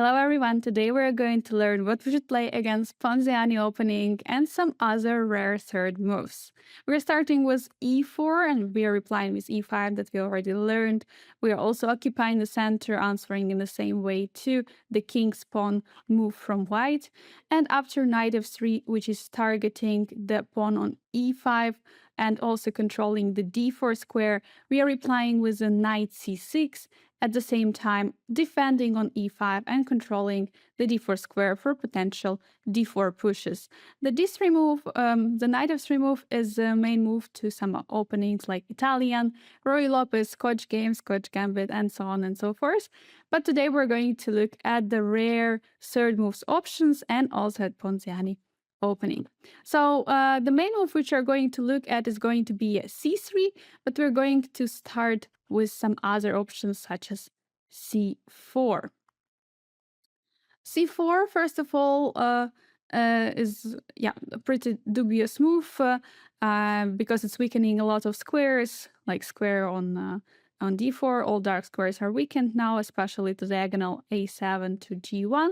Hello everyone, today we're going to learn what we should play against Ponziani opening and some other rare third moves. We're starting with e4 and we are replying with e5 that we already learned. We are also occupying the center, answering in the same way to the king's pawn move from white. And after knight f3, which is targeting the pawn on e5 and also controlling the d4 square, we are replying with a knight c6, at the same time defending on e5 and controlling the d4 square for potential d4 pushes. The d3 move, the knight f3 move is the main move to some openings like Italian, Roy Lopez, Scotch Games, Scotch Gambit, and so on and so forth. But today we're going to look at the rare third moves options and also at Ponziani opening. So the main move which we're going to look at is going to be c3, but we're going to start with some other options such as c4. c4, first of all, is a pretty dubious move because it's weakening a lot of squares, like square on d4. All dark squares are weakened now, especially the diagonal a7 to g1.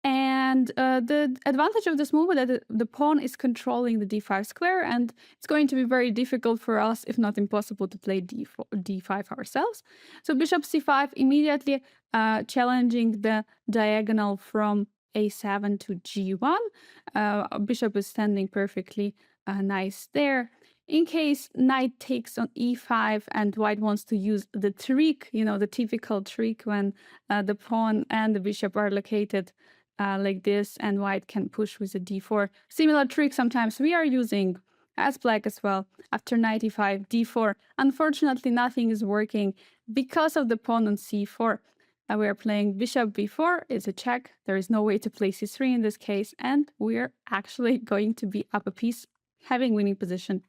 And the advantage of this move is that the pawn is controlling the d5 square, and it's going to be very difficult for us, if not impossible, to play d5 ourselves. So bishop c5 immediately challenging the diagonal from a7 to g1. Bishop is standing perfectly nice there. In case knight takes on e5 and white wants to use the trick, the typical trick when the pawn and the bishop are located like this, and white can push with a d4. Similar trick sometimes we are using as black as well. After knight e5, d4. Unfortunately, nothing is working because of the pawn on c4. We are playing bishop b4. It's a check. There is no way to play c3 in this case, and we're actually going to be up a piece, having winning position.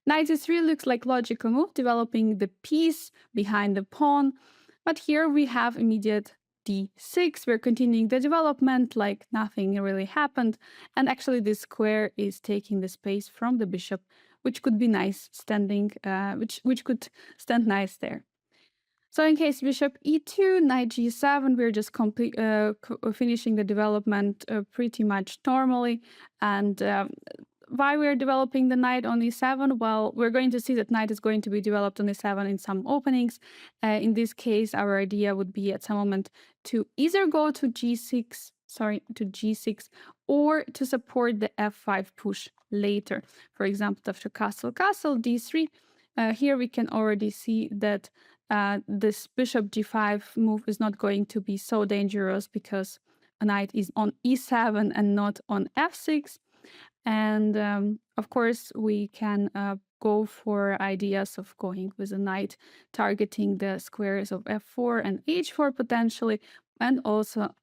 Knight e3 looks like logical move, developing the piece behind the pawn. But here we have immediate d6. We're continuing the development like nothing really happened. And actually this square is taking the space from the bishop, which could be nice standing, which could stand nice there. So in case bishop e2, knight g7, we're just finishing the development pretty much normally. And why we're developing the knight on e7? Well, we're going to see that knight is going to be developed on e7 in some openings. In this case, our idea would be at some moment to either go to g6, or to support the f5 push later. For example, after castle, d3. Here we can already see that this bishop g5 move is not going to be so dangerous because a knight is on e7 and not on f6. And of course, we can go for ideas of going with a knight targeting the squares of f4 and h4 potentially, and also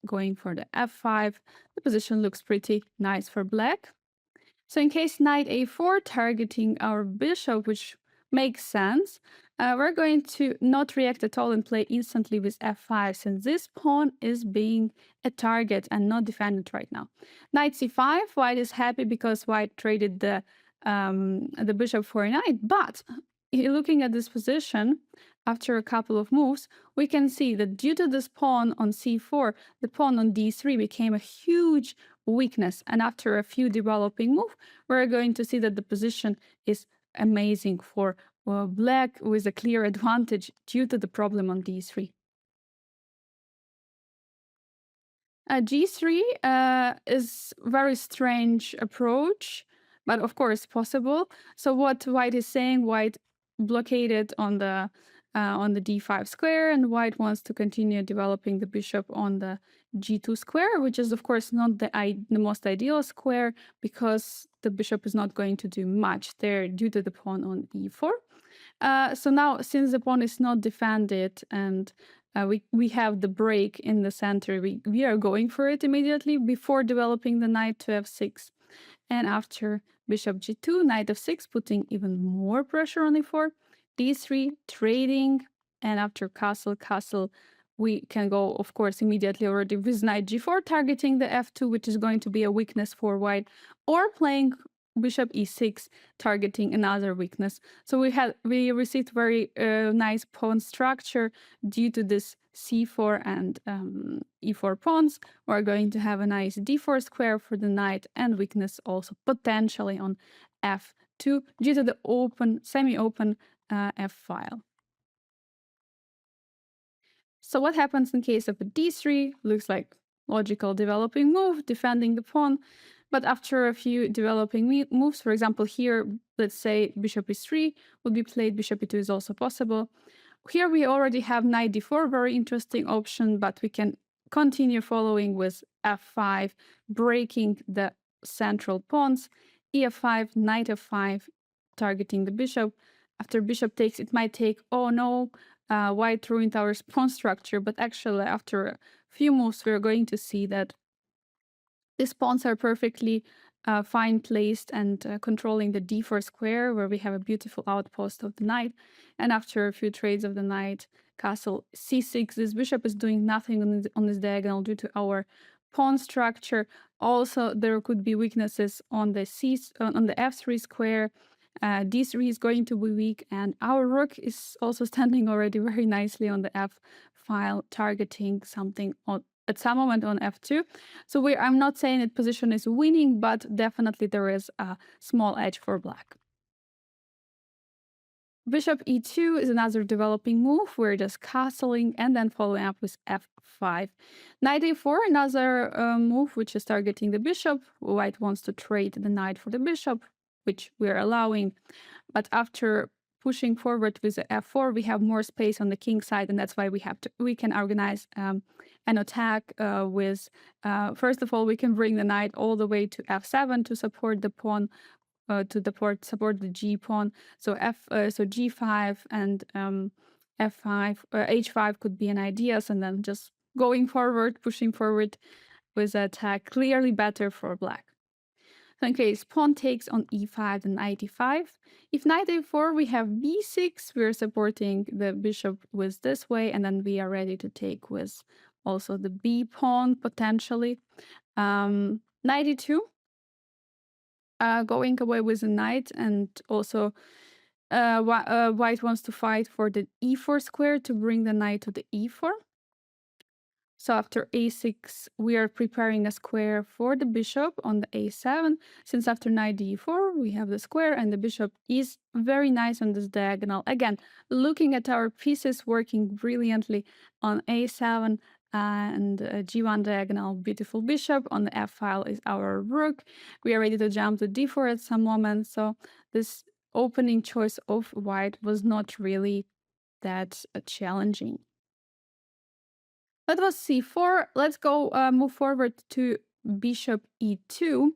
going for the f5. The position looks pretty nice for black. So in case knight a4 targeting our bishop, which makes sense, we're going to not react at all and play instantly with f5, since this pawn is being a target and not defended right now. Knight c5, white is happy because white traded the bishop for a knight, but looking at this position, after a couple of moves, we can see that due to this pawn on c4, the pawn on d3 became a huge weakness. And after a few developing moves, we're going to see that the position is amazing for black with a clear advantage due to the problem on d3. G3 is very strange approach, but of course possible. So what white is saying, white blockaded on the d5 square, and white wants to continue developing the bishop on the g2 square, which is of course not the most ideal square because the bishop is not going to do much there due to the pawn on e4. So now, since the pawn is not defended and we have the break in the center, we are going for it immediately before developing the knight to f6. And after bishop g2, knight f6, putting even more pressure on e4, d3, trading, and after castle, we can go, of course, immediately already with knight g4, targeting the f2, which is going to be a weakness for white, or playing bishop e6, targeting another weakness. So we received very nice pawn structure due to this c4 and e4 pawns, we're going to have a nice d4 square for the knight and weakness also potentially on f2 due to the semi-open f file. So what happens in case of a d3? Looks like logical developing move, defending the pawn. But after a few developing moves, for example, here, let's say bishop e3 would be played, bishop e2 is also possible. Here we already have knight d4, very interesting option, but we can continue following with f5, breaking the central pawns, ef5, knight f5, targeting the bishop. After bishop takes, it might take, oh no, white ruined our pawn structure, but actually after a few moves, we're going to see that these pawns are perfectly fine placed and controlling the d4 square, where we have a beautiful outpost of the knight. And after a few trades of the knight, castle c6, this bishop is doing nothing on this diagonal due to our pawn structure. Also, there could be weaknesses on the f3 square. d3 is going to be weak, and our rook is also standing already very nicely on the f file, targeting something at some moment on f2. So I'm not saying that position is winning, but definitely there is a small edge for black. Bishop e2 is another developing move. We're just castling and then following up with f5. Knight a4, another move which is targeting the bishop. White wants to trade the knight for the bishop, which we're allowing. But after pushing forward with the f4, we have more space on the king side, and that's why we can organize an attack with, first of all, we can bring the knight all the way to f7 to support the pawn, support the g pawn. So g5 and f5, h5 could be an idea, and then just going forward, pushing forward with the attack, clearly better for black. So in case pawn takes on e5 and knight e5. If knight a4, we have b6. We're supporting the bishop with this way, and then we are ready to take with also the b pawn potentially. Knight e2, going away with the knight, and also white wants to fight for the e4 square to bring the knight to the e4. So after a6, we are preparing a square for the bishop on the a7. Since after knight d4, we have the square, and the bishop is very nice on this diagonal. Again, looking at our pieces working brilliantly on a7 and g1 diagonal, beautiful bishop. On the f file is our rook. We are ready to jump to d4 at some moment. So this opening choice of white was not really that challenging. That was c4. Let's go move forward to bishop e2.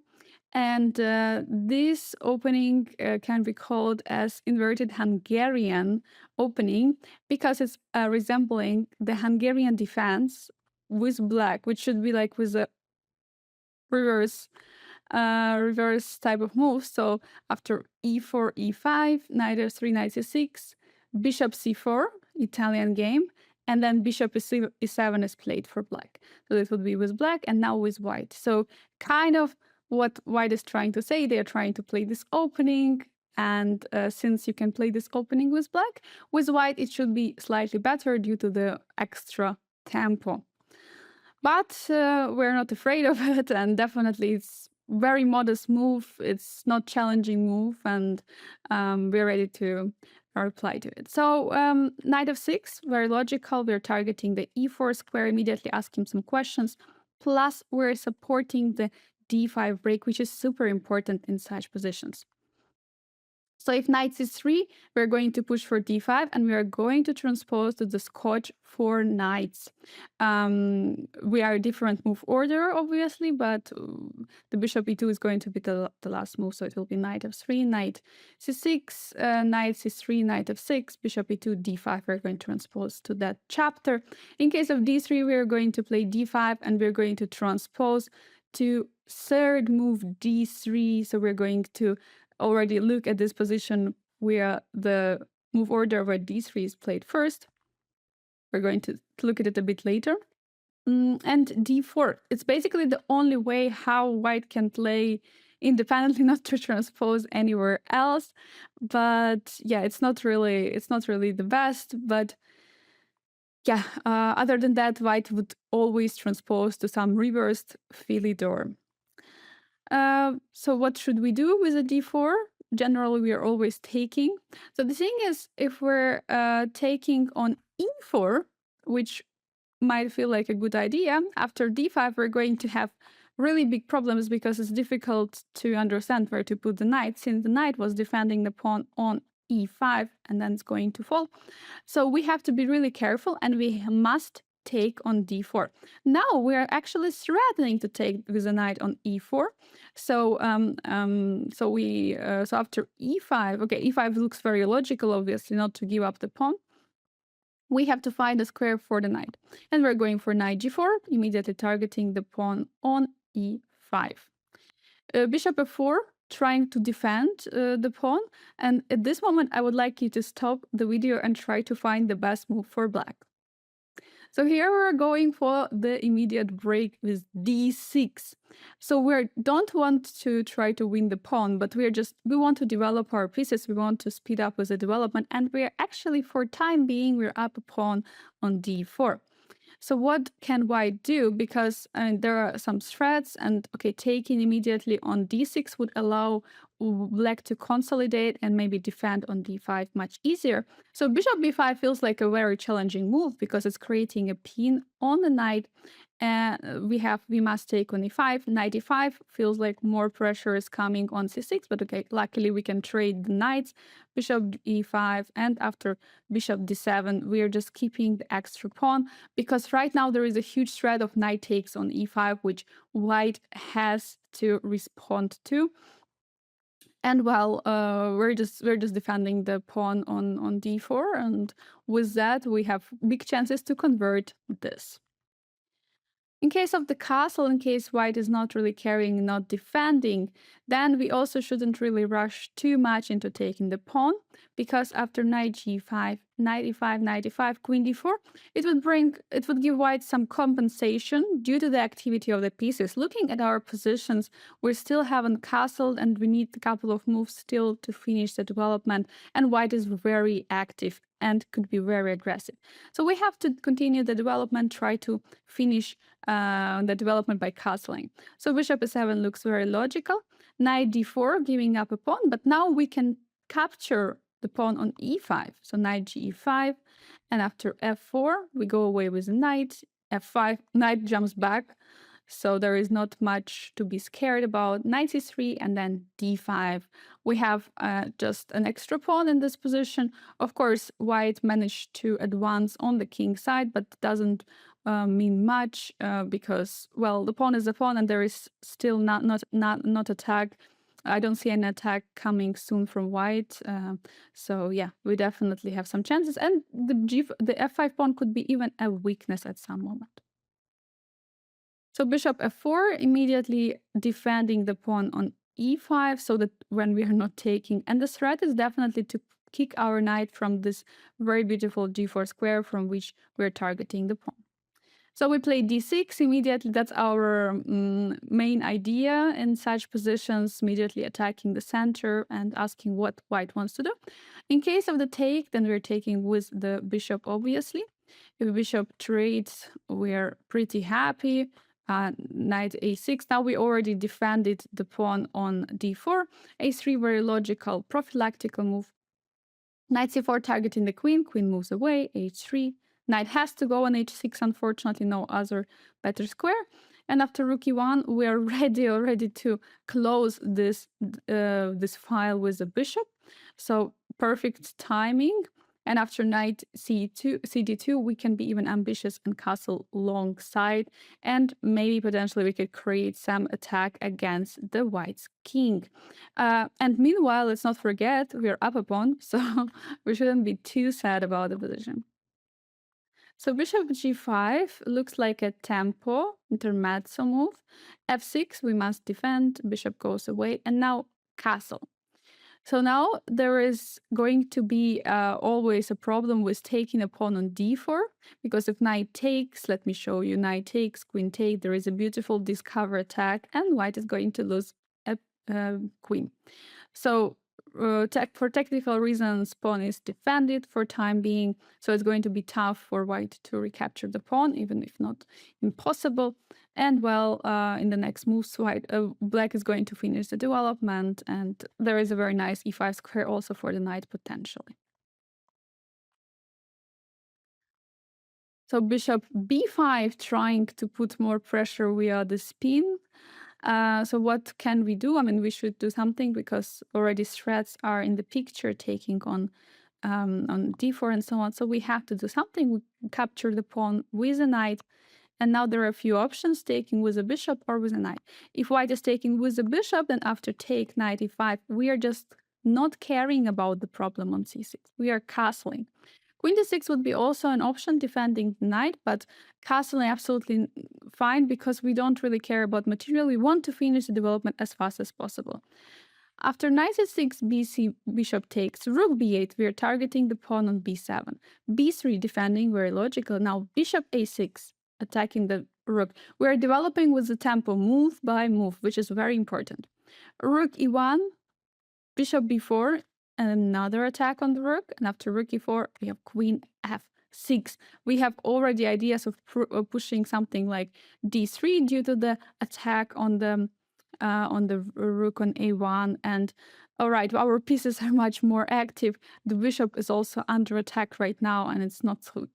And this opening can be called as inverted Hungarian opening because it's resembling the Hungarian defense with black, which should be like with a reverse type of move. So after e4, e5, knight f3, knight c6, bishop c4, Italian game, and then bishop e7 is played for black. So this would be with black and now with white. So kind of what white is trying to say, they are trying to play this opening, and since you can play this opening with black, with white it should be slightly better due to the extra tempo. But we're not afraid of it, and definitely it's very modest move. It's not challenging move, and we're ready to reply to it. So knight f6, very logical. We're targeting the e4 square, immediately asking some questions. Plus, we're supporting the d5 break, which is super important in such positions. So if knight c3, we're going to push for d5, and we are going to transpose to the Scotch 4 knights. We are a different move order, obviously, but the bishop e2 is going to be the last move, so it will be knight f3, knight c6, knight c3, knight f6, bishop e2, d5. We're going to transpose to that chapter. In case of d3, we're going to play d5, and we're going to transpose to third move d3. So we're going to already look at this position where the move order where d3 is played first. We're going to look at it a bit later. And d4. It's basically the only way how white can play independently, not to transpose anywhere else. But yeah, it's not really the best. But Yeah, other than that, white would always transpose to some reversed Philidor. So what should we do with a d4? Generally, we are always taking. So the thing is, if we're taking on e4, which might feel like a good idea, after d5, we're going to have really big problems because it's difficult to understand where to put the knight, since the knight was defending the pawn on e5 and then it's going to fall. So we have to be really careful and we must take on d4. Now we're actually threatening to take with the knight on e4. So so after e5, okay, e5 looks very logical, obviously, not to give up the pawn. We have to find a square for the knight. And we're going for knight g4, immediately targeting the pawn on e5. Bishop f4, trying to defend the pawn. And at this moment, I would like you to stop the video and try to find the best move for black. So here we're going for the immediate break with d6. So we don't want to try to win the pawn, but we want to develop our pieces. We want to speed up with the development, and we're actually, for time being, we're up a pawn on d4. So what can white do? Because there are some threats, and okay, taking immediately on d6 would allow black to consolidate and maybe defend on d5 much easier. So bishop b5 feels like a very challenging move because it's creating a pin on the knight. And we must take on e5. Knight e5 feels like more pressure is coming on c6, but okay, luckily we can trade the knights. Bishop e5, and after bishop d7, we're just keeping the extra pawn because right now there is a huge threat of knight takes on e5, which white has to respond to. And well, we're just defending the pawn on d4, and with that we have big chances to convert this. In case of the castle, in case white is not really carrying, not defending, then we also shouldn't really rush too much into taking the pawn, because after knight g5, knight e5, knight e5, queen d4, it would give white some compensation due to the activity of the pieces. Looking at our positions, we still haven't castled and we need a couple of moves still to finish the development, and white is very active and could be very aggressive. So we have to continue the development, try to finish the development by castling. So bishop e7 looks very logical. Knight d4, giving up a pawn, but now we can capture the pawn on e5. So knight ge5, and after f4, we go away with the knight. f5, knight jumps back, so there is not much to be scared about. Knight c3, and then d5. We have just an extra pawn in this position. Of course, white managed to advance on the king side, but doesn't mean much because, well, the pawn is a pawn, and there is still not attack. I don't see an attack coming soon from white. So yeah, we definitely have some chances, and the f5 pawn could be even a weakness at some moment. So bishop f4, immediately defending the pawn on e5, so that when we are not taking, and the threat is definitely to kick our knight from this very beautiful g4 square from which we're targeting the pawn. So we play d6 immediately. That's our main idea in such positions, immediately attacking the center and asking what white wants to do. In case of the take, then we're taking with the bishop, obviously. If bishop trades, we're pretty happy. Knight a6. Now we already defended the pawn on d4. a3, very logical, prophylactical move. Knight c4 targeting the queen. Queen moves away. h3. Knight has to go on h6, unfortunately, no other better square. And after rook e1, we are ready already to close this file with the bishop. So perfect timing. And after knight cd2, we can be even ambitious and castle long side. And maybe potentially we could create some attack against the white's king. And meanwhile, let's not forget, we're up a pawn, so we shouldn't be too sad about the position. So bishop g5 looks like a tempo intermezzo move. f6, we must defend, bishop goes away, and now castle. So now there is going to be always a problem with taking a pawn on d4, because if knight takes, let me show you, knight takes, queen take, there is a beautiful discover attack, and white is going to lose a queen. So for technical reasons, pawn is defended for time being, so it's going to be tough for white to recapture the pawn, even if not impossible. And well, in the next moves, black is going to finish the development, and there is a very nice e5 square also for the knight potentially. So bishop b5 trying to put more pressure via the spin. So what can we do? I mean, we should do something because already threats are in the picture taking on d4 and so on. So we have to do something. We capture the pawn with a knight. And now there are a few options, taking with a bishop or with a knight. If white is taking with a bishop, then after take knight e5, we are just not caring about the problem on c6. We are castling. Queen d6 would be also an option defending the knight, but castling absolutely fine because we don't really care about material. We want to finish the development as fast as possible. After knight c6, bc, bishop takes, rook b8, we are targeting the pawn on b7. b3 defending, very logical. Now bishop a6, attacking the rook. We are developing with the tempo move by move, which is very important. Rook e1, bishop b4, and another attack on the rook. And after rook e4, we have queen f6. We have already ideas of pushing something like d3 due to the attack on the rook on a1. And all right, our pieces are much more active. The bishop is also under attack right now, and it's not so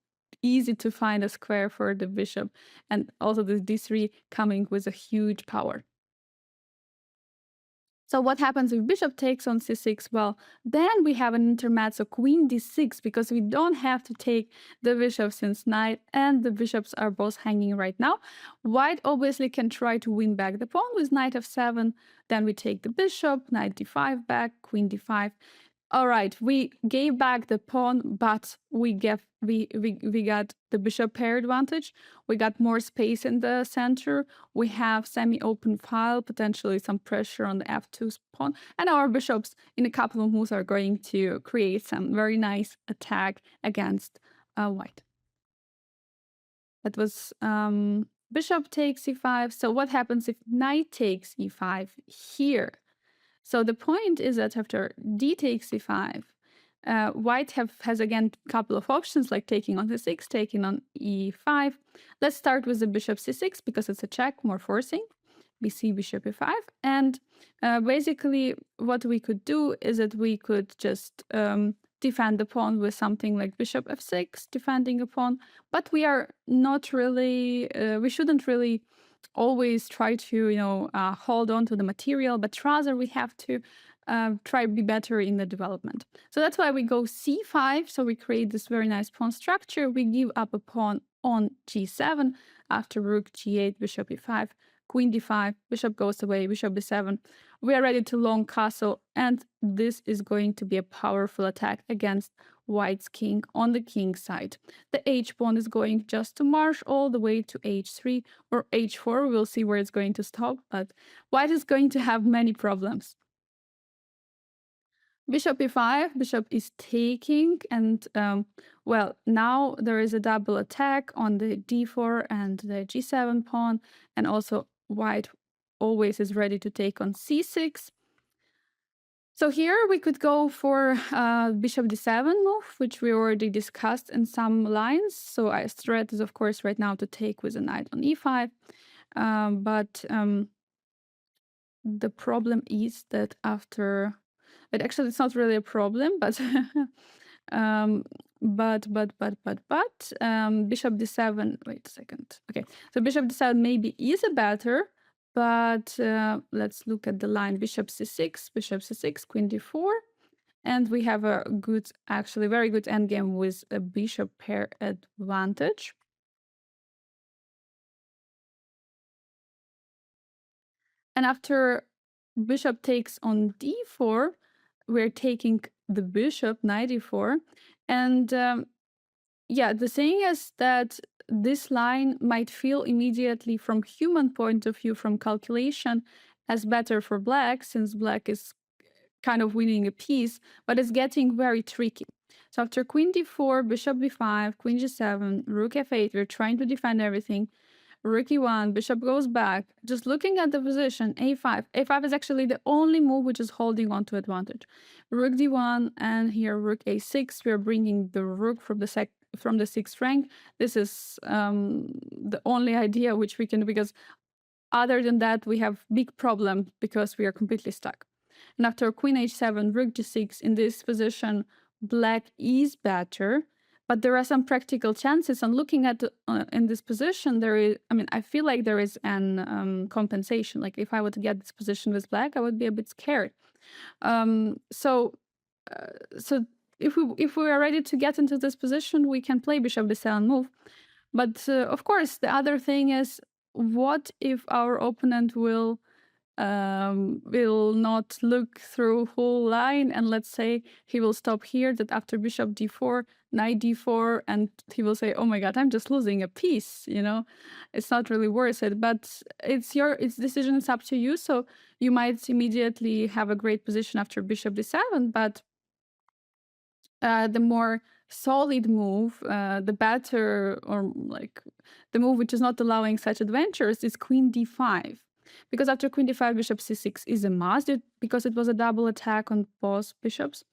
easy to find a square for the bishop. And also the d3 coming with a huge power. So what happens if bishop takes on c6? Well, then we have an intermezzo queen d6 because we don't have to take the bishop since knight and the bishops are both hanging right now. White obviously can try to win back the pawn with knight f7. Then we take the bishop, knight d5 back, queen d5. All right, we gave back the pawn, but we got the bishop pair advantage. We got more space in the center. We have semi-open file, potentially some pressure on the f2 pawn, and our bishops in a couple of moves are going to create some very nice attack against white. That was bishop takes e5. So what happens if knight takes e5 here? So the point is that after d takes e5, white has again a couple of options like taking on c6, taking on e5. Let's start with the bishop c6 because it's a check, more forcing. bc bishop e5. And basically what we could do is that we could just defend the pawn with something like bishop f6, defending a pawn. But we are not really, we shouldn't really always try to hold on to the material, but rather we have to try to be better in the development. So that's why we go c5. So we create this very nice pawn structure. We give up a pawn on g7 after rook g8, bishop e5, queen d5, bishop goes away, bishop b7. We are ready to long castle, and this is going to be a powerful attack against white's king on the king side. The h pawn is going just to march all the way to h3 or h4. We'll see where it's going to stop, but white is going to have many problems. Bishop e5, bishop is taking, and well, now there is a double attack on the d4 and the g7 pawn, and also white always is ready to take on c6. So here we could go for bishop d7 move, which we already discussed in some lines. So our threat is, of course, right now to take with a knight on e5. But the problem is that after... But actually, it's not really a problem, but bishop d7. Wait a second. Okay, so bishop d7 maybe is a better, but let's look at the line bishop c6, queen d4, and we have a good, actually very good endgame with a bishop pair advantage. And after bishop takes on d4, we're taking the bishop, knight e4. And yeah, the thing is that this line might feel immediately from human point of view, from calculation, as better for black, since black is kind of winning a piece, but it's getting very tricky. So after queen d4, bishop b5, queen g7, rook f8, we're trying to defend everything. rook e1, bishop goes back. Just looking at the position, a5. a5 is actually the only move which is holding on to advantage. Rook d1, and here rook a6. We're bringing the rook from the sixth rank. This is the only idea which we can, because other than that, we have big problem because we are completely stuck. And after queen h7, rook g6, in this position, black is better, but there are some practical chances. And looking at in this position, there is, I mean, I feel like there is an compensation. Like if I were to get this position with black, I would be a bit scared. So if we are ready to get into this position, we can play bishop d7 move. But of course, the other thing is, what if our opponent will not look through whole line, and let's say he will stop here, that after bishop d4, knight d4, and he will say, oh my god, I'm just losing a piece, you know, it's not really worth it. But it's decision, it's up to you. So you might immediately have a great position after bishop d7, but the more solid move, the better, or like the move which is not allowing such adventures, is queen d5. Because after queen d5, bishop c6 is a must, because it was a double attack on both bishops.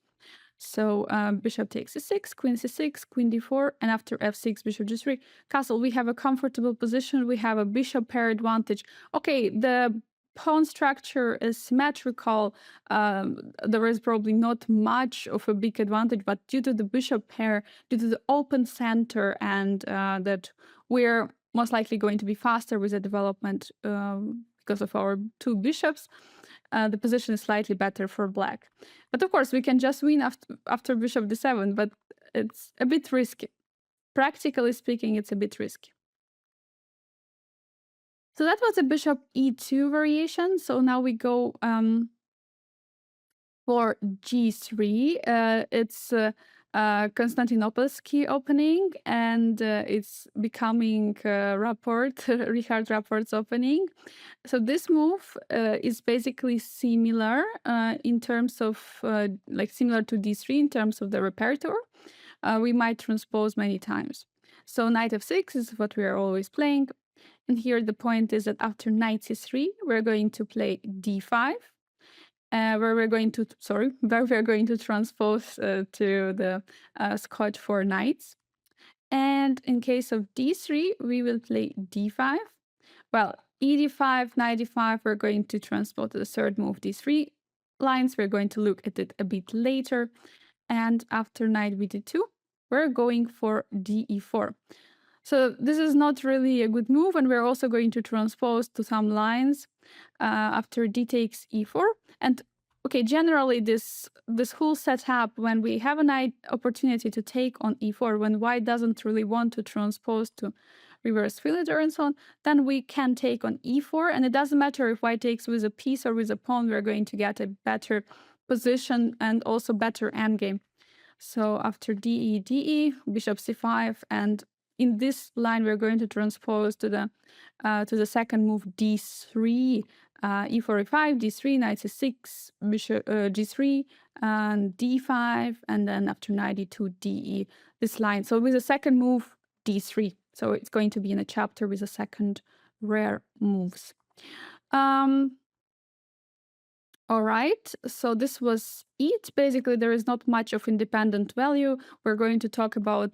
So bishop takes c6, queen c6, queen d4, and after f6, bishop g3, castle. We have a comfortable position. We have a bishop pair advantage. Okay, the pawn structure is symmetrical. There is probably not much of a big advantage, but due to the bishop pair, due to the open center, and that we're most likely going to be faster with the development because of our two bishops, the position is slightly better for black. But of course, we can just win after bishop d7, but it's a bit risky. Practically speaking, it's a bit risky. So that was a bishop e2 variation. So now we go for g3. It's Constantinople's key opening, and it's becoming Richard Rapport's opening. So this move is basically similar in terms of similar to d3 in terms of the repertoire. We might transpose many times. So knight f6 is what we are always playing. And here the point is that after knight c3, we're going to play d5. Where we're going to transpose to the Scotch for knights. And in case of d3, we will play d5. Well, e5, knight d5, we're going to transpose to the third move, d3 lines. We're going to look at it a bit later. And after knight bd2, we're going for de4. So this is not really a good move, and we're also going to transpose to some lines after d takes e4. And okay, generally this whole setup, when we have an opportunity to take on e4, when white doesn't really want to transpose to reverse filature and so on, then we can take on e4, and it doesn't matter if white takes with a piece or with a pawn, we're going to get a better position and also better endgame. So after de, bishop c5, and in this line we're going to transpose to the second move, d3, e4, e5, d3, knight c6, bishop g3, and d5, and then after knight d2, de, this line. So with the second move, d3. So it's going to be in a chapter with the second rare moves. All right, so this was it. Basically, there is not much of independent value. We're going to talk about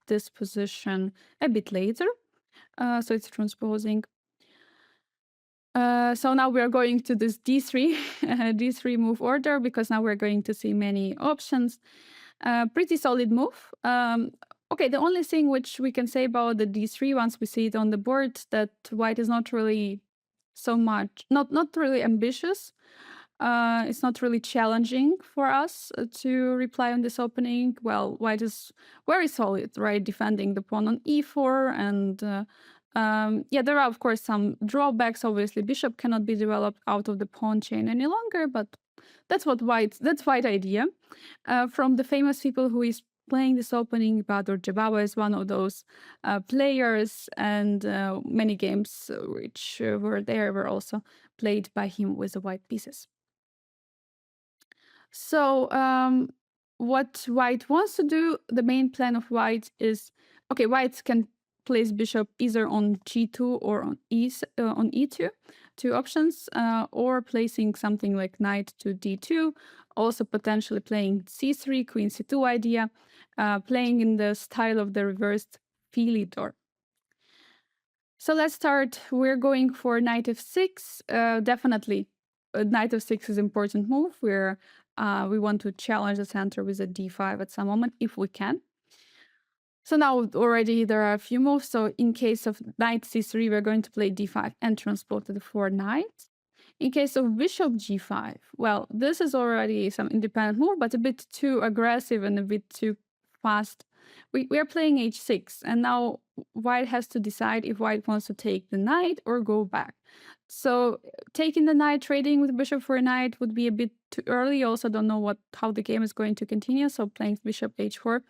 this position a bit later. So it's transposing. So now we're going to this d3, d3 move order, because now we're going to see many options. Pretty solid move. Okay, the only thing which we can say about the d3 once we see it on the board, that white is not really so much, not really ambitious. It's not really challenging for us to reply on this opening. Well, white is very solid, right? Defending the pawn on e4, and yeah, there are of course some drawbacks. Obviously, bishop cannot be developed out of the pawn chain any longer, but that's white idea. From the famous people who is playing this opening, Badur Jabawa is one of those players, and many games which were there were also played by him with the white pieces. So what white wants to do, the main plan of white is, okay, white can place bishop either on g2 or on e2, two options, or placing something like knight to d2, also potentially playing c3, queen c2 idea, playing in the style of the reversed Philidor. So let's start. We're going for knight f6. Definitely, knight f6 is an important move. We want to challenge the center with a d5 at some moment if we can. So now already there are a few moves. So in case of knight c3, we're going to play d5 and transport to the 4 knight. In case of bishop g5, well, this is already some independent move, but a bit too aggressive and a bit too fast. We are playing h6, and now white has to decide if white wants to take the knight or go back. So taking the knight, trading with bishop for a knight would be a bit too early. Also don't know how the game is going to continue, so playing bishop h4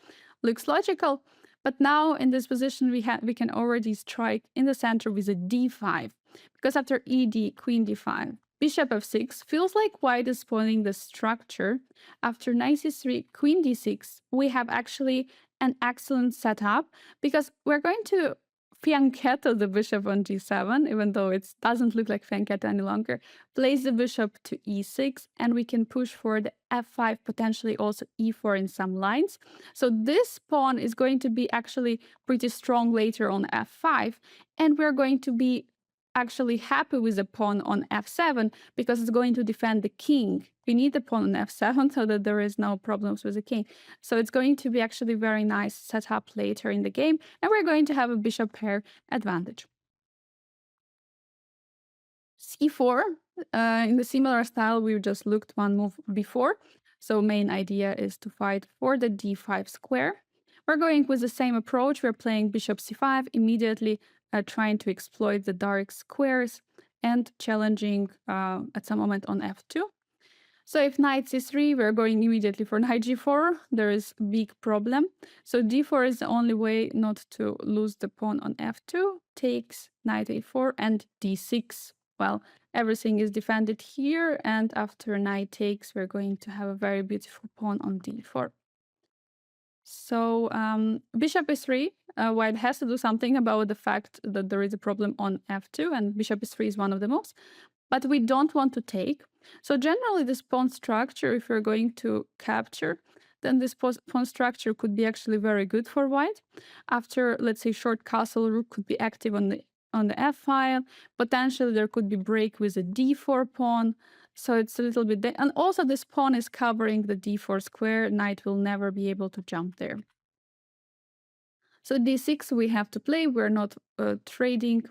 looks logical. But now in this position, we can already strike in the center with a d5, because after ed, queen d5, bishop f6, feels like white is spoiling the structure. After knight c3, queen d6, we have actually an excellent setup, because we're going to fianchetto the bishop on g7, even though it doesn't look like fianchetto any longer, place the bishop to e6, and we can push for the f5, potentially also e4 in some lines. So this pawn is going to be actually pretty strong later on f5, and we're going to be actually happy with the pawn on f7 because it's going to defend the king. We need the pawn on f7 so that there is no problems with the king. So it's going to be actually very nice setup later in the game, and we're going to have a bishop pair advantage. c4, in the similar style we just looked one move before. So main idea is to fight for the d5 square. We're going with the same approach. We're playing bishop c5, immediately trying to exploit the dark squares and challenging at some moment on f2. So if knight c3, we're going immediately for knight g4. There is a big problem. So d4 is the only way not to lose the pawn on f2. Takes knight a4 and d6. Well, everything is defended here, and after knight takes, we're going to have a very beautiful pawn on d4. So bishop e3, white has to do something about the fact that there is a problem on f2, and bishop e3 is one of the moves. But we don't want to take. So generally this pawn structure, if we're going to capture, then this pawn structure could be actually very good for white. After, let's say, short castle, rook could be active on the f file. Potentially there could be break with a d4 pawn. So it's a little bit... And also this pawn is covering the d4 square. Knight will never be able to jump there. So d6 we have to play. We're not trading.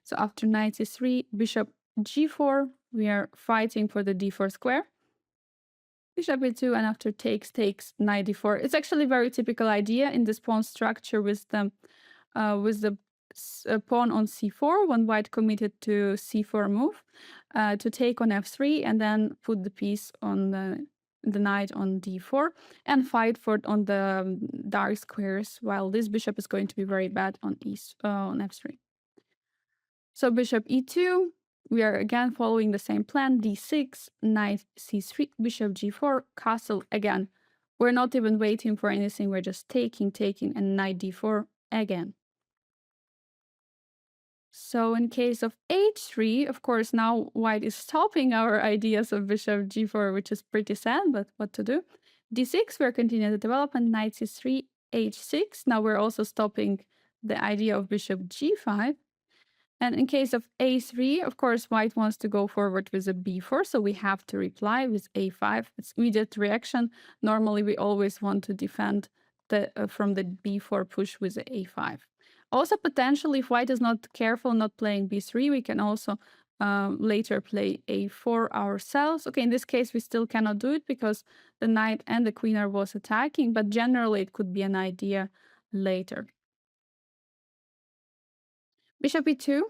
So after knight c3, bishop g4, we are fighting for the d4 square. Bishop e2, and after takes knight d4. It's actually a very typical idea in this pawn structure with the pawn on c4, when white committed to c4 move, to take on f3 and then put the piece on the knight on d4 and fight for on the dark squares, while this bishop is going to be very bad on on f3. So bishop e2, we are again following the same plan, d6, knight c3, bishop g4, castle again. We're not even waiting for anything, we're just taking, and knight d4 again. So in case of h3, of course, now white is stopping our ideas of bishop g4, which is pretty sad, but what to do? d6, we're continuing the development, knight c3, h6. Now we're also stopping the idea of bishop g5. And in case of a3, of course, white wants to go forward with a b4, so we have to reply with a5. It's immediate reaction. Normally, we always want to defend from the b4 push with the a5. Also, potentially, if white is not careful, not playing b3, we can also later play a4 ourselves. Okay, in this case, we still cannot do it because the knight and the queen are both attacking, but generally, it could be an idea later. Bishop e2,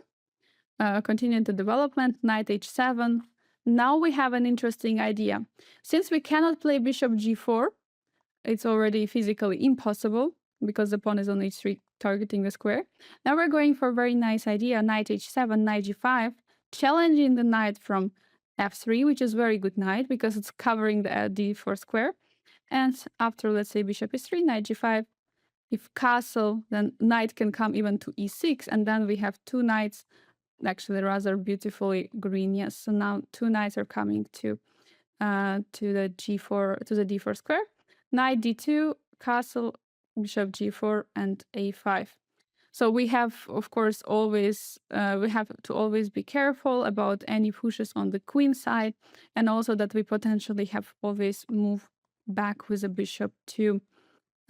continuing the development, knight h7. Now we have an interesting idea. Since we cannot play bishop g4, it's already physically impossible because the pawn is on h3 targeting the square. Now we're going for a very nice idea, knight h7, knight g5, challenging the knight from f3, which is very good knight because it's covering the d4 square. And after, let's say, bishop e3, knight g5, if castle, then knight can come even to e6, and then we have two knights, actually rather beautifully green. Yes, so now two knights are coming to the g4, to the d4 square. Knight d2, castle, bishop g4, and a5. So we have, of course, always we have to always be careful about any pushes on the queen side, and also that we potentially have always move back with a bishop to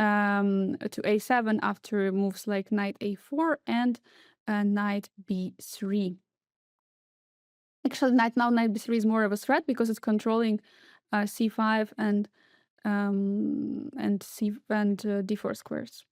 a7 after moves like knight a4 and knight b3. Actually, knight b3 is more of a threat because it's controlling c5 and d4 squares.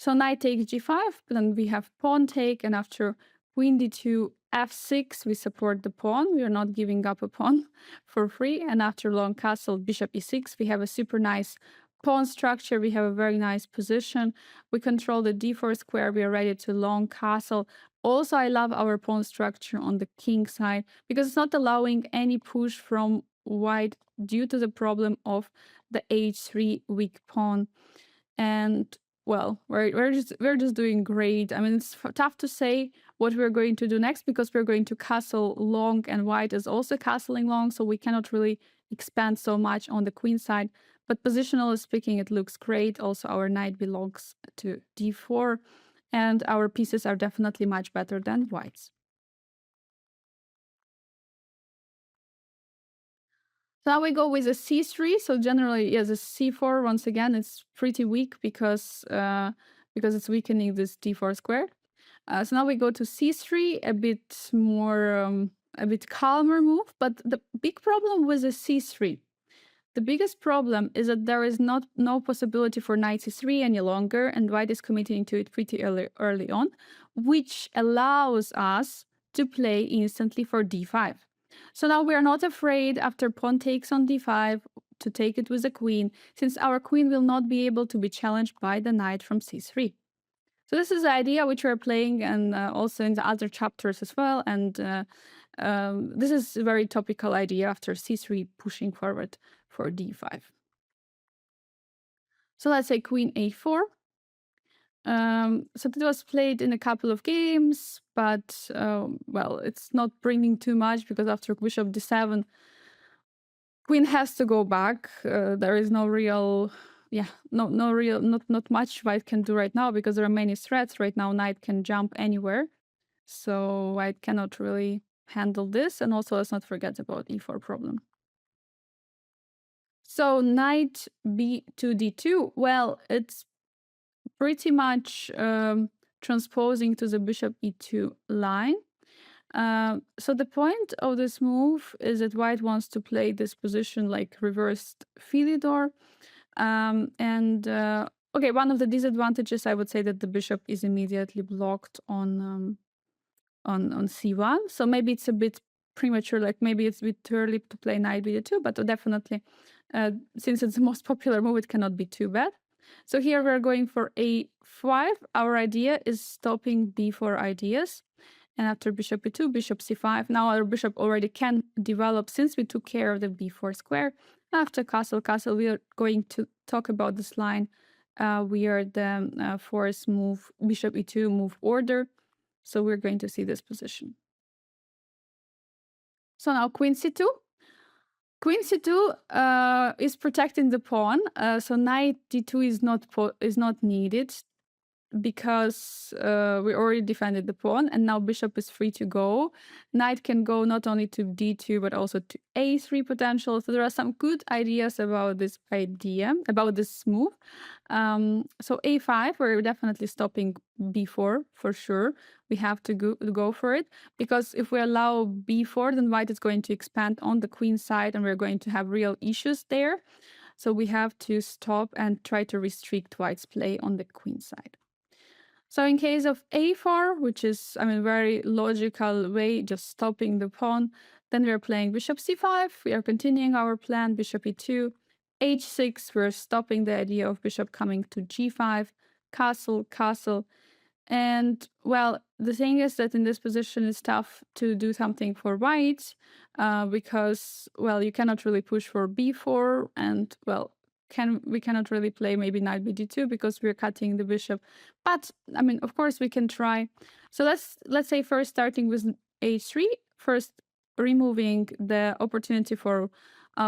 So knight takes g5, then we have pawn take, and after queen d2, f6, we support the pawn. We are not giving up a pawn for free. And after long castle, bishop e6, we have a super nice pawn structure. We have a very nice position. We control the d4 square. We are ready to long castle. Also, I love our pawn structure on the king side because it's not allowing any push from white due to the problem of the h3 weak pawn. And well, we're just doing great. I mean, it's tough to say what we're going to do next because we're going to castle long, and white is also castling long, so we cannot really expand so much on the queen side. But positionally speaking, it looks great. Also, our knight belongs to d4, and our pieces are definitely much better than white's. So now we go with a c3. So generally, yes, a c4, once again, it's pretty weak because it's weakening this d4 square. So now we go to c3, a bit more, a bit calmer move. But the big problem with a c3, the biggest problem is that there is no possibility for knight c3 any longer, and white is committing to it pretty early on, which allows us to play instantly for d5. So now we are not afraid after pawn takes on d5 to take it with the queen, since our queen will not be able to be challenged by the knight from c3. So this is the idea which we're playing, and also in the other chapters as well. And this is a very topical idea after c3 pushing forward for d5. So let's say queen a4. So that was played in a couple of games, but well, it's not bringing too much because after bishop d7, queen has to go back. There is no real, not much white can do right now because there are many threats right now. Knight can jump anywhere, so white cannot really handle this. And also, let's not forget about e4 problem. So knight b2 d2. Well, it's pretty much transposing to the bishop e2 line. So the point of this move is that white wants to play this position like reversed Philidor. Okay, one of the disadvantages, I would say, that the bishop is immediately blocked on c1. So maybe it's a bit premature, like maybe it's a bit too early to play knight b2, but definitely, since it's the most popular move, it cannot be too bad. So here we're going for a5. Our idea is stopping b4 ideas. And after bishop e2, bishop c5. Now our bishop already can develop since we took care of the b4 square. After castle, we are going to talk about this line. We are the fourth move, bishop e2 move order. So we're going to see this position. So now queen c2. Queen c2 is protecting the pawn. So knight d2 is not needed because we already defended the pawn, and now bishop is free to go. Knight can go not only to d2 but also to a3 potential. So there are some good ideas about this move. So a5, we're definitely stopping b4 for sure. We have to go for it, because if we allow b4, then white is going to expand on the queen side and we're going to have real issues there. So we have to stop and try to restrict white's play on the queen side. So in case of a4, which is, I mean, very logical way, just stopping the pawn, then we're playing bishop c5. We are continuing our plan, bishop e2, h6. We're stopping the idea of bishop coming to g5, castle. And well, the thing is that in this position it's tough to do something for white because, well, you cannot really push for b4, and well, we cannot really play maybe knight bd2 because we're cutting the bishop. But I mean, of course, we can try. So let's say first starting with h3, first removing the opportunity for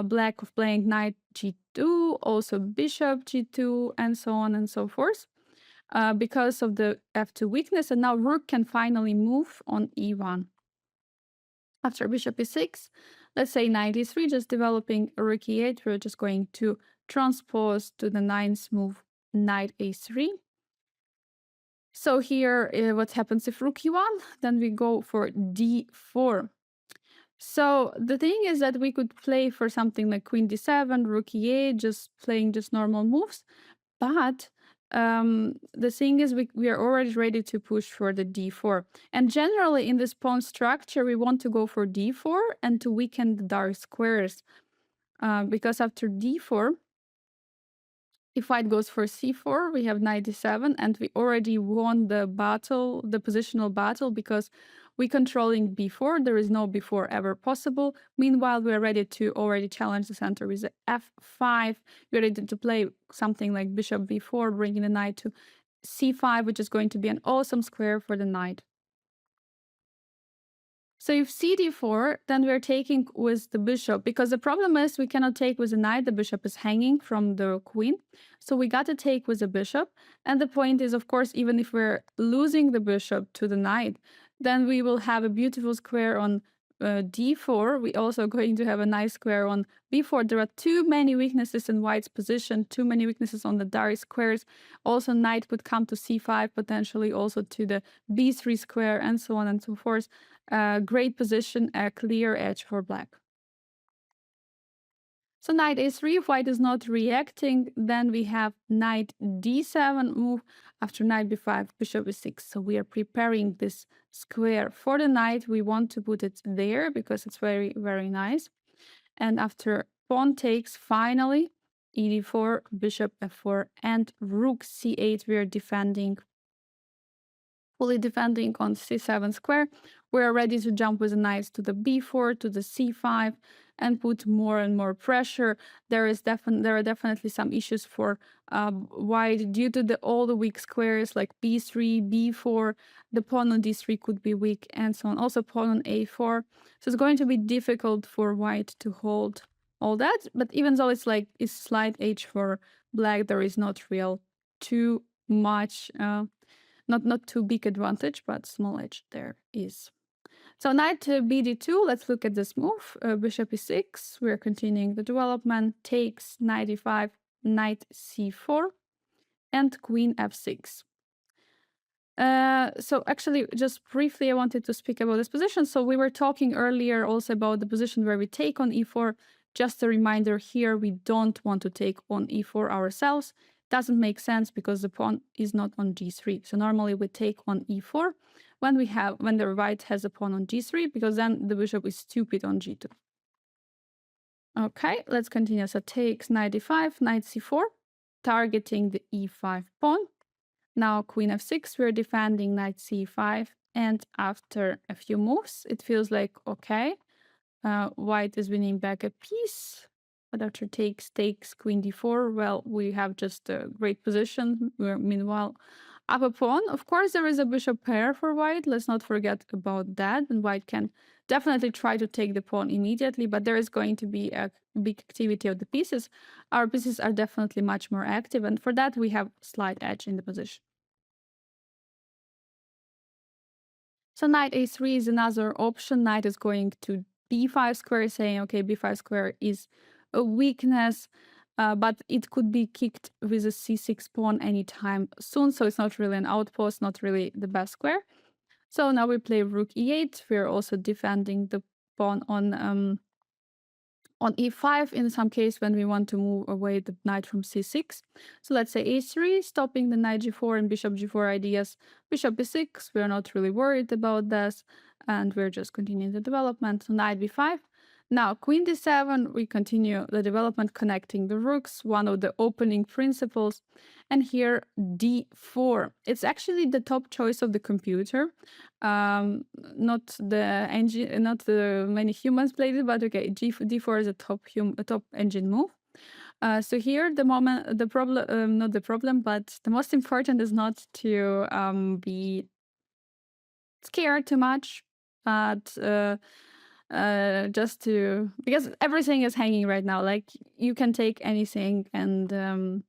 black of playing knight g2, also bishop g2, and so on and so forth, because of the f2 weakness. And now rook can finally move on e1. After bishop e6, let's say knight e3, just developing rook e8, we're just going to transpose to the ninth move, knight a3. So here, what happens if rook e1? Then we go for d4. So the thing is that we could play for something like queen d7, rook e8, just playing just normal moves. But the thing is, we are already ready to push for the d4. And generally in this pawn structure, we want to go for d4 and to weaken the dark squares. Because after d4, if white goes for c4, we have knight d7, and we already won the battle, the positional battle, because we controlling b4. There is no b4 ever possible. Meanwhile, we are ready to already challenge the center with the f5. We're ready to play something like bishop b4, bringing the knight to c5, which is going to be an awesome square for the knight. So if cd4, then we're taking with the bishop, because the problem is we cannot take with the knight. The bishop is hanging from the queen. So we got to take with the bishop. And the point is, of course, even if we're losing the bishop to the knight, then we will have a beautiful square on d4. We also going to have a nice square on b4. There are too many weaknesses in white's position, too many weaknesses on the dark squares. Also, knight would come to c5, potentially also to the b3 square, and so on and so forth. Great position, a clear edge for black. So knight a3, if white is not reacting, then we have knight d7 move. After knight b5, bishop e6. So we are preparing this square for the knight. We want to put it there because it's very, very nice. And after pawn takes, finally, e4, bishop f4, and rook c8, we are defending, fully defending on c7 square. We are ready to jump with the knights to the b4, to the c5, and put more and more pressure. There are definitely some issues for white due to all the weak squares like b3, b4. The pawn on d3 could be weak, and so on. Also pawn on a4. So it's going to be difficult for white to hold all that. But even though it's like it's slight edge for black, there is not real too much. Not too big advantage, but small edge there is. So knight to bd2, let's look at this move. Bishop e6, we're continuing the development, takes knight e5, knight c4, and queen f6. So actually, just briefly, I wanted to speak about this position. So we were talking earlier also about the position where we take on e4. Just a reminder here, we don't want to take on e4 ourselves. Doesn't make sense because the pawn is not on g3. So normally we take on e4 when the white has a pawn on g3, because then the bishop is stupid on g2. Okay, let's continue. So takes knight e5, knight c4, targeting the e5 pawn. Now queen f6, we're defending knight c5, and after a few moves, it feels like okay, white is winning back a piece. But after takes queen d4, well, we have just a great position. We're meanwhile up a pawn. Of course, there is a bishop pair for white. Let's not forget about that. And white can definitely try to take the pawn immediately, but there is going to be a big activity of the pieces. Our pieces are definitely much more active, and for that we have slight edge in the position. So knight a3 is another option. Knight is going to b5 square, saying, okay, b5 square is a weakness, but it could be kicked with a c6 pawn anytime soon, so it's not really an outpost, not really the best square. So now we play rook e8. We're also defending the pawn on e5 in some case when we want to move away the knight from c6. So let's say a3, stopping the knight g4 and bishop g4 ideas. Bishop b6, we're not really worried about this, and we're just continuing the development. So knight b5. Now queen d7, we continue the development connecting the rooks, one of the opening principles. And here d4. It's actually the top choice of the computer. Not the engine, not the many humans played it, but okay, d4 is a top engine move. So here, the problem, not the problem, but the most important is not to be scared too much, but just to, because everything is hanging right now. Like, you can take anything and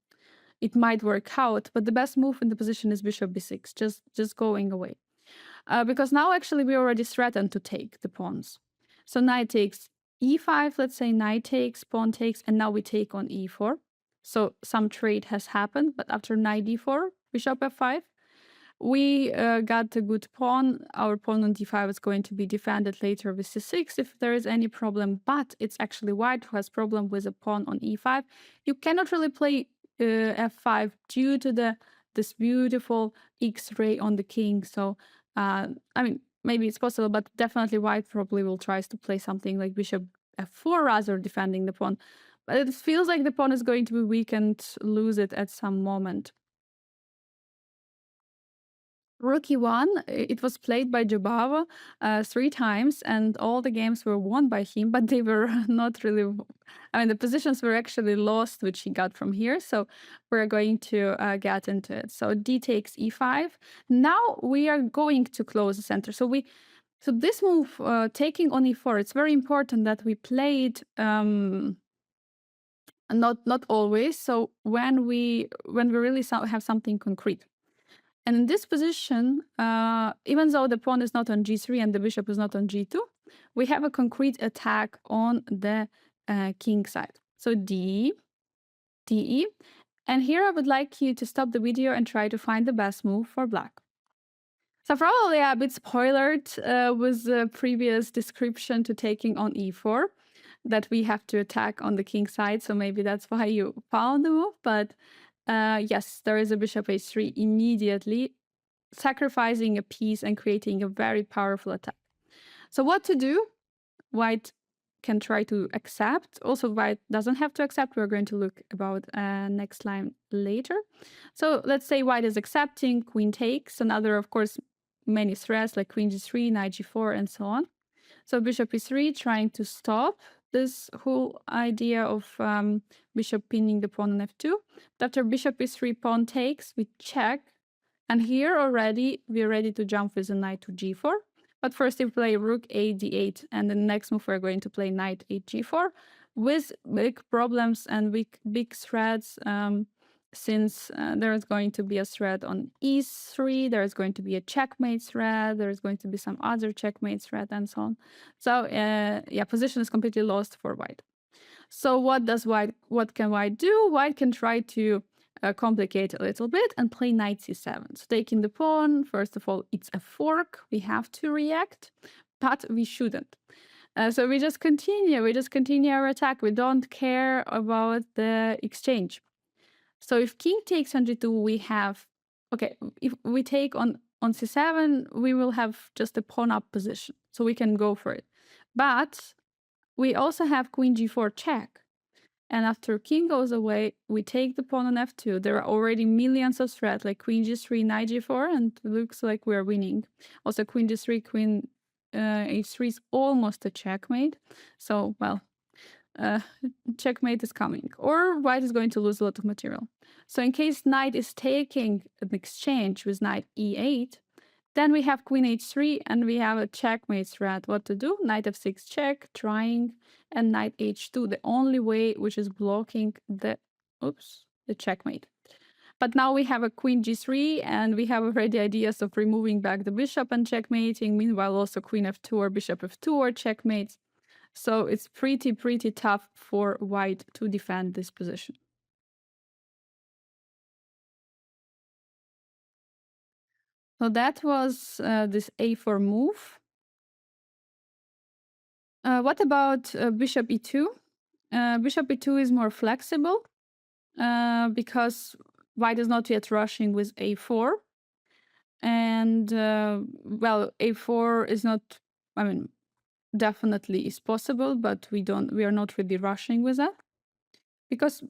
it might work out, but the best move in the position is bishop b6, just going away. Because now actually we already threatened to take the pawns. So knight takes e5, let's say knight takes, pawn takes, and now we take on e4. So some trade has happened, but after knight d4, bishop f5, we got a good pawn. Our pawn on d5 is going to be defended later with c6 if there is any problem, but it's actually white who has problem with a pawn on e5. You cannot really play f5 due to this beautiful X-ray on the king. So, I mean, maybe it's possible, but definitely white probably will try to play something like bishop f4 rather defending the pawn. But it feels like the pawn is going to be weak and lose it at some moment. Rook e1, it was played by Jobava 3 times, and all the games were won by him, but they were not really. I mean, the positions were actually lost, which he got from here. So we're going to get into it. So d takes e5. Now we are going to close the center. So this move, taking on e4, it's very important that we play it. Not always. So when we really have something concrete. And in this position, even though the pawn is not on g3 and the bishop is not on g2, we have a concrete attack on the king side. So d, de. And here I would like you to stop the video and try to find the best move for black. So probably a bit spoiled with the previous description to taking on e4, that we have to attack on the king side. So maybe that's why you found the move. But yes, there is a bishop h3 immediately, sacrificing a piece and creating a very powerful attack. So what to do? White can try to accept. Also, white doesn't have to accept. We're going to look about next line later. So let's say white is accepting, queen takes. Another, of course, many threats like queen g3, knight g4, and so on. So bishop e3, trying to stop this whole idea of bishop pinning the pawn on f2. After bishop e3, pawn takes, we check. And here already, we're ready to jump with a knight to g4. But first we play rook a d8, and the next move we're going to play knight a g4 with big problems and big threats, since there is going to be a threat on e3, there is going to be a checkmate threat, there is going to be some other checkmate threat, and so on. So yeah, position is completely lost for white. So what can white do? White can try to complicate a little bit and play knight c7. So taking the pawn, first of all, it's a fork. We have to react, but we shouldn't. So we just continue our attack. We don't care about the exchange. So if king takes on g2, we have, okay, if we take on c7, we will have just a pawn up position. So we can go for it. But we also have queen g4 check. And after king goes away, we take the pawn on f2. There are already millions of threats, like queen g3, knight g4, and it looks like we're winning. Also, queen g3, queen h3 is almost a checkmate. So, well, checkmate is coming. Or white is going to lose a lot of material. So in case knight is taking an exchange with knight e8, then we have queen h3 and we have a checkmate threat. What to do? Knight f6 check, trying, and knight h2, the only way which is blocking the checkmate. But now we have a queen g3 and we have already ideas of removing back the bishop and checkmating. Meanwhile, also queen f2 or bishop f2 or checkmates. So it's pretty tough for white to defend this position. So that was this a4 move. What about bishop e2? Bishop e2 is more flexible because white is not yet rushing with a4. And, well, a4 is not, I mean, definitely is possible, but we are not really rushing with that. Because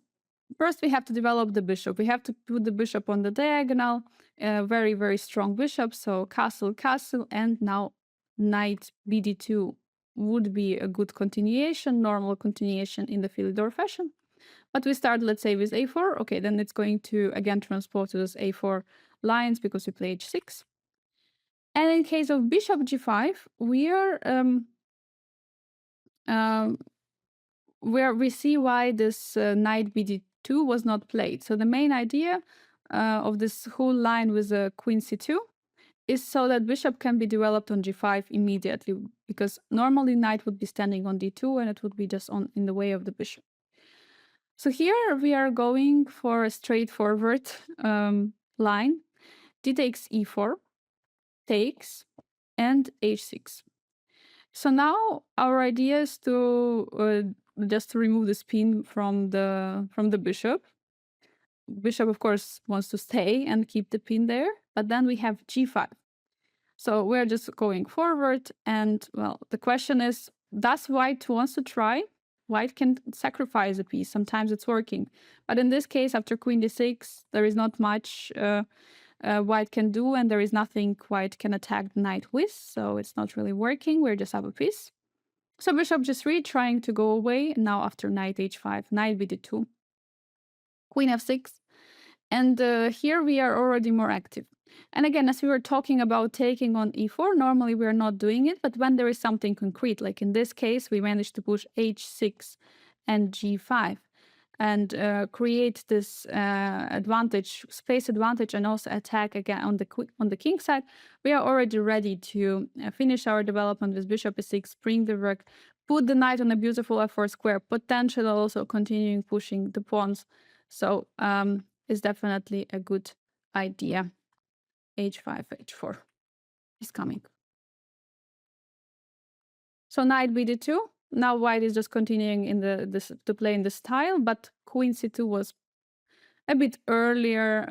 first we have to develop the bishop. We have to put the bishop on the diagonal, very strong bishop. So castle, and now knight bd2 would be a good continuation, normal continuation in the Philidor fashion. But we start, let's say, with a4. Okay, then it's going to again transpose to those a4 lines because we play h6. And in case of bishop g5, where we see why this knight bd2 was not played. So the main idea of this whole line with queen c2 is so that bishop can be developed on g5 immediately, because normally knight would be standing on d2 and it would be just in the way of the bishop. So here we are going for a straightforward line. D takes e4, takes, and h6. So now our idea is to just to remove the spin from the bishop. Bishop, of course, wants to stay and keep the pin there, but then we have g5. So we're just going forward, and well, the question is, does white wants to try? White can sacrifice a piece. Sometimes it's working, but in this case, after queen d6, there is not much white can do, and there is nothing white can attack the knight with, so it's not really working. We're just up a piece. So bishop g3 trying to go away. Now after knight h5, knight bd2, queen f6, and here we are already more active. And again, as we were talking about taking on e4, normally we're not doing it, but when there is something concrete, like in this case, we managed to push h6 and g5 and create this advantage, space advantage, and also attack again on the king side, we are already ready to finish our development with bishop e6, bring the rook, put the knight on a beautiful f4 square, potentially also continuing pushing the pawns. So it's definitely a good idea. h5, h4 is coming. So knight bd2. Now white is just continuing in to play in the style, but queen c2 was a bit earlier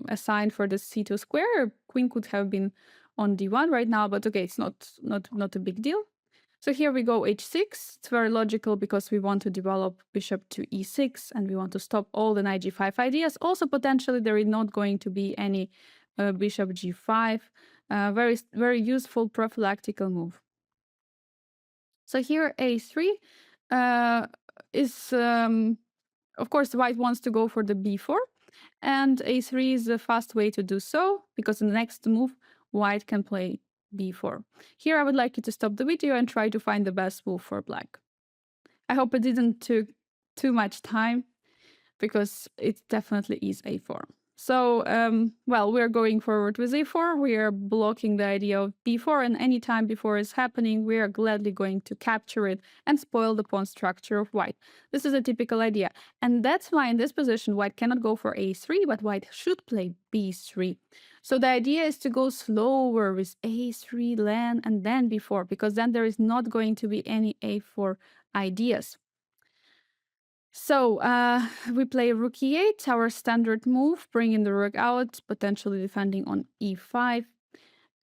assigned for the c2 square. Queen could have been on d1 right now, but okay, it's not a big deal. So here we go h6. It's very logical because we want to develop bishop to e6 and we want to stop all the knight g5 ideas. Also, potentially there is not going to be any bishop g5. Very useful prophylactical move. So here a3 is, of course, white wants to go for the b4, and a3 is a fast way to do so, because in the next move, white can play b4. Here I would like you to stop the video and try to find the best move for black. I hope it didn't take too much time, because it definitely is a4. So, well, we're going forward with a4. We are blocking the idea of b4, and any time b4 is happening, we are gladly going to capture it and spoil the pawn structure of white. This is a typical idea. And that's why in this position, white cannot go for a3, but white should play b3. So the idea is to go slower with a3, len, and then b4, because then there is not going to be any a4 ideas. So we play rook e8, our standard move, bringing the rook out, potentially defending on e5,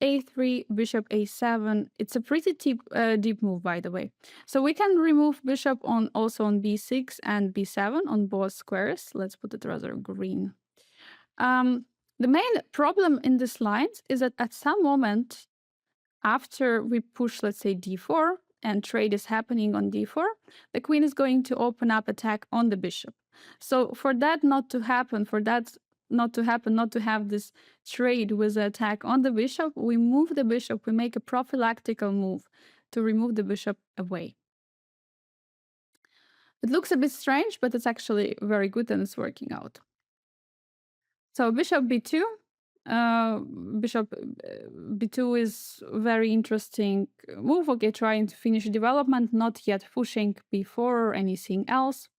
a3, bishop a7. It's a pretty deep move, by the way. So we can remove bishop also on b6 and b7 on both squares. Let's put it rather green. The main problem in this line is that at some moment after we push, let's say, d4, and trade is happening on d4, the queen is going to open up attack on the bishop. So for that not to happen, not to have this trade with the attack on the bishop, we move the bishop, we make a prophylactical move to remove the bishop away. It looks a bit strange, but it's actually very good and it's working out. So bishop b2. Bishop b2 is very interesting move. Okay, trying to finish development, not yet pushing b4 or anything else.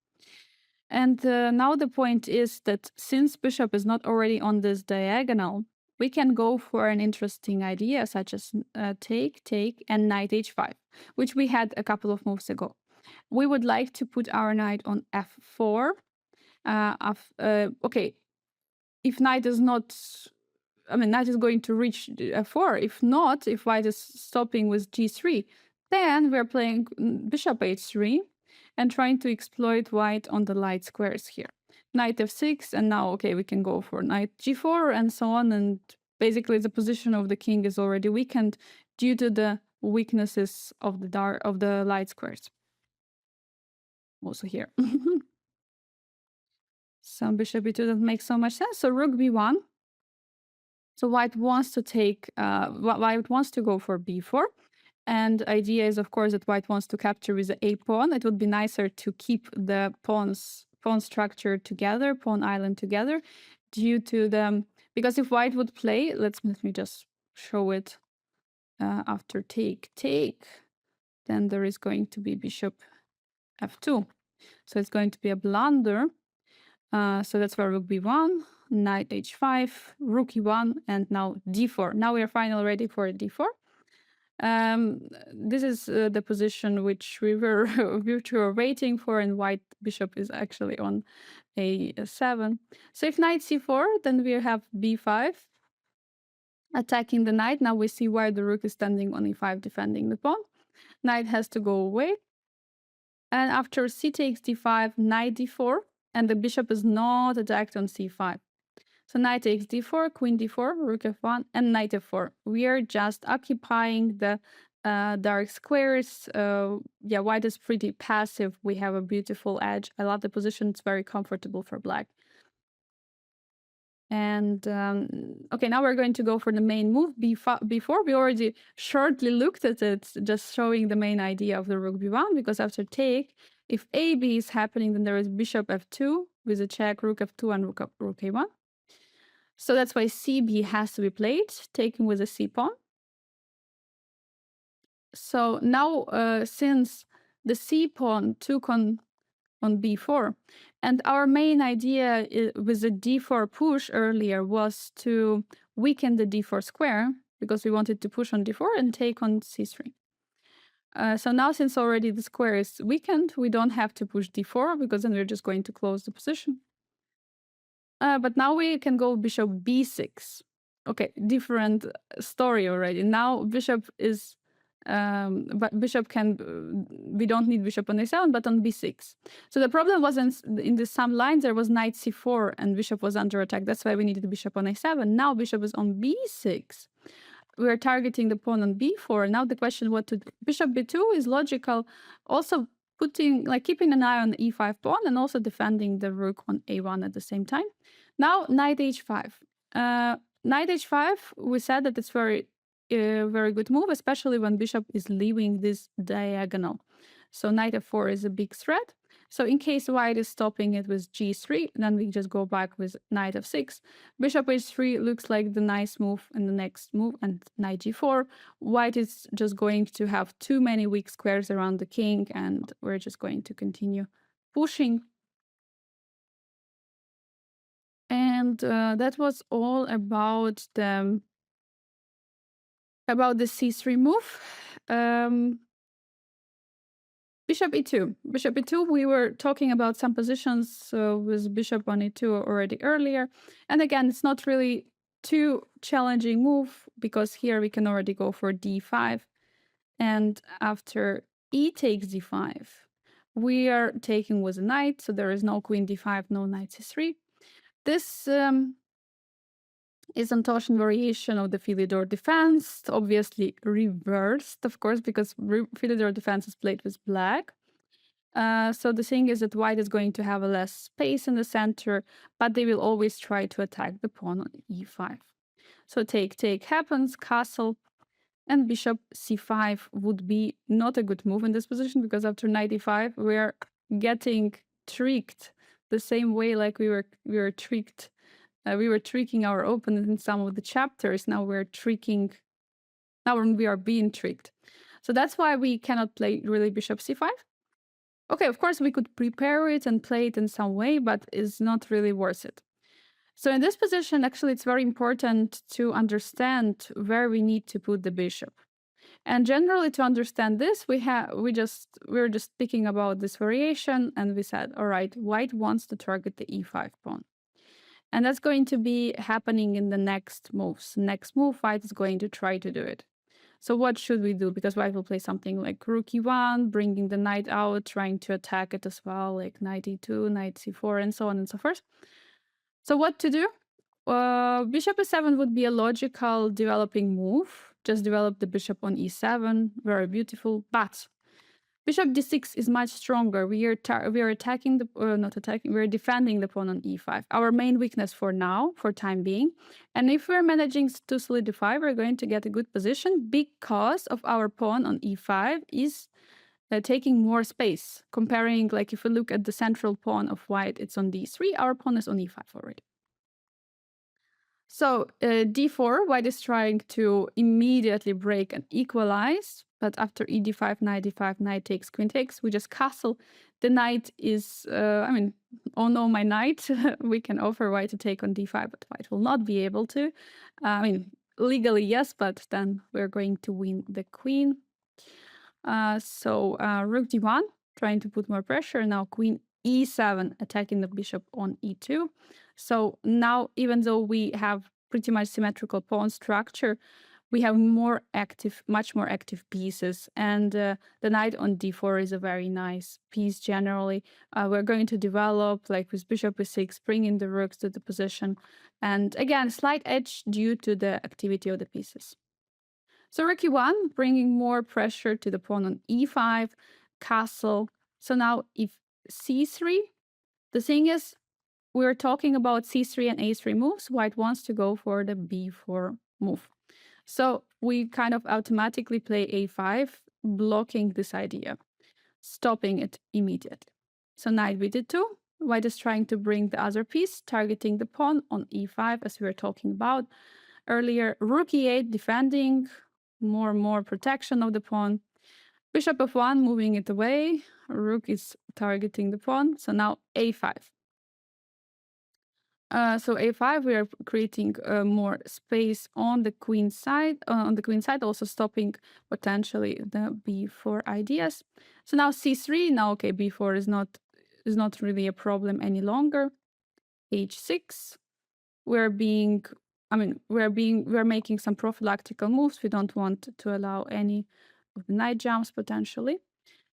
And now the point is that since bishop is not already on this diagonal, we can go for an interesting idea such as take, and knight h5, which we had a couple of moves ago. We would like to put our knight on f4. Okay, if knight is not, knight is going to reach f4. If not, if white is stopping with g3, then we're playing bishop h3 and trying to exploit white on the light squares here. Knight f6, and now, okay, we can go for knight g4 and so on, and basically the position of the king is already weakened due to the weaknesses of the light squares. also here. So bishop e2 doesn't make so much sense. So rook b1. So white wants to take, white wants to go for b4. And the idea is, of course, that white wants to capture with the a pawn. It would be nicer to keep the pawn structure together, pawn island together, due to the, because if white would play, let me just show it after take, then there is going to be bishop f2. So it's going to be a blunder. So that's where rook b1, knight h5, rook e1, and now d4. Now we are finally ready for d4. This is the position which we were waiting for, and white bishop is actually on a7. So if knight c4, then we have b5, attacking the knight. Now we see why the rook is standing on e5, defending the pawn. Knight has to go away. And after c takes d5, knight d4, and the bishop is not attacked on c5. So knight takes d4, queen d4, rook f1, and knight f4. We are just occupying the dark squares. Yeah, white is pretty passive. We have a beautiful edge. I love the position. It's very comfortable for black. And okay, now we're going to go for the main move, b4. We already shortly looked at it, just showing the main idea of the rook b1, because after take, if ab is happening, then there is bishop f2 with a check, rook f2, and rook a1. So that's why cb has to be played, taken with a c pawn. So now, since the c pawn took on b4, and our main idea with the d4 push earlier was to weaken the d4 square, because we wanted to push on d4 and take on c3. So now, since already the square is weakened, we don't have to push d4, because then we're just going to close the position. But now we can go bishop b6. Okay, different story already. Now bishop is, but bishop can, we don't need bishop on a7, but on b6. So the problem wasn't in the some lines, there was knight c4 and bishop was under attack. That's why we needed the bishop on a7. Now bishop is on b6. We're targeting the pawn on b4. Now the question what to do. Bishop b2 is logical. Also putting, like keeping an eye on the e5 pawn and also defending the rook on a1 at the same time. Now knight h5. Knight h5, we said that it's very good move, especially when bishop is leaving this diagonal. So knight f4 is a big threat. So in case white is stopping it with g3, then we just go back with knight f6. Bishop h3 looks like the nice move in the next move, and knight g4. White is just going to have too many weak squares around the king, and we're just going to continue pushing. And that was all about the c3 move. Bishop e2. Bishop e2, we were talking about some positions with bishop on e2 already earlier. And again, it's not really too challenging move, because here we can already go for d5. And after e takes d5, we are taking with a knight, so there is no queen d5, no knight c3. This is an Toshin variation of the Philidor defense, obviously reversed, of course, because Philidor defense is played with black. So the thing is that white is going to have a less space in the center, but they will always try to attack the pawn on e5. So take happens, castle, and bishop c5 would be not a good move in this position, because after knight e5, we're getting tricked the same way like we were tricked. We were tricking our opponent in some of the chapters. Now we are being tricked. So that's why we cannot play really bishop c5. Okay, of course we could prepare it and play it in some way, but it's not really worth it. So in this position, actually, it's very important to understand where we need to put the bishop. And generally, to understand this, we're just speaking about this variation, and we said, all right, white wants to target the e5 pawn. And that's going to be happening in the next moves. Next move, white is going to try to do it. So what should we do? Because white will play something like rook e1, bringing the knight out, trying to attack it as well, like knight e2, knight c4, and so on and so forth. So what to do? Bishop e7 would be a logical developing move. Just develop the bishop on e7, very beautiful. But Bishop d6 is much stronger. We are attacking the not attacking. We're defending the pawn on e5. Our main weakness for now, for time being. And if we're managing to solidify, we're going to get a good position because of our pawn on e5 is taking more space. Comparing, like if we look at the central pawn of white, it's on d3. Our pawn is on e5 already. So d4, white is trying to immediately break and equalize, but after e d5, knight d5, knight takes, queen takes, we just castle. The knight is, oh no, my knight. We can offer white to take on d5, but white will not be able to. Legally, yes, but then we're going to win the queen. So rook d1, trying to put more pressure. Now queen e7, attacking the bishop on e2. So now, even though we have pretty much symmetrical pawn structure, we have much more active pieces. And the knight on d4 is a very nice piece generally. We're going to develop, like with bishop e6, bringing the rooks to the position. And again, slight edge due to the activity of the pieces. So rook e1, bringing more pressure to the pawn on e5, castle. So now if c3, the thing is, we're talking about c3 and a3 moves. White wants to go for the b4 move. So we kind of automatically play a5, blocking this idea, stopping it immediately. So knight b2, white is trying to bring the other piece, targeting the pawn on e5, as we were talking about earlier. Rook e8, defending, more protection of the pawn. Bishop f1, moving it away. Rook is targeting the pawn. So now a5. So a5, we are creating more space on the queen side. Also stopping potentially the b4 ideas. So now c3. Now okay, b4 is not really a problem any longer. h6. We're making some prophylactical moves. We don't want to allow any of the knight jumps potentially.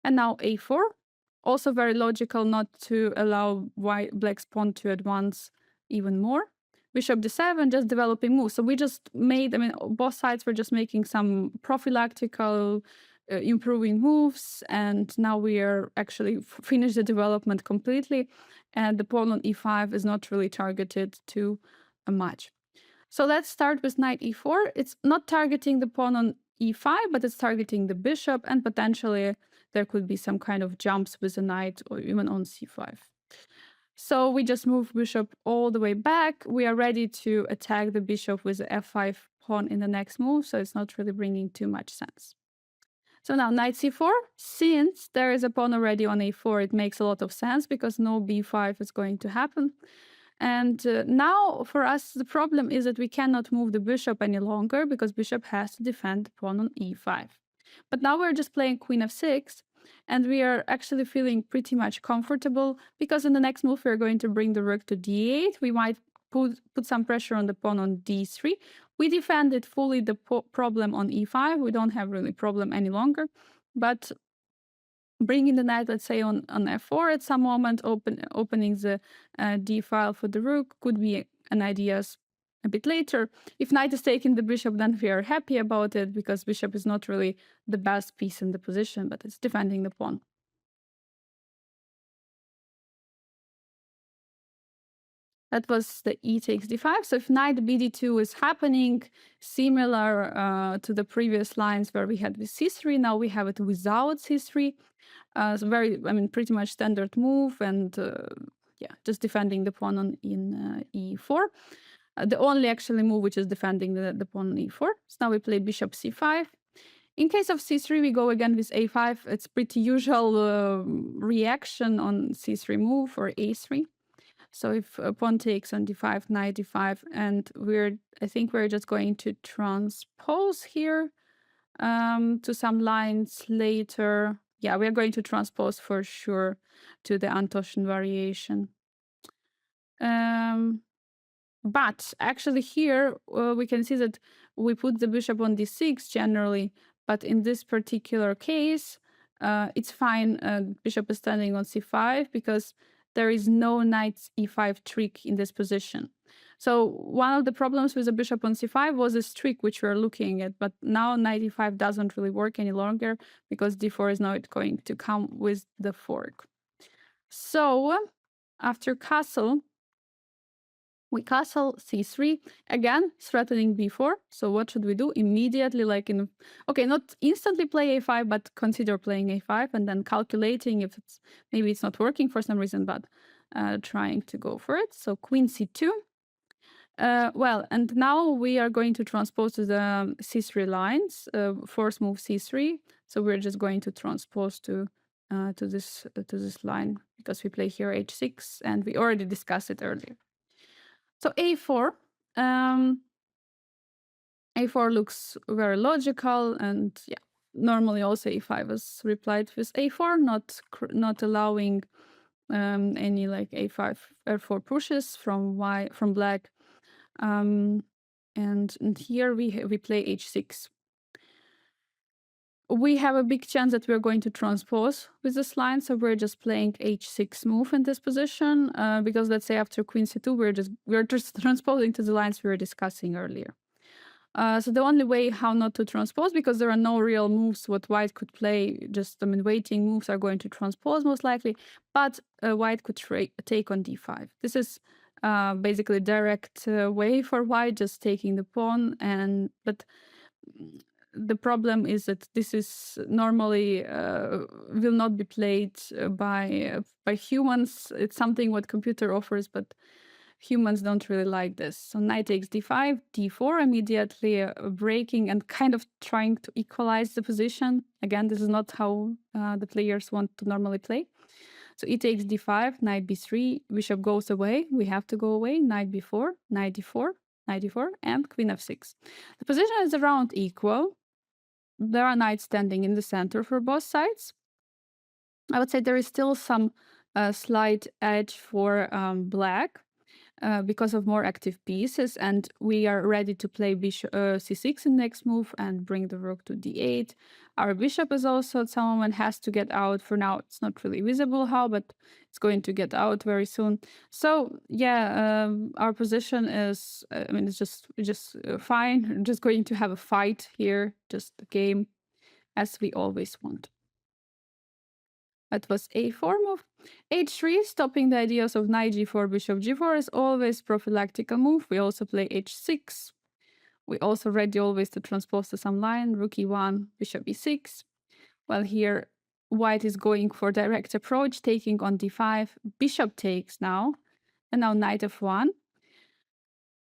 And now a4. Also very logical not to allow black's pawn to advance even more. Bishop d7, just developing moves. So we just made, both sides were just making some prophylactical improving moves, and now we are actually finished the development completely, and the pawn on e5 is not really targeted too much. So let's start with knight e4. It's not targeting the pawn on e5, but it's targeting the bishop, and potentially there could be some kind of jumps with the knight or even on c5. So we just move bishop all the way back. We are ready to attack the bishop with the f5 pawn in the next move, so it's not really bringing too much sense. So now knight c4, since there is a pawn already on a4, it makes a lot of sense because no b5 is going to happen. And now for us, the problem is that we cannot move the bishop any longer because bishop has to defend the pawn on e5. But now we're just playing queen f6, and we are actually feeling pretty much comfortable because in the next move, we're going to bring the rook to d8. We might put some pressure on the pawn on d3. We defended fully the problem on e5. We don't have really problem any longer. But bringing the knight, let's say, on f4 at some moment, opening the d file for the rook could be an idea a bit later. If knight is taking the bishop, then we are happy about it because bishop is not really the best piece in the position, but it's defending the pawn. That was the e takes d5. So if knight bd2 is happening, similar to the previous lines where we had with c3, now we have it without c3. So pretty much standard move, and just defending the pawn in e4. The only actually move which is defending the pawn on e4. So now we play bishop c5. In case of c3, we go again with a5. It's pretty usual reaction on c3 move or a3. So if pawn takes on d5, knight d5, and I think we're just going to transpose here to some lines later. Yeah, we're going to transpose for sure to the Antoshan variation. But actually here we can see that we put the bishop on d6 generally, but in this particular case, it's fine. Bishop is standing on c5 because there is no knight e5 trick in this position. So one of the problems with the bishop on c5 was this trick which we're looking at, but now knight e5 doesn't really work any longer because d4 is not going to come with the fork. So after castle, we castle c3, again threatening b4. So what should we do? Immediately, okay, not instantly play a5, but consider playing a5 and then calculating if maybe it's not working for some reason, but trying to go for it. So queen c2. Well, and now we are going to transpose to the c3 lines, force move c3. So we're just going to transpose to this line because we play here h6, and we already discussed it earlier. So a4. A4 looks very logical, and yeah, normally also a5 is replied with a4, not allowing any like a5 f4 pushes from black. And here we play h6. We have a big chance that we're going to transpose with this line, so we're just playing h6 move in this position, because let's say after queen c2 we're just transposing to the lines we were discussing earlier. So the only way how not to transpose, because there are no real moves what white could play, just waiting moves are going to transpose most likely, but white could take on d5. This is basically a direct way for white, just taking the pawn, but the problem is that this is normally will not be played by humans. It's something what computer offers, but humans don't really like this. So knight takes d5, d4, immediately breaking and kind of trying to equalize the position. Again, this is not how the players want to normally play. So e takes d5, knight b3, bishop goes away. We have to go away. Knight b4, knight d4, knight d4, and queen f6. The position is around equal. There are knights standing in the center for both sides. I would say there is still some slight edge for black because of more active pieces, and we are ready to play bishop c6 in next move and bring the rook to d8. Our bishop is also at some moment has to get out. For now, it's not really visible how, but it's going to get out very soon. So yeah, our position is, I mean, it's just fine. We're just going to have a fight here, just a game, as we always want. That was a4 move. h3, stopping the ideas of knight g4, bishop g4 is always prophylactical move. We also play h6. We also ready always to transpose to some line, rook e1, bishop e6. Well, here white is going for direct approach, taking on d5. Bishop takes now, and now knight f1.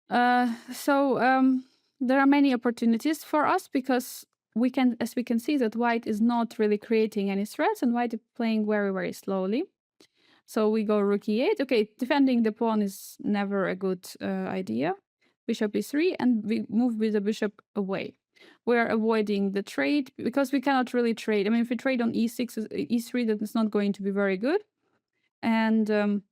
There are many opportunities for us because as we can see that white is not really creating any threats and white is playing very, very slowly. So we go rook e8. Okay, defending the pawn is never a good idea. Bishop e3, and we move with the bishop away. We're avoiding the trade because we cannot really trade. I mean, if we trade on e6, e3, that is not going to be very good. And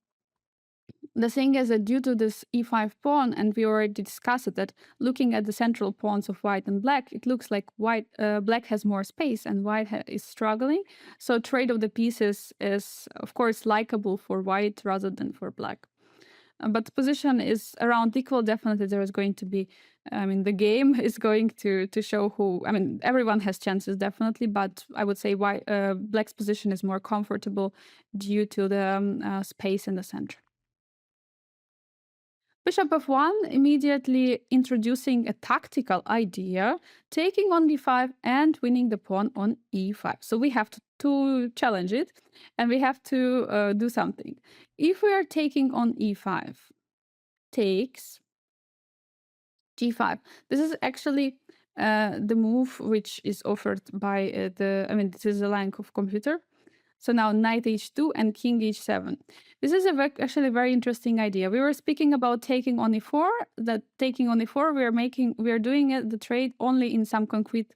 the thing is that due to this e5 pawn, and we already discussed it, that looking at the central pawns of white and black, it looks like black has more space and white is struggling. So trade of the pieces is, of course, likable for white rather than for black. But the position is around equal. Definitely there is going to be, I mean, the game is going to show who, I mean, everyone has chances, definitely, but I would say black's position is more comfortable due to the space in the center. Bishop f1, immediately introducing a tactical idea, taking on d5 and winning the pawn on e5. So we have to challenge it, and we have to do something. If we are taking on e5, takes g5. This is actually the move which is offered by this is a line of computer. So now knight h2 and king h7. This is actually a very interesting idea. We were speaking about taking on e4. That taking on e4, we are doing the trade only in some concrete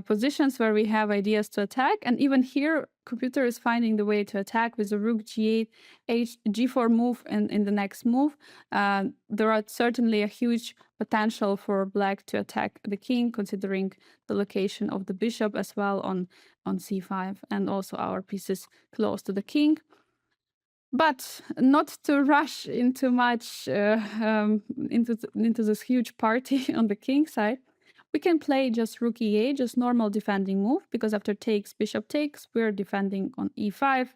positions where we have ideas to attack. And even here, computer is finding the way to attack with the rook g8, g4 move, and in the next move. There are certainly a huge potential for black to attack the king, considering the location of the bishop as well on c5, and also our pieces close to the king. But not to rush into much into this huge party on the king side, we can play just rook e8, just normal defending move, because after takes, bishop takes, we're defending on e5.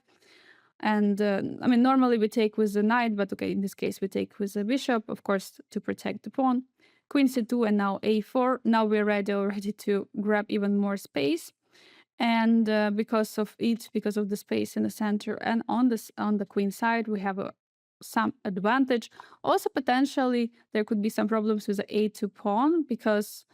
And I mean, normally we take with the knight, but okay, in this case we take with the bishop, of course, to protect the pawn. Queen c2 and now a4. Now we're ready already to grab even more space. And because of it, because of the space in the center and on the queen side, we have some advantage. Also, potentially, there could be some problems with the a2 pawn, because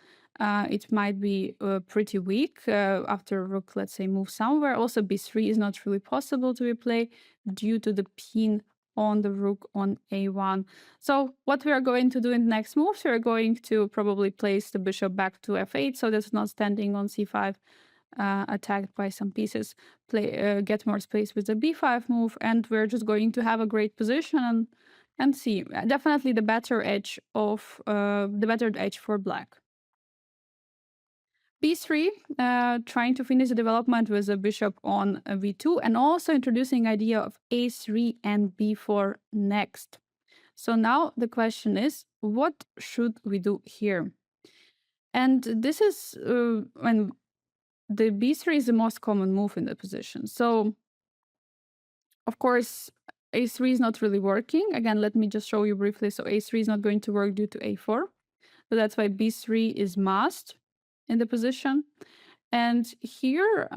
it might be pretty weak after rook, let's say, move somewhere. Also, b3 is not really possible to replay due to the pin on the rook on a1. So what we are going to do in the next moves, we are going to probably place the bishop back to f8, so that's not standing on c5, attacked by some pieces, get more space with the b5 move, and we're just going to have a great position and see. Definitely the better edge for black. b3, trying to finish the development with a bishop on v2, and also introducing idea of a3 and b4 next. So now the question is, what should we do here? And this is when the b3 is the most common move in the position. So, of course, a3 is not really working. Again, let me just show you briefly. So a3 is not going to work due to a4. So that's why b3 is must in the position. And here,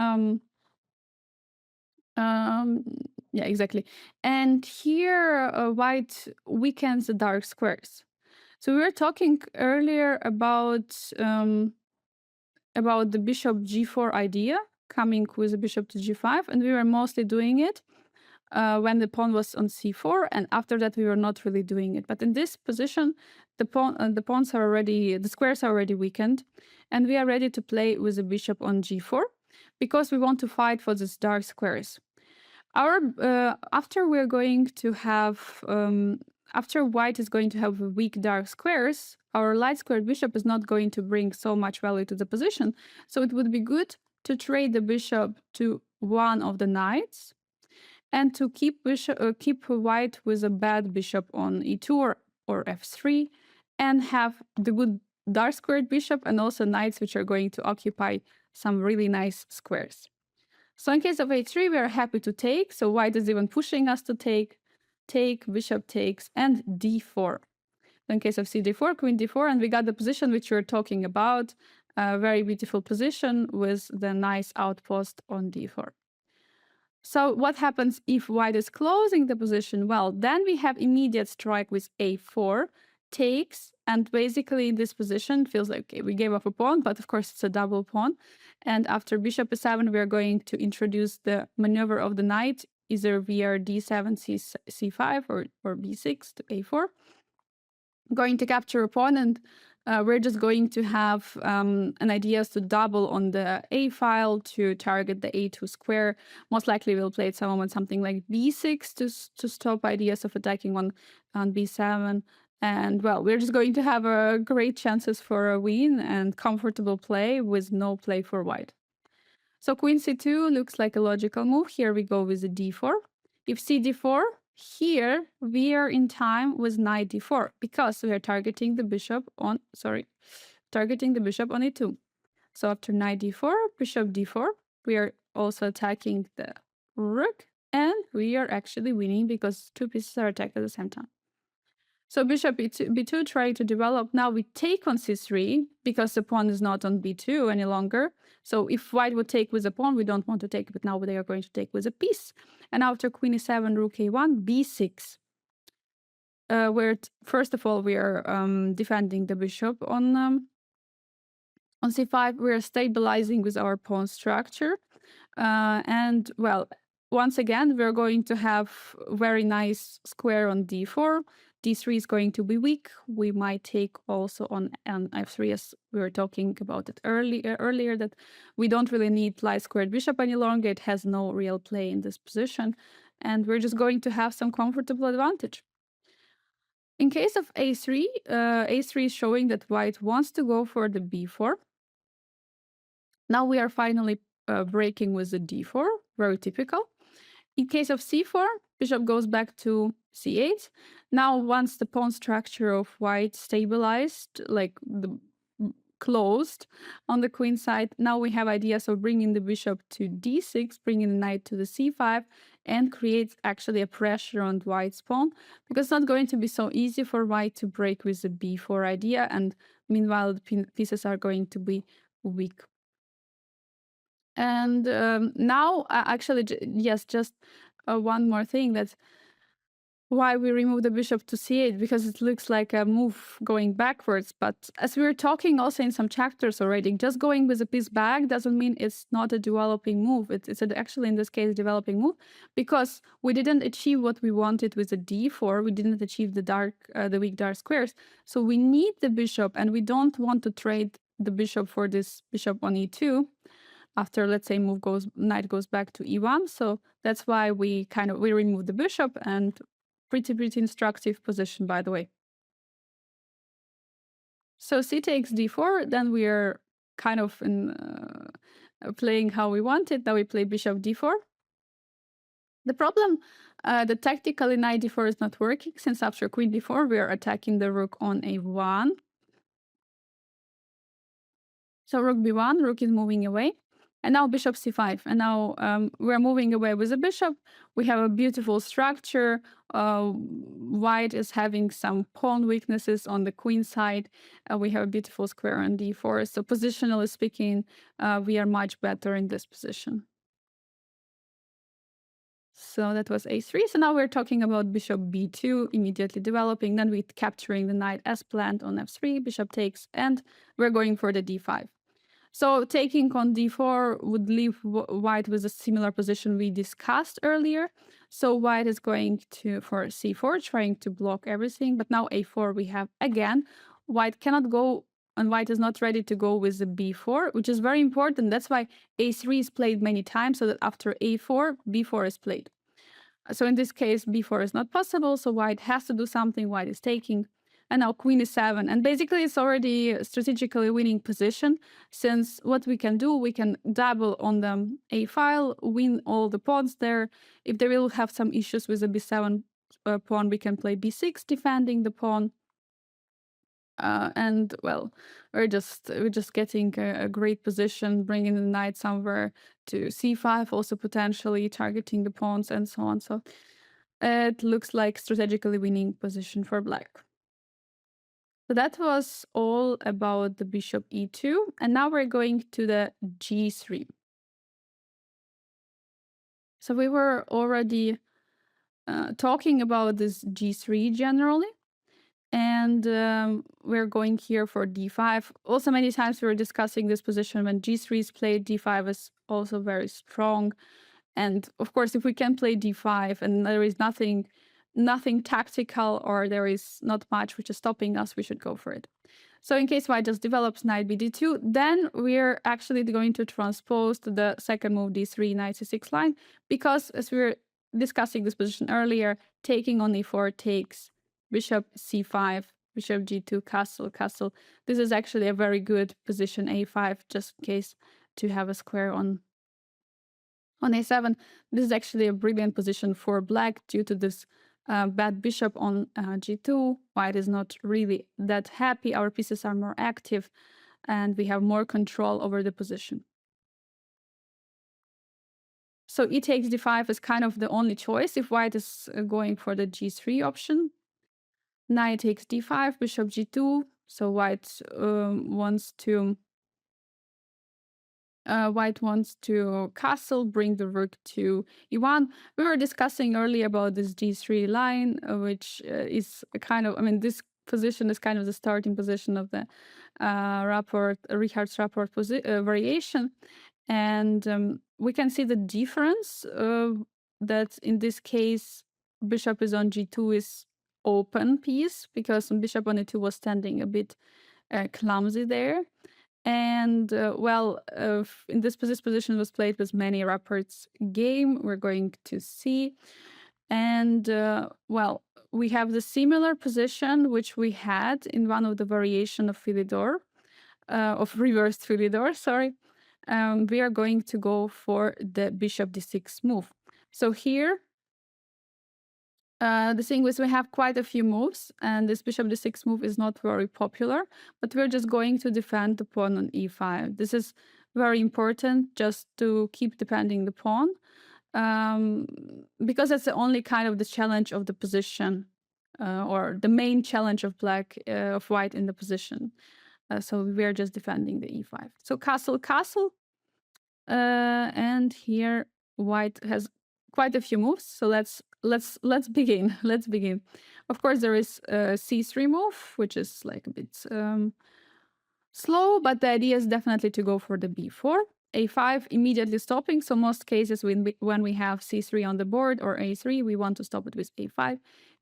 yeah, exactly. And here, white weakens the dark squares. So we were talking earlier about the bishop g4 idea, coming with a bishop to g5, and we were mostly doing it when the pawn was on c4, and after that we were not really doing it. But in this position, the squares are already weakened, and we are ready to play with the bishop on g4 because we want to fight for these dark squares. After we're going to have after white is going to have weak dark squares, our light squared bishop is not going to bring so much value to the position. So it would be good to trade the bishop to one of the knights and to keep white with a bad bishop on e2 or f3, and have the good dark squared bishop and also knights which are going to occupy some really nice squares. So in case of a3, we are happy to take. So white is even pushing us to take, bishop takes, and d4. In case of cd4, queen d4, and we got the position which we're talking about, a very beautiful position with the nice outpost on d4. So what happens if white is closing the position? Well, then we have immediate strike with a4, takes, and basically in this position feels like, okay, we gave up a pawn, but of course it's a double pawn. And after bishop e7, we are going to introduce the maneuver of the knight, either via d7, c5, or b6 to a4. Going to capture a pawn, and we're just going to have an idea to double on the a file to target the a2 square. Most likely we'll play at some moment something like b6 to stop ideas of attacking on b7. And well, we're just going to have great chances for a win and comfortable play with no play for white. So queen c2 looks like a logical move. Here we go with a d4. If cd4, here we are in time with knight d4 because we are targeting the bishop on e2. So after knight d4, bishop d4, we are also attacking the rook, and we are actually winning because two pieces are attacked at the same time. So bishop b2 trying to develop. Now we take on c3 because the pawn is not on b2 any longer. So if white would take with a pawn, we don't want to take, but now they are going to take with a piece. And after queen e7, rook a1, b6. Where first of all we are defending the bishop on c5. We are stabilizing with our pawn structure. And well, once again, we're going to have very nice square on d4. d3 is going to be weak. We might take also on f3, as we were talking about it earlier, that we don't really need light squared bishop any longer. It has no real play in this position, and we're just going to have some comfortable advantage. In case of a3, a3 is showing that white wants to go for the b4. Now we are finally breaking with the d4, very typical. In case of c4, bishop goes back to c8. Now, once the pawn structure of white stabilized, like the closed on the queen side, now we have ideas of bringing the bishop to d6, bringing the knight to the c5, and creates actually a pressure on white's pawn, because it's not going to be so easy for white to break with the b4 idea, and meanwhile the pieces are going to be weak. And now, actually, yes, just one more thing, that why we remove the bishop to c8, because it looks like a move going backwards. But as we were talking also in some chapters already, just going with a piece back doesn't mean it's not a developing move. It's actually, in this case, developing move, because we didn't achieve what we wanted with the d4. We didn't achieve the weak dark squares. So we need the bishop, and we don't want to trade the bishop for this bishop on e2 after, let's say, knight goes back to e1. So that's why we remove the bishop, and pretty instructive position, by the way. So c takes d4, then we are kind of playing how we want it. Now we play bishop d4. The problem, the tactically knight d4 is not working, since after queen d4 we are attacking the rook on a1. So rook b1, rook is moving away. And now bishop c5. And now we're moving away with the bishop. We have a beautiful structure. White is having some pawn weaknesses on the queen side. We have a beautiful square on d4. So positionally speaking, we are much better in this position. So that was a3. So now we're talking about bishop b2 immediately developing. Then we're capturing the knight as planned on f3. Bishop takes, and we're going for the d5. So taking on d4 would leave white with a similar position we discussed earlier. So white is going for c4, trying to block everything. But now a4 we have again. White cannot go, and white is not ready to go with the b4, which is very important. That's why a3 is played many times, so that after a4, b4 is played. So in this case, b4 is not possible, so white has to do something. White is taking. And now queen is 7. And basically, it's already a strategically winning position, since what we can do, we can double on the a file, win all the pawns there. If they will have some issues with the b7 pawn, we can play b6, defending the pawn. And well, we're just getting a great position, bringing the knight somewhere to c5, also potentially targeting the pawns and so on. So it looks like strategically winning position for black. So that was all about the bishop e2, and now we're going to the g3. So we were already talking about this g3 generally, and we're going here for d5. Also, many times we were discussing this position when g3 is played, d5 is also very strong. And of course, if we can play d5 and there is nothing tactical, or there is not much which is stopping us, we should go for it. So in case white just develops knight bd2, then we're actually going to transpose to the second move d3, knight c6 line, because as we were discussing this position earlier, taking on e4 takes, bishop c5, bishop g2, castle. This is actually a very good position, a5, just in case to have a square on a7. This is actually a brilliant position for black due to this bad bishop on g2. White is not really that happy. Our pieces are more active, and we have more control over the position. So e takes d5 is kind of the only choice if white is going for the g3 option. Knight takes d5, bishop g2. So white wants to castle, bring the rook to e1. We were discussing earlier about this g3 line, which is kind of, this position is kind of the starting position of the Richard's rapport variation. And we can see the difference that in this case, bishop is on g2 is open piece, because bishop on e2 was standing a bit clumsy there. And in this position was played with many Rapport's game, we're going to see. And we have the similar position which we had in one of the variation of Philidor, of reversed Philidor, sorry. We are going to go for the bishop d6 move. So here, the thing is we have quite a few moves, and this bishop d6 move is not very popular, but we're just going to defend the pawn on e5. This is very important, just to keep defending the pawn, because that's the only kind of the challenge of the position, or the main challenge of of white in the position. So we're just defending the e5. So castle, castle, and here white has quite a few moves. So let's begin. Let's begin. Of course, there is a c3 move, which is like a bit slow, but the idea is definitely to go for the b4. a5 immediately stopping. So most cases when we have c3 on the board or a3, we want to stop it with a5,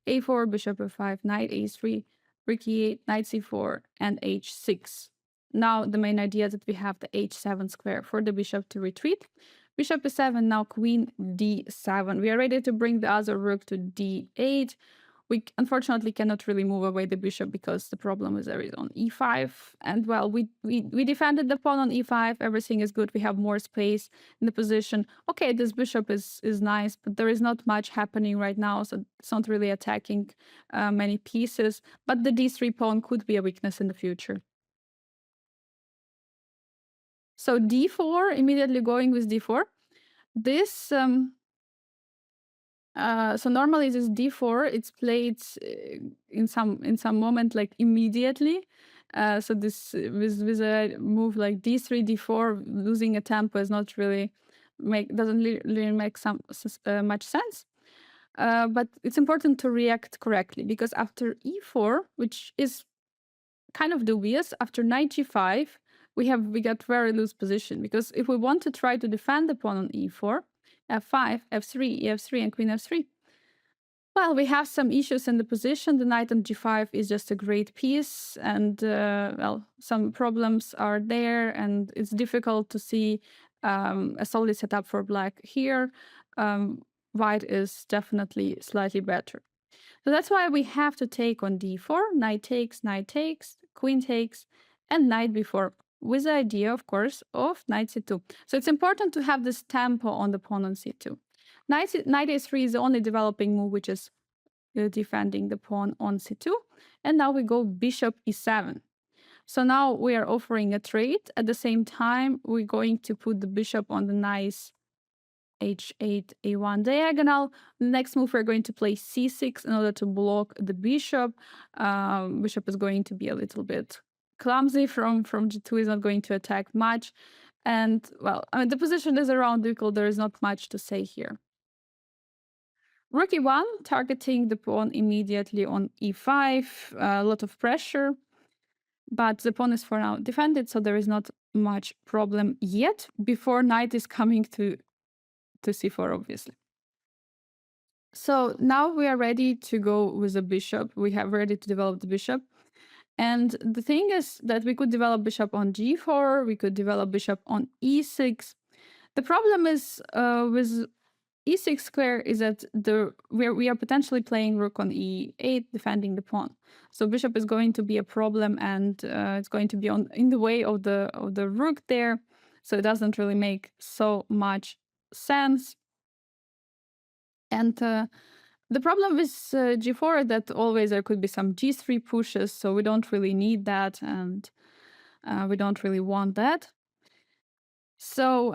a4, bishop f5, knight a3, rook e8, knight c4, and h6. Now the main idea is that we have the h7 square for the bishop to retreat. Bishop e7, now queen d7. We are ready to bring the other rook to d8. We unfortunately cannot really move away the bishop because the problem is there is on e5. And well, we defended the pawn on e5. Everything is good. We have more space in the position. Okay, this bishop is nice, but there is not much happening right now, so it's not really attacking many pieces. But the d3 pawn could be a weakness in the future. So d4, immediately going with d4. This so normally this d4, it's played in some moment like immediately. So this with a move like d3, d4, losing a tempo is not really doesn't really make much sense. But it's important to react correctly, because after e4, which is kind of dubious, after knight g5, we got very loose position, because if we want to try to defend the pawn on e4, f5, f3, ef3, and queen f3, well, we have some issues in the position. The knight on g5 is just a great piece, and well, some problems are there, and it's difficult to see a solid setup for black here. White is definitely slightly better. So that's why we have to take on d4, knight takes, queen takes, and knight b4, with the idea, of course, of knight c2. So it's important to have this tempo on the pawn on c2. Knight a3 is the only developing move which is defending the pawn on c2. And now we go bishop e7. So now we are offering a trade. At the same time, we're going to put the bishop on the nice h8, a1 diagonal. Next move, we're going to play c6 in order to block the bishop. Bishop is going to be a little bit clumsy from g2, is not going to attack much. And well, I mean, the position is around equal. There is not much to say here. Rook e1, targeting the pawn immediately on e5. A lot of pressure, but the pawn is for now defended, so there is not much problem yet, before knight is coming to c4, obviously. So now we are ready to go with the bishop. We have ready to develop the bishop. And the thing is that we could develop bishop on g4, we could develop bishop on e6. The problem is with e6 square is that we are potentially playing rook on e8, defending the pawn. So bishop is going to be a problem, and it's going to be in the way of the rook there. So it doesn't really make so much sense. And the problem with g4 that always there could be some g3 pushes, so we don't really need that, and we don't really want that. So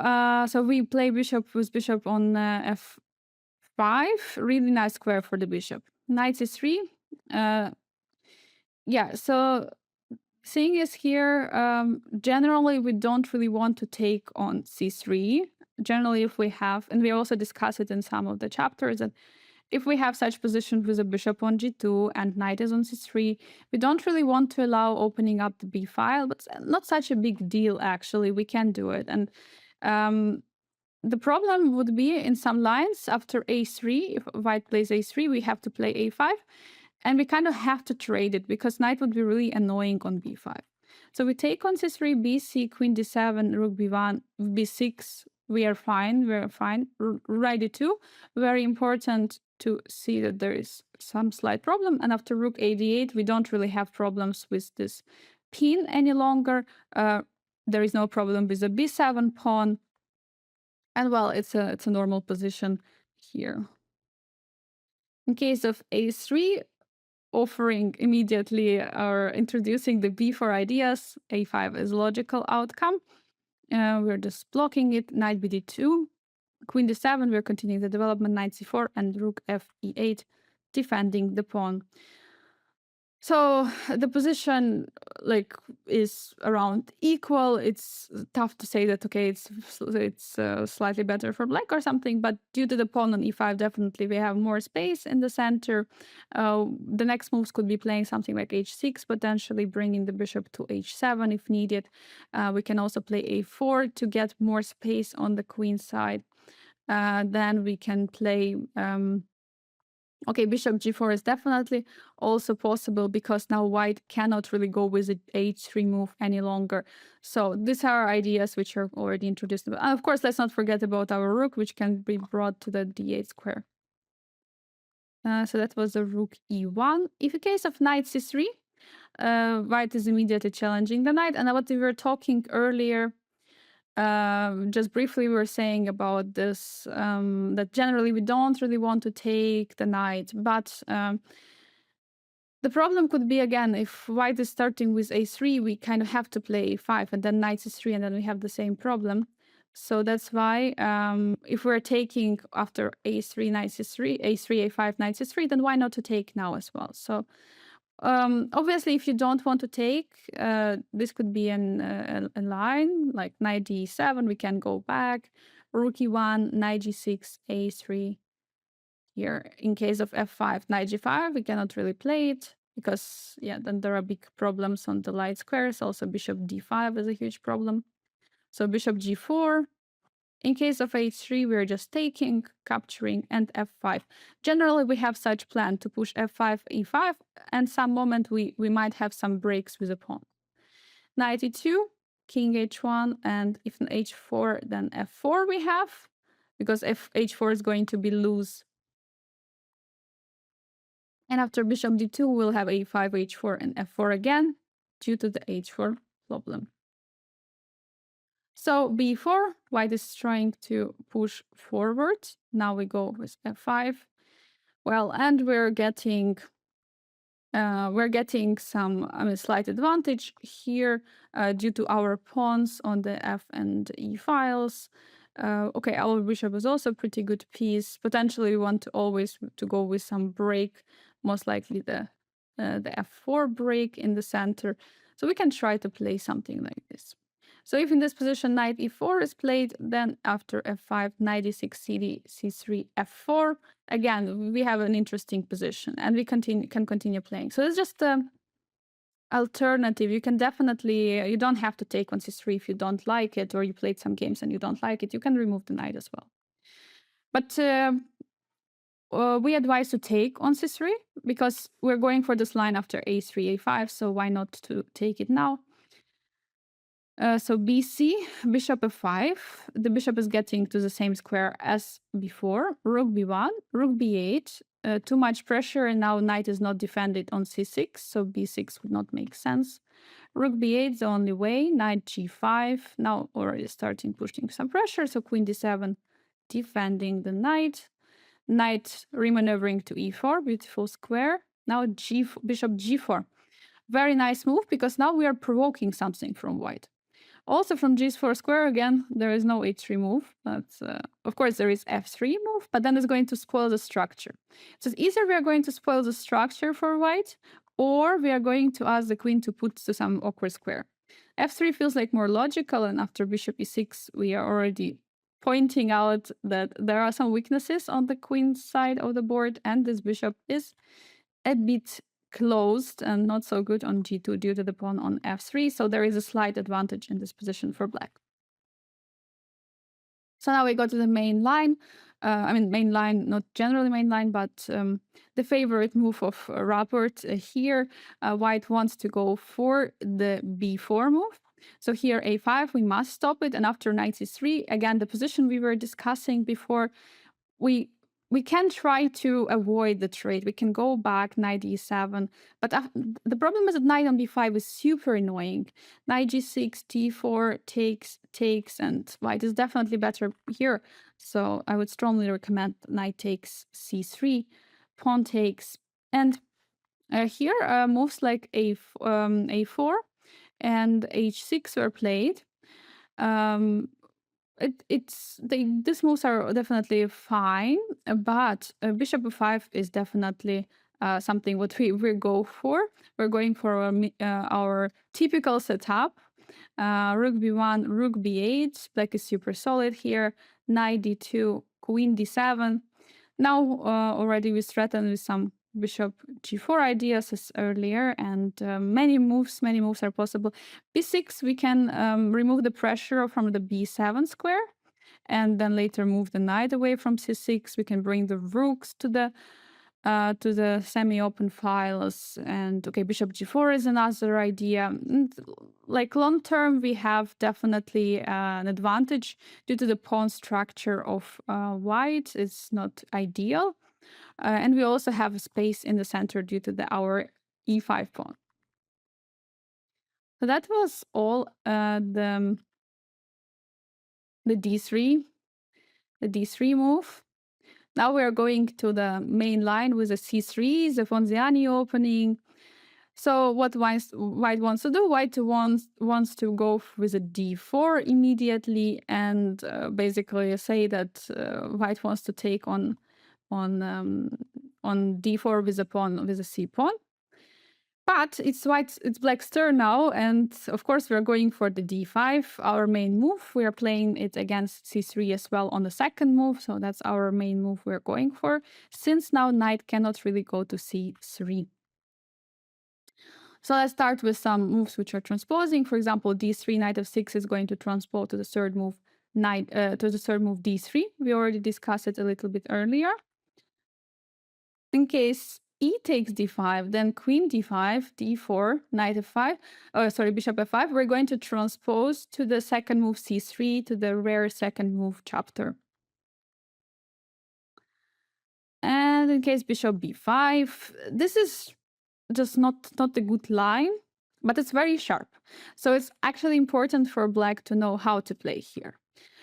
so we play bishop with bishop on f5, really nice square for the bishop. Knight c3. Yeah, so thing is here, generally we don't really want to take on c3. Generally, if we have, and we also discuss it in some of the chapters, that if we have such position with a bishop on g2 and knight is on c3, we don't really want to allow opening up the b file, but it's not such a big deal, actually. We can do it. And the problem would be in some lines after a3, if white plays a3, we have to play a5, and we kind of have to trade it, because knight would be really annoying on b5. So we take on c3, bc, queen d7, rook b1, b6, we are fine, Knight d2, very important to see that there is some slight problem. And after rook a8, we don't really have problems with this pin any longer. There is no problem with the b7 pawn. And well, it's a normal position here. In case of a3, offering immediately or introducing the b4 ideas, a5 is logical outcome. We're just blocking it, knight bd2, queen d7, we're continuing the development, knight c4, and rook f e8, defending the pawn. So the position is around equal. It's tough to say that okay, it's slightly better for black or something, but due to the pawn on e5, definitely we have more space in the center. The next moves could be playing something like h6, potentially bringing the bishop to h7 if needed. We can also play a4 to get more space on the queen side. Then we can play. Okay, bishop g4 is definitely also possible because now white cannot really go with the h3 move any longer. So these are ideas which are already introduced. And of course, let's not forget about our rook, which can be brought to the d8 square. So that was the rook e1. If in case of knight c3, white is immediately challenging the knight. And what we were talking earlier, just briefly, we were saying about this, that generally we don't really want to take the knight, but the problem could be, again, if white is starting with a3, we kind of have to play a5 and then knight c3, and then we have the same problem. So that's why if we're taking after a3, knight c3, a3, a5, knight c3, then why not to take now as well? So obviously, if you don't want to take, this could be a line like knight d7. We can go back, rook e1, knight g6, a3. Here, in case of f5, knight g5, we cannot really play it because, yeah, then there are big problems on the light squares. Also, bishop d5 is a huge problem. So bishop g4. In case of h3, we're just taking, capturing, and f5. Generally, we have such plan to push f5, e5, and some moment we might have some breaks with the pawn. Knight e2, king h1, and if h4, then f4 we have, because if h4 is going to be loose. And after bishop d2, we'll have a5, h4, and f4 again, due to the h4 problem. So b4, white is trying to push forward. Now we go with f5. Well, and we're getting some slight advantage here due to our pawns on the f and e files. Okay, our bishop is also a pretty good piece. Potentially, we want to always to go with some break, most likely the f4 break in the center. So we can try to play something like this. So if in this position knight e4 is played, then after f5, knight e6, cd, c3, f4, again, we have an interesting position and we can continue playing. So it's just an alternative. You can definitely, you don't have to take on c3 if you don't like it, or you played some games and you don't like it. You can remove the knight as well. But we advise to take on c3 because we're going for this line after a3, a5, so why not to take it now? So bc, bishop f5. The bishop is getting to the same square as before. Rook b1, rook b8. Too much pressure, and now knight is not defended on c6, so b6 would not make sense. Rook b8 is the only way. Knight g5. Now already starting pushing some pressure, so queen d7 defending the knight. Knight remaneuvering to e4, beautiful square. Now bishop g4. Very nice move, because now we are provoking something from white. Also from g4 square, again, there is no h3 move. But of course, there is f3 move, but then it's going to spoil the structure. So it's either we are going to spoil the structure for white, or we are going to ask the queen to put to some awkward square. f3 feels like more logical, and after bishop e6, we are already pointing out that there are some weaknesses on the queen side of the board, and this bishop is a bit closed and not so good on g2 due to the pawn on f3, so there is a slight advantage in this position for black. So now we go to the main line. Main line, not generally main line, but the favorite move of Rapport here. White wants to go for the b4 move. So here a5, we must stop it, and after knight c3, again, the position we were discussing before, we we can try to avoid the trade. We can go back knight e7, but the problem is that knight on b5 is super annoying. Knight g6, d4 takes, and white is definitely better here. So I would strongly recommend knight takes c3, pawn takes, and here moves like a4 and h6 were played. These moves are definitely fine, but bishop e5 is definitely something what we go for. We're going for our typical setup. Rook b1, rook b8. Black is super solid here. Knight d2, queen d7. Now already we threatened with some bishop g4 ideas as earlier, and many moves are possible. b6, we can remove the pressure from the b7 square, and then later move the knight away from c6. We can bring the rooks to the semi-open files, and okay, bishop g4 is another idea. And, like long term, we have definitely an advantage due to the pawn structure of white. It's not ideal, and we also have a space in the center due to our e5 pawn. So that was all the d3 move. Now we are going to the main line with a c3, the Ponziani opening. So what white wants to do? White wants to go with a d4 immediately, and basically say that white wants to take on d4 with a pawn, with a c pawn. But it's black's turn now, and of course we're going for the d5, our main move. We are playing it against c3 as well on the second move, so that's our main move we're going for, since now knight cannot really go to c3. So let's start with some moves which are transposing. For example, d3, knight f6 is going to transpose to the third move, d3. We already discussed it a little bit earlier. In case e takes d5, then queen d5, d4, knight f5, bishop f5, we're going to transpose to the second move c3, to the rare second move chapter. And in case bishop b5, this is just not a good line, but it's very sharp. So it's actually important for black to know how to play here.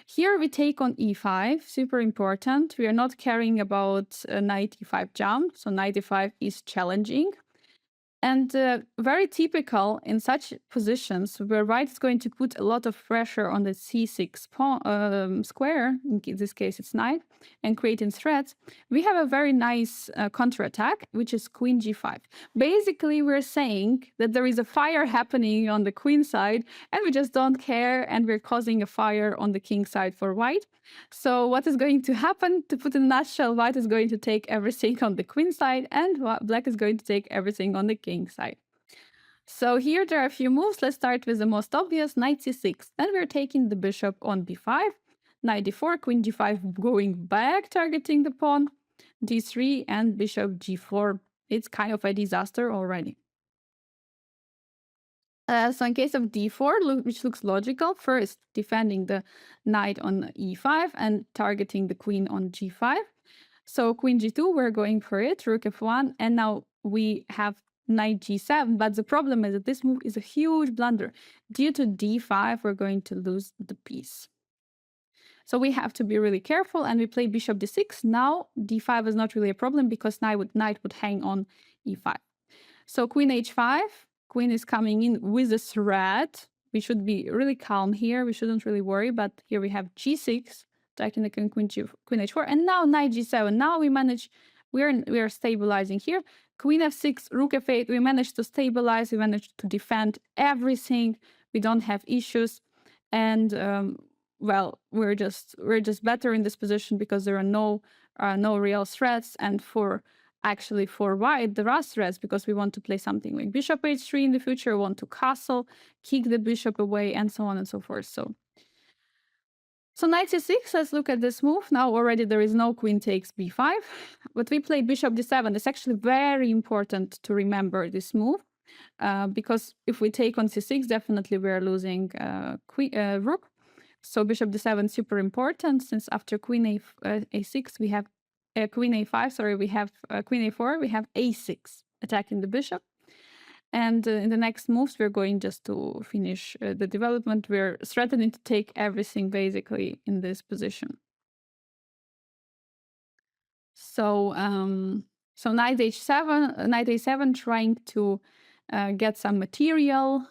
Here we take on e5, super important. We are not caring about knight e5 jump, so knight e5 is challenging. And very typical in such positions where white is going to put a lot of pressure on the c6 pawn, square, in this case it's knight, and creating threats, we have a very nice counterattack, which is queen g5. Basically, we're saying that there is a fire happening on the queen side, and we just don't care, and we're causing a fire on the king side for white. So what is going to happen? To put in a nutshell, white is going to take everything on the queen side, and black is going to take everything on the king side. So here there are a few moves. Let's start with the most obvious, knight c6. Then we're taking the bishop on b5, knight d4, queen g5 going back, targeting the pawn, d3, and bishop g4. It's kind of a disaster already. So in case of d4, which looks logical, first defending the knight on e5 and targeting the queen on g5. So queen g2, we're going for it, rook f1, and now we have knight g7, but the problem is that this move is a huge blunder. Due to d5, we're going to lose the piece. So we have to be really careful, and we play bishop d6. Now d5 is not really a problem because knight would hang on e5. So queen h5, queen is coming in with a threat. We should be really calm here. We shouldn't really worry, but here we have g6, attacking the queen h4, and now knight g7. Now we manage, we are stabilizing here. Queen f6, rook f8, we managed to stabilize, we managed to defend everything. We don't have issues, and well, we're just better in this position because there are no real threats, and for white there are threats because we want to play something like bishop h3 in the future, want to castle, kick the bishop away, and so on and so forth. So knight c6, let's look at this move. Now already there is no queen takes b5, but we played bishop d7. It's actually very important to remember this move, because if we take on c6, definitely we're losing rook. So bishop d7 super important, since after queen a6 we have queen a5, sorry, we have queen a4, we have a6 attacking the bishop. And in the next moves, we're going just to finish the development. We're threatening to take everything basically in this position. So so knight h7, knight a7, trying to get some material,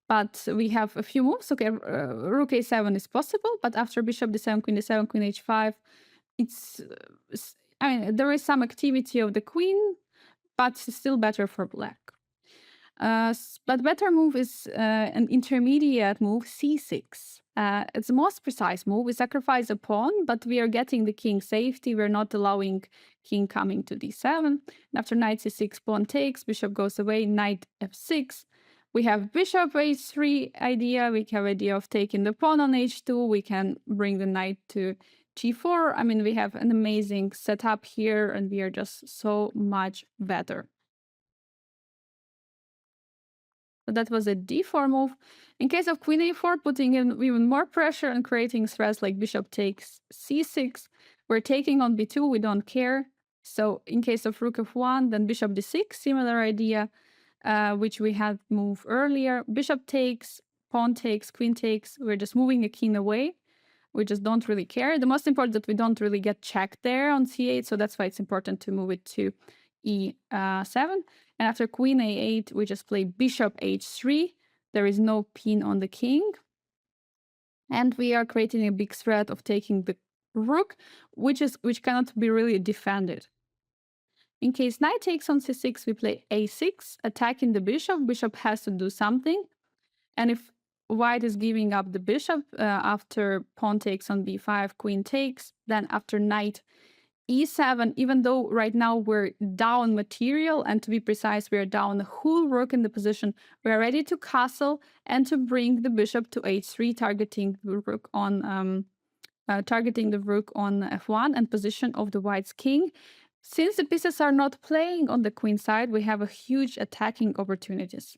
but we have a few moves. Okay, rook a7 is possible, but after bishop d7, queen d7, queen h5, it's I mean, there is some activity of the queen, but it's still better for black. But better move is an intermediate move, c6. It's the most precise move. We sacrifice a pawn, but we are getting the king safety. We're not allowing king coming to d7. And after knight c6, pawn takes, bishop goes away, knight f6. We have bishop h3 idea. We have idea of taking the pawn on h2. We can bring the knight to g4. I mean, we have an amazing setup here, and we are just so much better. So that was a d4 move. In case of queen a4, putting in even more pressure and creating threats like bishop takes c6. We're taking on b2, we don't care. So in case of rook f1, then bishop d6, similar idea, which we had moved earlier. Bishop takes, pawn takes, queen takes. We're just moving a king away. We just don't really care. The most important that we don't really get checked there on c8, so that's why it's important to move it to e7. And after queen a8, we just play bishop h3. There is no pin on the king. And we are creating a big threat of taking the rook, which cannot be really defended. In case knight takes on c6, we play a6, attacking the bishop. Bishop has to do something. And if white is giving up the bishop after pawn takes on b5, queen takes, then after knight e7, even though right now we're down material, and to be precise, we're down the whole rook in the position, we're ready to castle and to bring the bishop to h3, targeting the rook on f1 and position of the white's king. Since the pieces are not playing on the queen side, we have a huge attacking opportunities.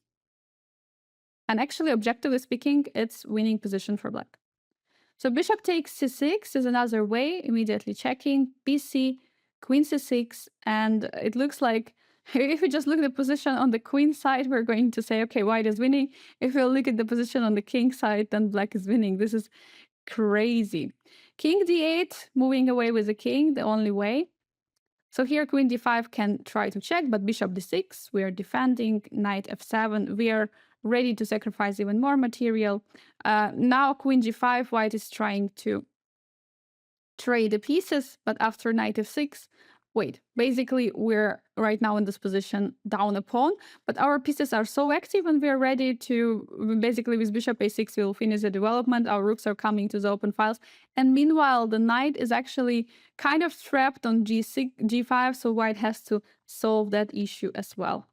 And actually, objectively speaking, it's winning position for black. So bishop takes c6 is another way, immediately checking, bc, queen c6, and it looks like if we just look at the position on the queen side, we're going to say, okay, white is winning. If we look at the position on the king side, then black is winning. This is crazy. King d8, moving away with the king, the only way. So here queen d5 can try to check, but bishop d6, we are defending, knight f7, we are ready to sacrifice even more material. Now queen g5, white is trying to trade the pieces, but after knight f6, wait, basically we're right now in this position down a pawn, but our pieces are so active and we're ready to, basically with bishop a6, we'll finish the development, our rooks are coming to the open files, and meanwhile the knight is actually kind of trapped on g6, g5, so white has to solve that issue as well.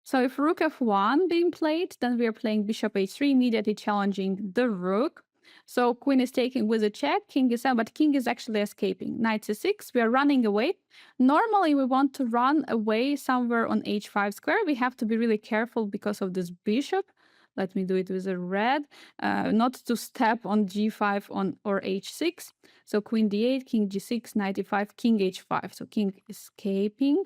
So if rook f1 being played, then we are playing bishop h3, immediately challenging the rook. So queen is taking with a check, king is out, but king is actually escaping. Knight c6, we are running away. Normally we want to run away somewhere on h5 square. We have to be really careful because of this bishop. Let me do it with a red, not to step on g5 or h6. So queen d8, king g6, knight e5, king h5. So king escaping.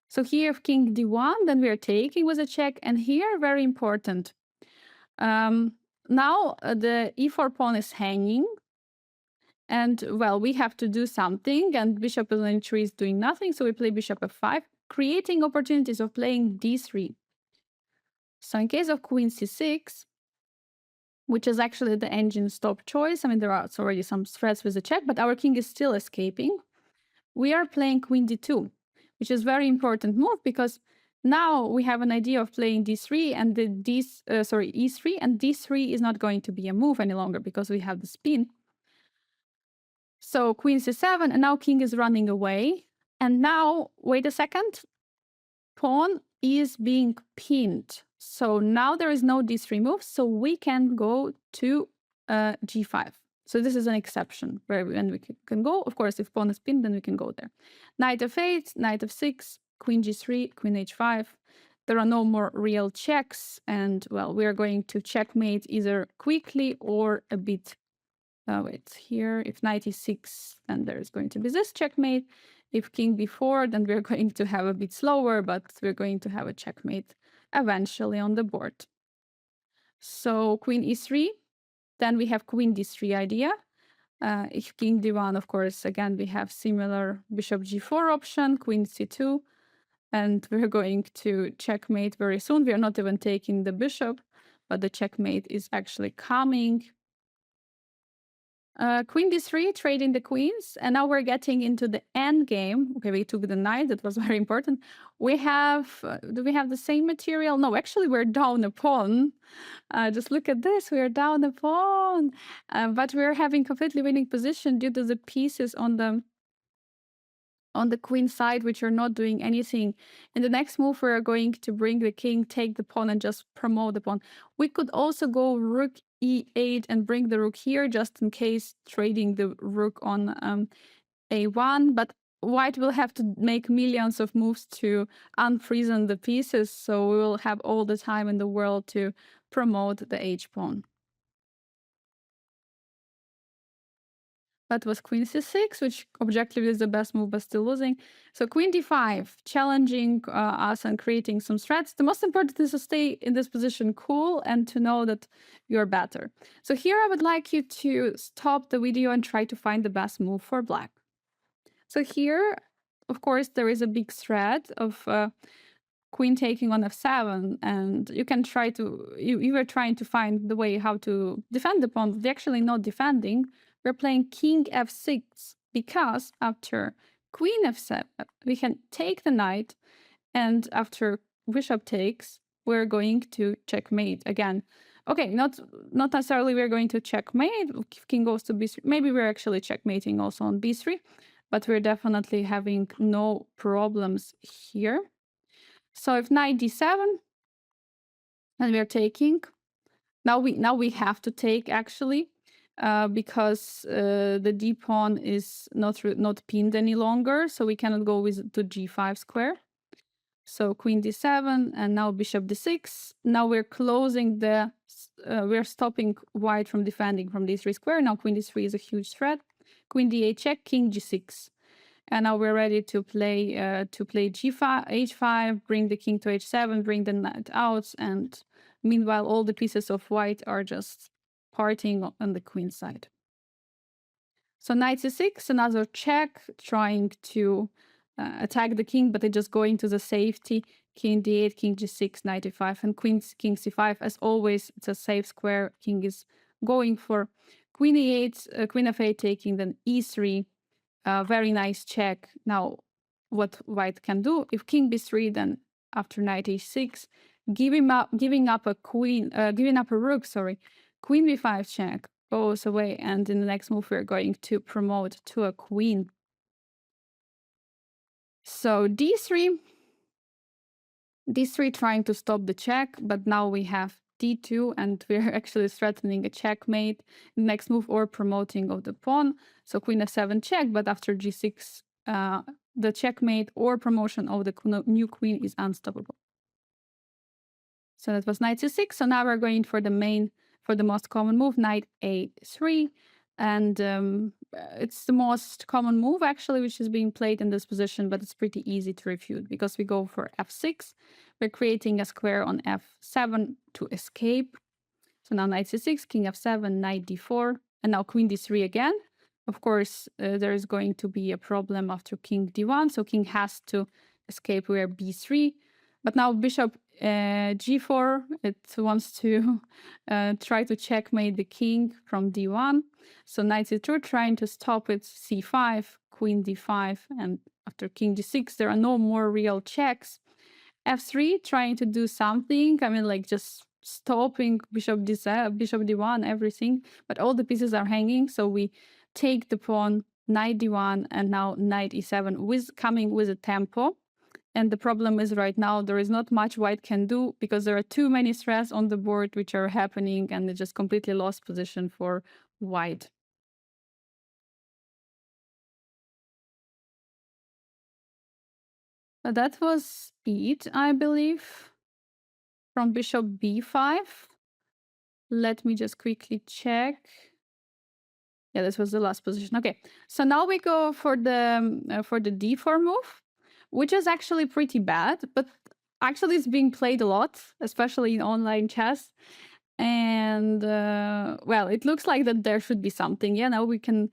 So here if king d1, then we are taking with a check. And here, very important. Now the e4 pawn is hanging. And, well, we have to do something. And bishop on h3 is doing nothing. So we play bishop f5, creating opportunities of playing d3. So in case of queen c6, which is actually the engine's top choice, I mean, there are already some threats with the check, but our king is still escaping. We are playing queen d2, which is very important move because now we have an idea of playing d3 and the e3, and d3 is not going to be a move any longer because we have the spin. So queen c7, and now king is running away. And now, wait a second, pawn is being pinned. So now there is no d3 move, so we can go to g5. So this is an exception where we can go. Of course, if pawn is pinned, then we can go there. Knight f8, knight f6, queen g3, queen h5. There are no more real checks. And, well, we are going to checkmate either quickly or a bit wait, here, if knight e6, then there's going to be this checkmate. If king b4, then we're going to have a bit slower, but we're going to have a checkmate eventually on the board. So queen e3, then we have queen d3 idea. If king d1, of course, again, we have similar bishop g4 option, queen c2, and we're going to checkmate very soon. We are not even taking the bishop, but the checkmate is actually coming. Queen d3, trading the queens, and now we're getting into the end game. Okay, we took the knight, that was very important. We have, do we have the same material? No, actually we're down a pawn. Just look at this, we're down a pawn. But we're having completely winning position due to the pieces on the queen side, which are not doing anything. In the next move, we're going to bring the king, take the pawn, and just promote the pawn. We could also go rook e8 and bring the rook here, just in case, trading the rook on a1. But white will have to make millions of moves to unfreeze the pieces, so we will have all the time in the world to promote the h-pawn. That was queen c6, which objectively is the best move, but still losing. So queen d5, challenging us and creating some threats. The most important is to stay in this position cool and to know that you're better. So here I would like you to stop the video and try to find the best move for black. So here, of course, there is a big threat of queen taking on f7, and you can try to, you were trying to find the way how to defend the pawn, but they're actually not defending. We're playing king f6 because after queen f7, we can take the knight, and after bishop takes, we're going to checkmate again. Okay, not necessarily we're going to checkmate. If king goes to b3, maybe we're actually checkmating also on b3, but we're definitely having no problems here. So if knight d7, and we're taking, now we have to take actually, because the d pawn is not pinned any longer, so we cannot go with to g5 square. So queen d7, and now bishop d6. Now we're closing the, we're stopping white from defending from d3 square. Now queen d3 is a huge threat. Queen d8 check, king g6. And now we're ready to play g5, h5, bring the king to h7, bring the knight out, and meanwhile all the pieces of white are just partying on the queen side. So knight c6, another check, trying to attack the king, but they just go into the safety. King d8, king g6, knight e5, and king c5. As always, it's a safe square. King is going for queen e8, queen f8 taking, then e3. Very nice check. Now, what white can do, if king b3, then after knight h6, giving up a queen, giving up a rook, sorry, queen b5 check goes away, and in the next move we're going to promote to a queen. So d3 trying to stop the check, but now we have d2, and we're actually threatening a checkmate next move or promoting of the pawn. So queen f7 check, but after g6, the checkmate or promotion of the new queen is unstoppable. So that was knight c6. So now we're going for the most common move, knight a3. And it's the most common move, actually, which is being played in this position, but it's pretty easy to refute because we go for f6. We're creating a square on f7 to escape. So now knight c6, king f7, knight d4, and now queen d3 again. Of course, there is going to be a problem after king d1, so king has to escape where b3. But now bishop g4, it wants to try to checkmate the king from d1. So knight c2 trying to stop it, c5, queen d5, and after king g6, there are no more real checks. f3 trying to do something, I mean, like just stopping bishop d1, everything, but all the pieces are hanging, so we take the pawn, knight d1, and now knight e7 coming with a tempo. And the problem is right now there is not much white can do because there are too many threats on the board which are happening, and it's just completely lost position for white. But that was it, I believe, from bishop b5. Let me just quickly check. Yeah, this was the last position. Okay, so now we go for the d4 move, which is actually pretty bad, but actually it's being played a lot, especially in online chess. And well, it looks like that there should be something. Yeah, now we can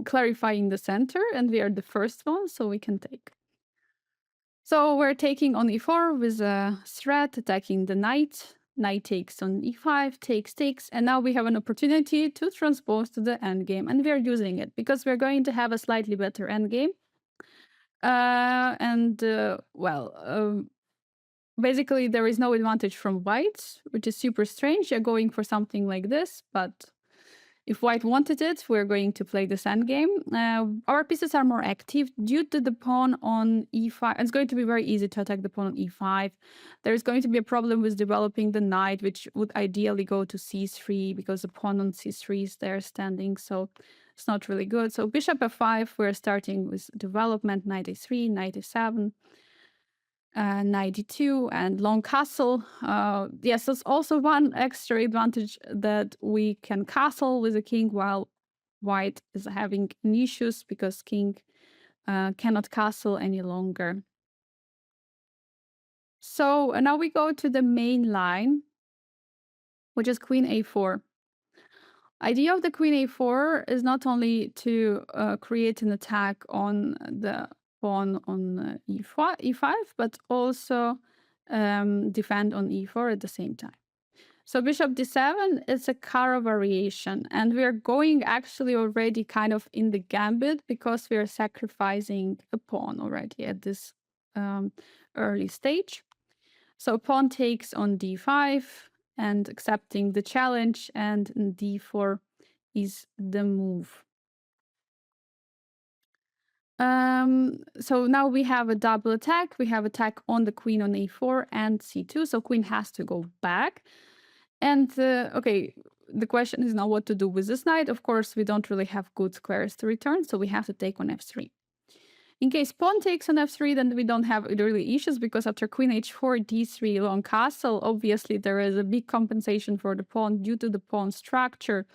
clarify in the center, and we are the first one, so we can take. So we're taking on e4 with a threat, attacking the knight. Knight takes on e5, takes, and now we have an opportunity to transpose to the endgame, and we're using it because we're going to have a slightly better endgame. Basically there is no advantage from white, which is super strange. You're going for something like this, but if white wanted it, we're going to play this endgame. Our pieces are more active due to the pawn on e5. It's going to be very easy to attack the pawn on e5. There's going to be a problem with developing the knight, which would ideally go to c3 because the pawn on c3 is there standing, so it's not really good. So bishop f5, we're starting with development, knight a3, knight a7. Knight d2 and long castle. Yes, there's also one extra advantage that we can castle with the king while white is having issues because king cannot castle any longer. So now we go to the main line, which is queen a4. Idea of the queen a4 is not only to create an attack on the pawn on e5, but also defend on e4 at the same time. So bishop d7 is a Kara variation, and we're going actually already kind of in the gambit because we are sacrificing a pawn already at this early stage. So pawn takes on d5 and accepting the challenge, and d4 is the move. So now we have a double attack. We have attack on the queen on a4 and c2, so queen has to go back. And okay, the question is now what to do with this knight. Of course, we don't really have good squares to return, so we have to take on f3. In case pawn takes on f3, then we don't have really issues because after queen h4, d3, long castle, obviously there is a big compensation for the pawn due to the pawn structure.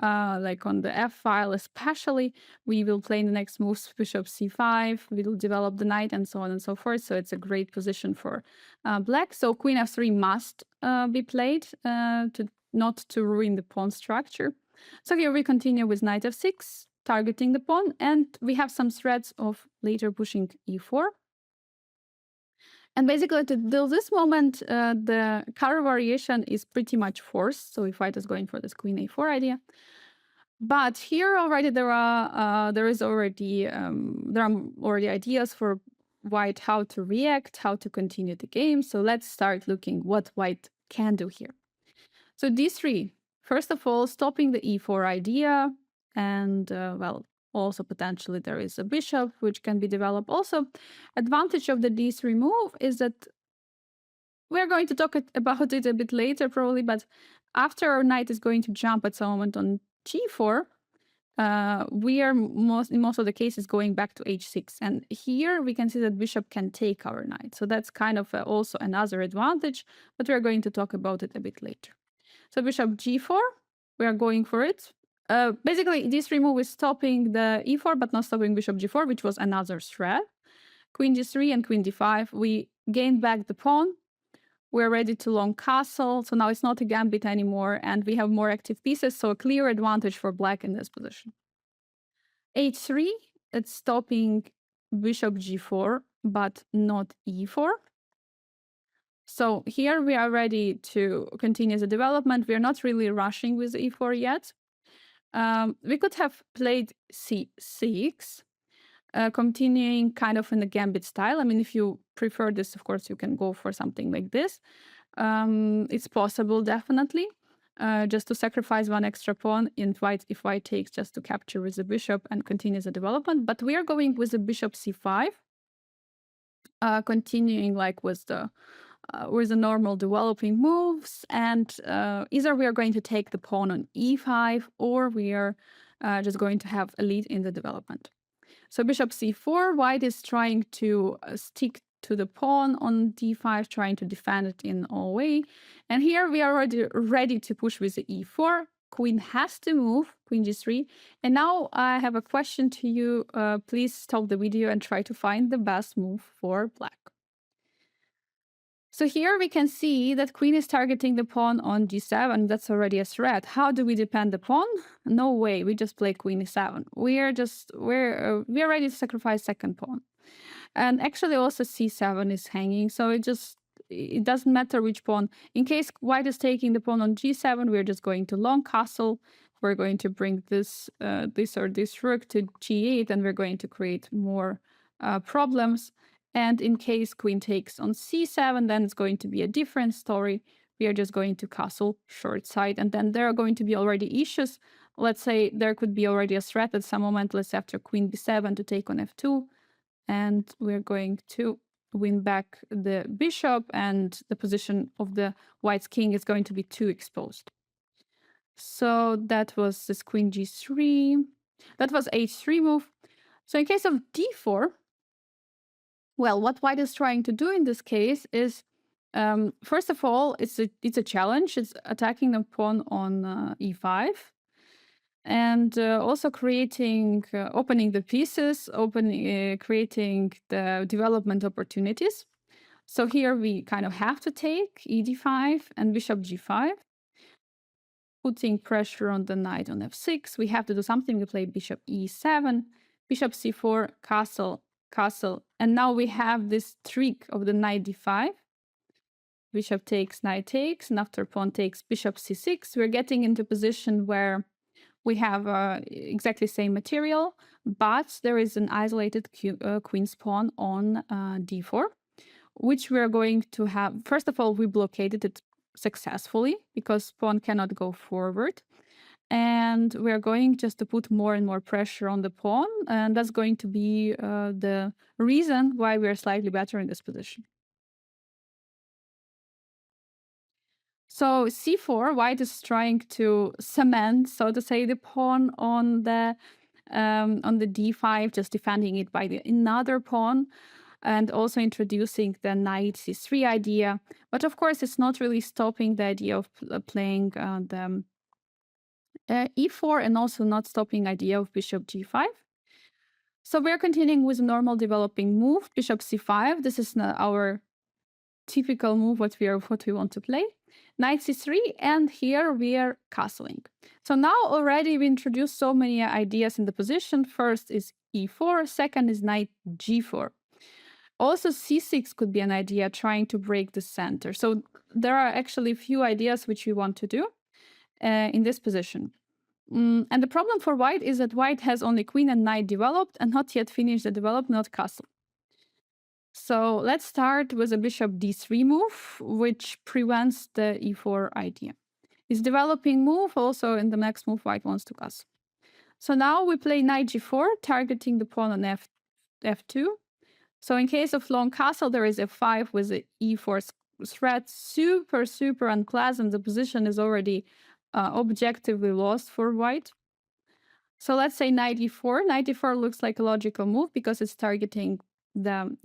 Like on the f file especially, we will play in the next moves bishop c5, we will develop the knight and so on and so forth. So it's a great position for black. So queen f3 must be played not to ruin the pawn structure. So here we continue with knight f6, targeting the pawn, and we have some threats of later pushing e4. And basically, till this moment, the Kara variation is pretty much forced. So if white is going for this queen a4 idea, but here already there are already ideas for white how to react, how to continue the game. So let's start looking what white can do here. So d3, first of all, stopping the e4 idea, and well, also potentially there is a bishop which can be developed. Also, advantage of the d3 move is that we're going to talk about it a bit later probably, but after our knight is going to jump at some moment on g4, we are in most of the cases going back to h6, and here we can see that bishop can take our knight. So that's kind of also another advantage, but we're going to talk about it a bit later. So bishop g4, we are going for it. Basically, this remove is stopping the e4, but not stopping bishop g4, which was another threat. Queen d3 and queen d5, we gain back the pawn. We're ready to long castle, so now it's not a gambit anymore, and we have more active pieces, so a clear advantage for black in this position. h3, it's stopping bishop g4, but not e4. So here we are ready to continue the development. We're not really rushing with e4 yet. We could have played c6, continuing kind of in the gambit style. I mean, if you prefer this, of course, you can go for something like this. It's possible, definitely, just to sacrifice one extra pawn if white takes, just to capture with the bishop and continue the development. But we are going with the bishop c5, continuing like with the normal developing moves, and either we are going to take the pawn on e5 or we are just going to have a lead in the development. So bishop c4, white is trying to stick to the pawn on d5, trying to defend it in all way. And here we are already ready to push with the e4. Queen has to move, queen g3. And now I have a question to you. Please stop the video and try to find the best move for black. So here we can see that queen is targeting the pawn on g7. That's already a threat. How do we defend the pawn? No way. We just play queen e7. We're ready to sacrifice second pawn. And actually also c7 is hanging. So it doesn't matter which pawn. In case white is taking the pawn on g7, we're just going to long castle. We're going to bring this rook to g8, and we're going to create more problems. And in case queen takes on c7, then it's going to be a different story. We are just going to castle short side, and then there are going to be already issues. Let's say there could be already a threat at some moment, let's say after queen b7 to take on f2, and we're going to win back the bishop, and the position of the white's king is going to be too exposed. So that was this queen g3. That was h3 move. So in case of d4, well, what white is trying to do in this case is, first of all, it's a challenge. It's attacking the pawn on e5, and also creating, opening the pieces, creating the development opportunities. So here we kind of have to take ed5 and bishop g5, putting pressure on the knight on f6. We have to do something. We play bishop e7, bishop c4, castle, castle. And now we have this trick of the knight d5. Bishop takes, knight takes, and after pawn takes, bishop c6. We're getting into a position where we have exactly same material, but there is an isolated queen's pawn on d4, which we're going to have. First of all, we blockaded it successfully because pawn cannot go forward. And we're going just to put more and more pressure on the pawn. And that's going to be the reason why we're slightly better in this position. So c4, white is trying to cement, so to say, the pawn on the d5, just defending it by another pawn, and also introducing the knight c3 idea. But of course, it's not really stopping the idea of playing the e4, and also not stopping idea of bishop g5. So we're continuing with a normal developing move, bishop c5. This is our typical move, what we want to play. Knight c3, and here we are castling. So now already we introduced so many ideas in the position. First is e4, second is knight g4. Also c6 could be an idea, trying to break the center. So there are actually a few ideas which we want to do in this position. And the problem for white is that white has only queen and knight developed and not yet finished the development, not castle. So let's start with a bishop d3 move, which prevents the e4 idea. It's developing move. Also in the next move, white wants to castle. So now we play knight g4, targeting the pawn on f2. So in case of long castle, there is f5 with the e4 threat. Super, super unpleasant. The position is already objectively lost for white. So let's say knight e4. Knight e4 looks like a logical move because it's targeting the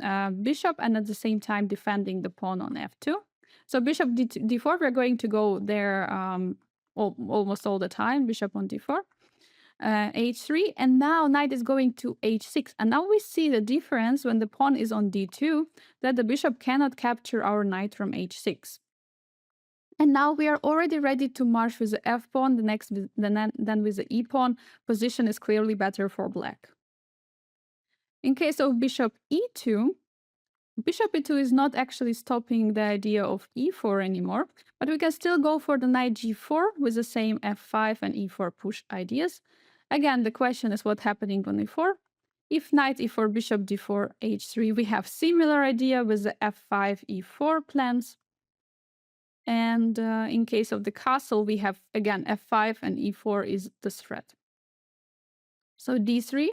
bishop and at the same time defending the pawn on f2. So bishop d4, we're going to go there almost all the time, bishop on d4. h3, and now knight is going to h6. And now we see the difference when the pawn is on d2, that the bishop cannot capture our knight from h6. And now we are already ready to march with the f-pawn, then with the e-pawn. Position is clearly better for black. In case of bishop e2, bishop e2 is not actually stopping the idea of e4 anymore, but we can still go for the knight g4 with the same f5 and e4 push ideas. Again, the question is what's happening on e4. If knight e4, bishop d4, h3, we have similar idea with the f5, e4 plans. And in case of the castle, we have, again, f5 and e4 is the threat. So d3.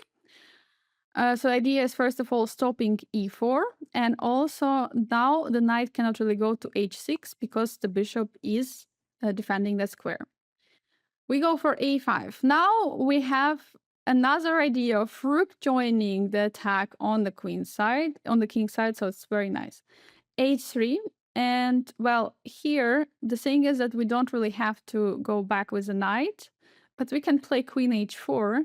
So the idea is, first of all, stopping e4. And also now the knight cannot really go to h6 because the bishop is defending that square. We go for a5. Now we have another idea of rook joining the attack on the queen side, on the king side, so it's very nice. H3, and well, here the thing is that we don't really have to go back with a knight, but we can play queen h4,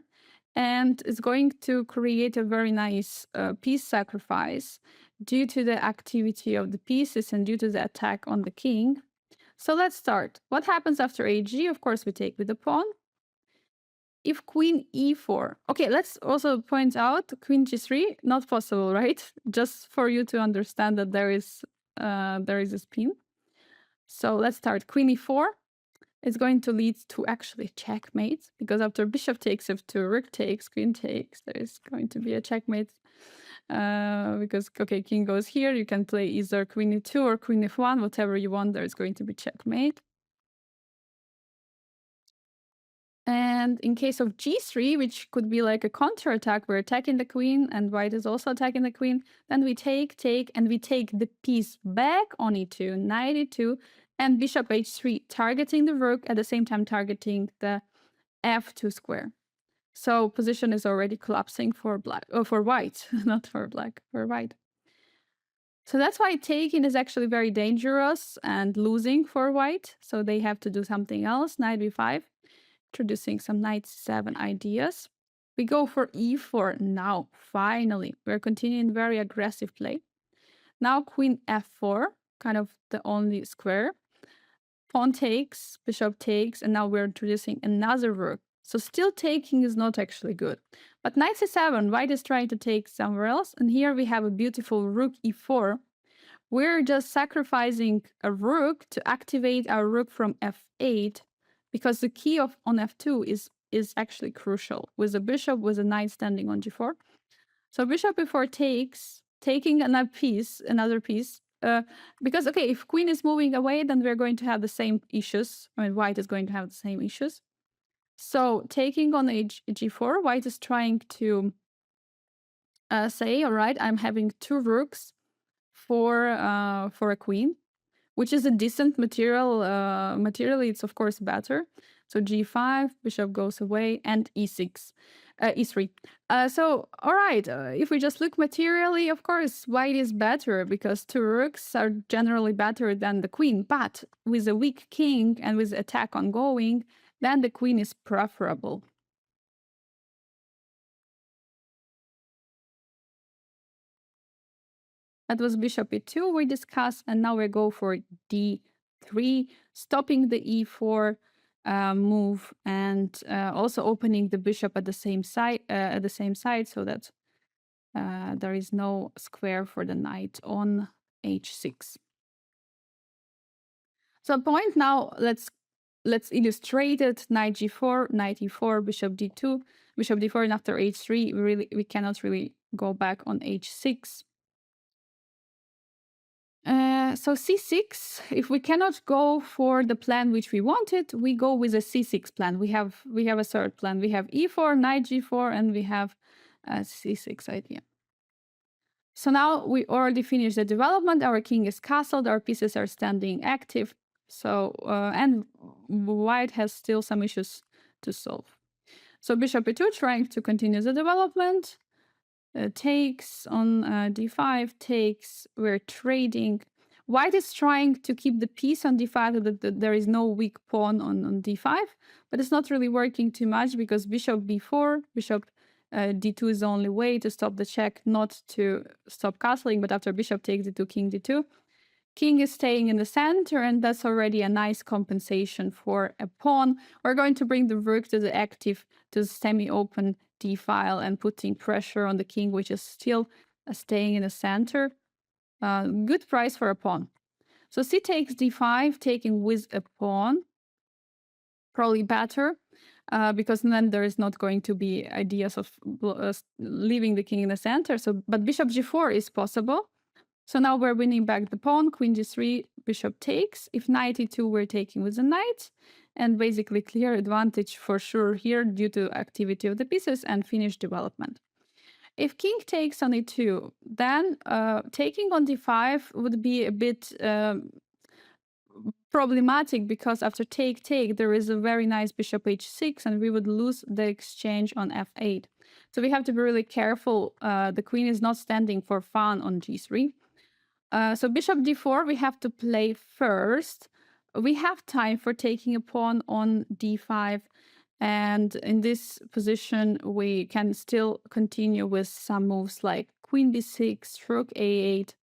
and it's going to create a very nice piece sacrifice due to the activity of the pieces and due to the attack on the king. So let's start. What happens after hg? Of course, we take with the pawn. If queen e4, okay, let's also point out queen g3, not possible, right? Just for you to understand that there is a spin. So let's start. Queen e4 is going to lead to actually checkmate, because after bishop takes f2, rook takes, queen takes, there is going to be a checkmate. Because, okay, king goes here, you can play either queen e2 or queen f1, whatever you want, there is going to be checkmate. And in case of g3, which could be like a counterattack, we're attacking the queen and white is also attacking the queen, then we take, and we take the piece back on e2, knight e2, and bishop h3, targeting the rook, at the same time targeting the f2 square. So position is already collapsing for black, or for white, not for black, for white. So that's why taking is actually very dangerous and losing for white. So they have to do something else. Knight b5, introducing some knight c7 ideas. We go for e4 now, finally. We're continuing very aggressive play. Now queen f4, kind of the only square. Pawn takes, bishop takes, and now we're introducing another rook. So still taking is not actually good. But knight c7, white is trying to take somewhere else. And here we have a beautiful rook e4. We're just sacrificing a rook to activate our rook from f8, because the key on f2 is actually crucial. With a bishop, with a knight standing on g4. So bishop e4 takes, taking another piece, because, okay, if queen is moving away, then we're going to have the same issues. I mean, white is going to have the same issues. So taking on g4, white is trying to say, all right, I'm having two rooks for a queen, which is a decent material. Materially, it's of course better. So g5, bishop goes away, and e6, e3. So, all right, if we just look materially, of course, white is better because two rooks are generally better than the queen. But with a weak king and with attack ongoing, then the queen is preferable. That was bishop e2 we discussed, and now we go for d3, stopping the e4 move, and also opening the bishop at the same side, so that there is no square for the knight on h6. So point now, let's illustrate it. Knight g4, knight e4, bishop d2, bishop d4, and after h3, we cannot really go back on h6. So c6, if we cannot go for the plan which we wanted, we go with a c6 plan. We have a third plan. We have e4, knight g4, and we have a c6 idea. So now we already finished the development. Our king is castled. Our pieces are standing active. So and white has still some issues to solve. So bishop e2, trying to continue the development. Takes on d5, takes, we're trading. White is trying to keep the piece on d5 so that there is no weak pawn on d5, but it's not really working too much because bishop b4, bishop d2 is the only way to stop the check, not to stop castling, but after bishop takes d2, king d2. King is staying in the center, and that's already a nice compensation for a pawn. We're going to bring the rook to the active, to the semi-open d file, and putting pressure on the king, which is still staying in the center. Good price for a pawn. So c takes d5, taking with a pawn. Probably better, because then there is not going to be ideas of leaving the king in the center. So, but bishop g4 is possible. So now we're winning back the pawn, queen g3, bishop takes. If knight e2, we're taking with the knight. And basically clear advantage for sure here due to activity of the pieces and finished development. If king takes on e2, then taking on d5 would be a bit problematic because after take, there is a very nice bishop h6, and we would lose the exchange on f8. So we have to be really careful. The queen is not standing for fun on g3. So bishop d4, we have to play first. We have time for taking a pawn on d5. And in this position, we can still continue with some moves like queen b6, rook a8,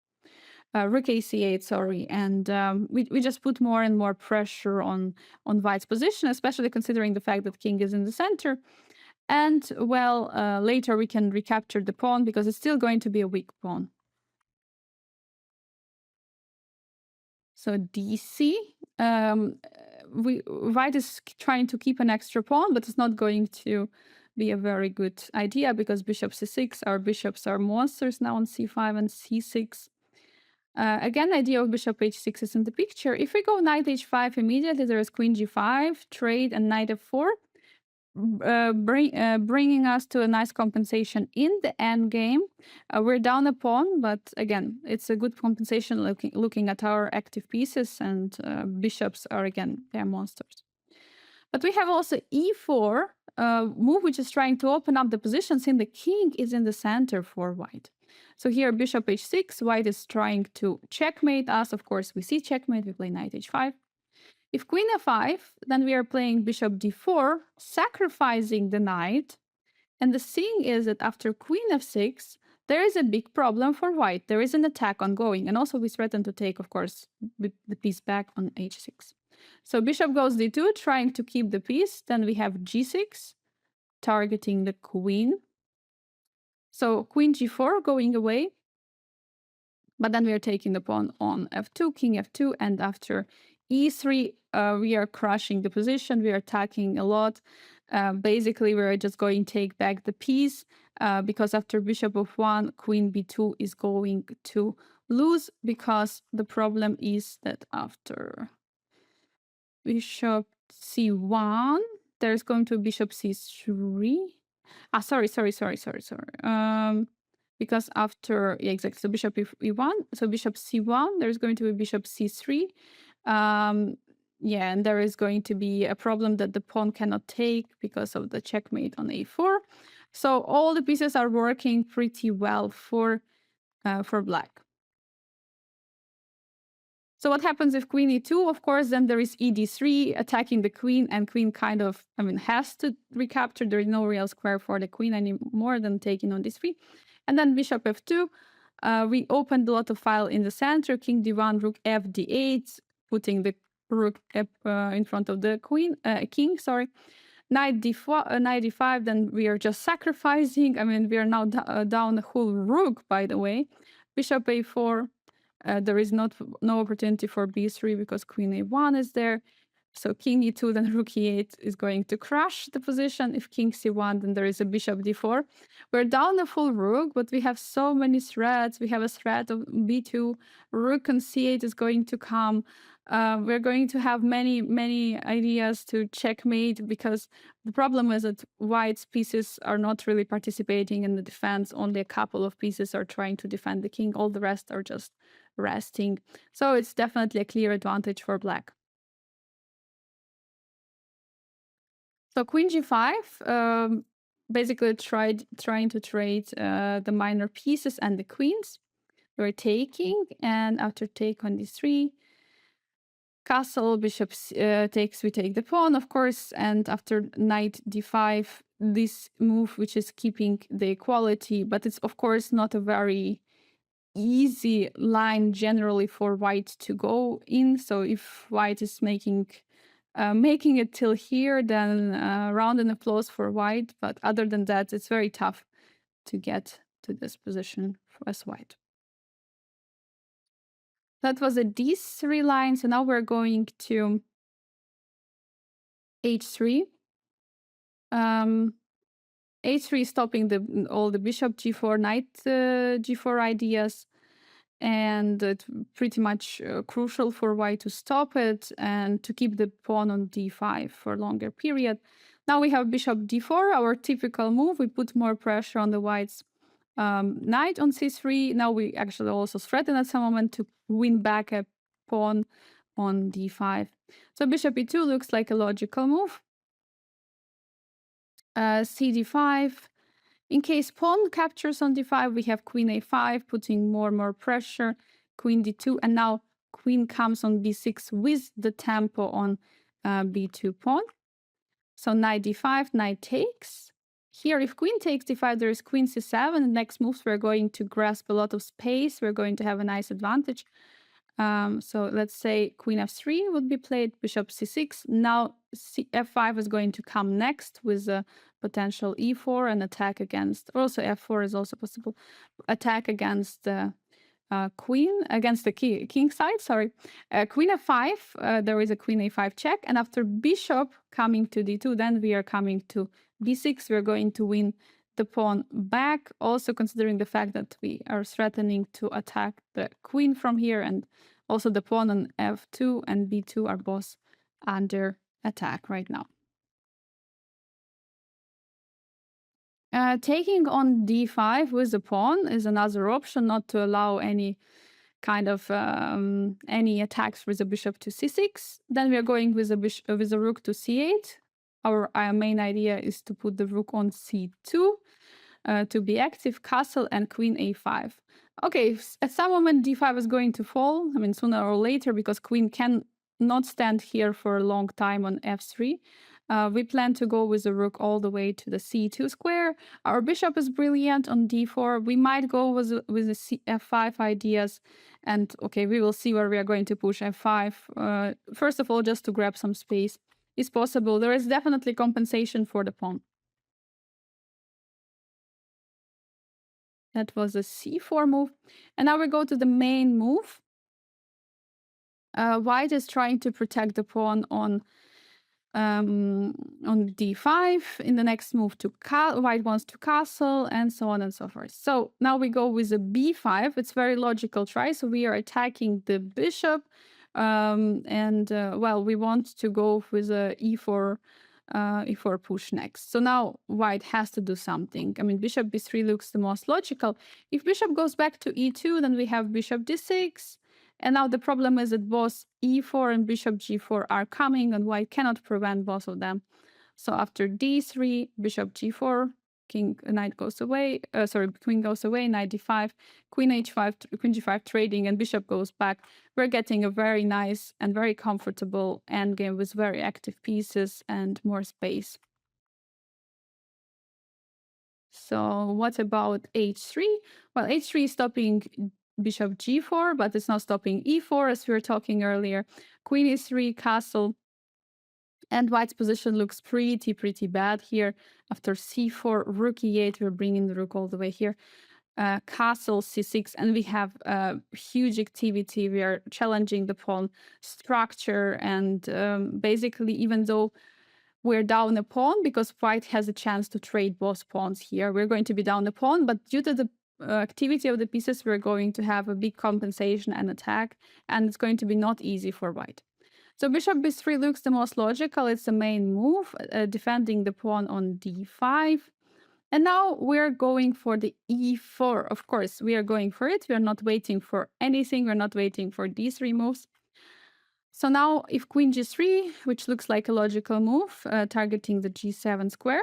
rook ac8, sorry. And we just put more and more pressure on white's position, especially considering the fact that king is in the center. And, well, later we can recapture the pawn because it's still going to be a weak pawn. So dc, white is trying to keep an extra pawn, but it's not going to be a very good idea because bishop c6, our bishops are monsters now on c5 and c6. Again, the idea of bishop h6 is in the picture. If we go knight h5 immediately, there is queen g5, trade, and knight f4, bringing us to a nice compensation in the endgame. We're down a pawn, but again, it's a good compensation looking at our active pieces, and bishops are, again, they're monsters. But we have also e4, move which is trying to open up the position since the king is in the center for white. So here, bishop h6, white is trying to checkmate us. Of course, we see checkmate, we play knight h5. If queen f5, then we are playing bishop d4, sacrificing the knight. And the thing is that after queen f6, there is a big problem for white. There is an attack ongoing. And also we threaten to take, of course, the piece back on h6. So bishop goes d2, trying to keep the piece. Then we have g6, targeting the queen. So queen g4 going away. But then we are taking the pawn on f2, king f2, and after e3, we are crushing the position. We are attacking a lot. Basically, we're just going to take back the piece because after bishop f1, queen b2 is going to lose because the problem is that after bishop c1, there's going to be bishop c3. Sorry. Because after, yeah, exactly, so bishop e1, so bishop c1, there's going to be bishop c3. Yeah, and there is going to be a problem that the pawn cannot take because of the checkmate on a4. So all the pieces are working pretty well for black. So what happens if queen e2? Of course, then there is ed3 attacking the queen, and queen kind of, has to recapture. There is no real square for the queen anymore than taking on d3. And then bishop f2. We opened a lot of file in the center, king d1, rook f d8, putting the rook in front of the king, sorry. Knight d4, knight d5, then we are just sacrificing. We are now down the whole rook, by the way. Bishop a4. There is no opportunity for b3 because queen a1 is there. So king e2, then rook e8 is going to crush the position. If king c1, then there is a bishop d4. We're down the full rook, but we have so many threats. We have a threat of b2. Rook on c8 is going to come. We're going to have many ideas to checkmate because the problem is that white's pieces are not really participating in the defense. Only a couple of pieces are trying to defend the king. All the rest are just resting. So it's definitely a clear advantage for black. So queen g5, basically trying to trade the minor pieces and the queens. We're taking, and after take on d3, castle, bishop takes, we take the pawn, of course, and after knight d5, this move, which is keeping the equality, but it's of course not a very easy line generally for white to go in. So if white is making it till here, then round and applause for white. But other than that, it's very tough to get to this position as white. That was a d3 line. So now we're going to h3. h3 stopping all the bishop g4, knight g4 ideas. And it's pretty much crucial for white to stop it and to keep the pawn on d5 for a longer period. Now we have bishop d4, our typical move. We put more pressure on the white's knight on c3. Now we actually also threaten at some moment to win back a pawn on d5. So bishop e2 looks like a logical move. cd5. In case pawn captures on d5, we have queen a5, putting more and more pressure, queen d2, and now queen comes on b6 with the tempo on b2 pawn. So knight d5, knight takes. Here, if queen takes d5, there is queen c7. The next moves, we're going to grasp a lot of space. We're going to have a nice advantage. So let's say queen f3 would be played, bishop c6. Now f5 is going to come next with a potential e4 and attack against, also f4 is also possible, attack against the queen, against the king side, sorry. Queen f5, there is a queen a5 check, and after bishop coming to d2, then we are coming to b6, we're going to win the pawn back, also considering the fact that we are threatening to attack the queen from here, and also the pawn on f2 and b2 are both under attack right now. Taking on d5 with the pawn is another option, not to allow any kind of any attacks with the bishop to c6. Then we are going with the rook to c8. Our main idea is to put the rook on c2 to be active, castle, and queen a5. Okay, at some moment d5 is going to fall, I mean sooner or later, because queen can not stand here for a long time on f3. We plan to go with the rook all the way to the c2 square. Our bishop is brilliant on d4. We might go with the f5 ideas. And okay, we will see where we are going to push f5. First of all, just to grab some space is possible. There is definitely compensation for the pawn. That was a c4 move. And now we go to the main move. White is trying to protect the pawn on d5. In the next move, white wants to castle, and so on and so forth. So now we go with a b5. It's very logical try. So we are attacking the bishop, well, we want to go with a e4 push next. So now white has to do something. I mean, bishop b3 looks the most logical. If bishop goes back to e2, then we have bishop d6. And now the problem is that both e4 and bishop g4 are coming, and white cannot prevent both of them. So after d3, bishop g4, knight goes away, queen goes away, knight d5, queen h5, queen g5 trading, and bishop goes back. We're getting a very nice and very comfortable endgame with very active pieces and more space. So what about h3? Well, h3 is stopping bishop g4, but it's not stopping e4 as we were talking earlier. Queen e3, castle. And white's position looks pretty bad here. After c4, rook e8, we're bringing the rook all the way here. Castle c6, and we have huge activity. We are challenging the pawn structure, and basically, even though we're down a pawn, because white has a chance to trade both pawns here, we're going to be down a pawn, but due to the activity of the pieces, we're going to have a big compensation and attack, and it's going to be not easy for white. So bishop b3 looks the most logical. It's the main move, defending the pawn on d5. And now we're going for the e4. Of course, we are going for it. We are not waiting for anything. We're not waiting for d3 moves. So now if queen g3, which looks like a logical move, targeting the g7 square.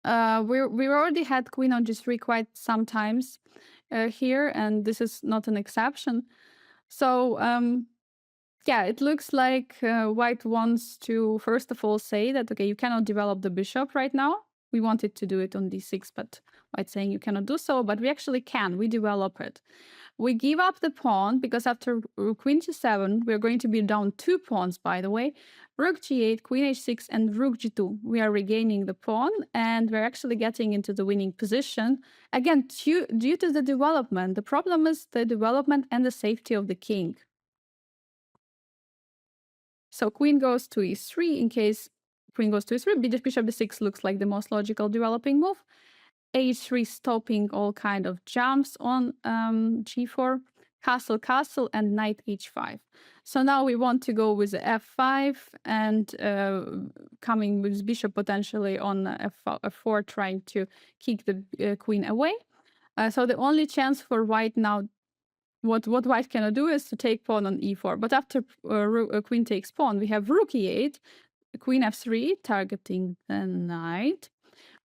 We already had queen on g3 quite sometimes here, and this is not an exception. So yeah, it looks like white wants to, first of all, say that, okay, you cannot develop the bishop right now. We wanted to do it on d6, but white saying you cannot do so, but we actually can. We develop it. We give up the pawn, because after queen g7, we're going to be down 2 pawns, by the way. Rook g8, queen h6, and rook g2. We are regaining the pawn, and we're actually getting into the winning position. Again, due to the development. The problem is the development and the safety of the king. So queen goes to e3. In case queen goes to e3, bishop d6 looks like the most logical developing move. h3 stopping all kind of jumps on g4, castle, and knight h5. So now we want to go with the f5 and coming with bishop potentially on f4, trying to kick the queen away. So the only chance for white now what white cannot do is to take pawn on e4. But after queen takes pawn, we have rook e8, queen f3, targeting the knight.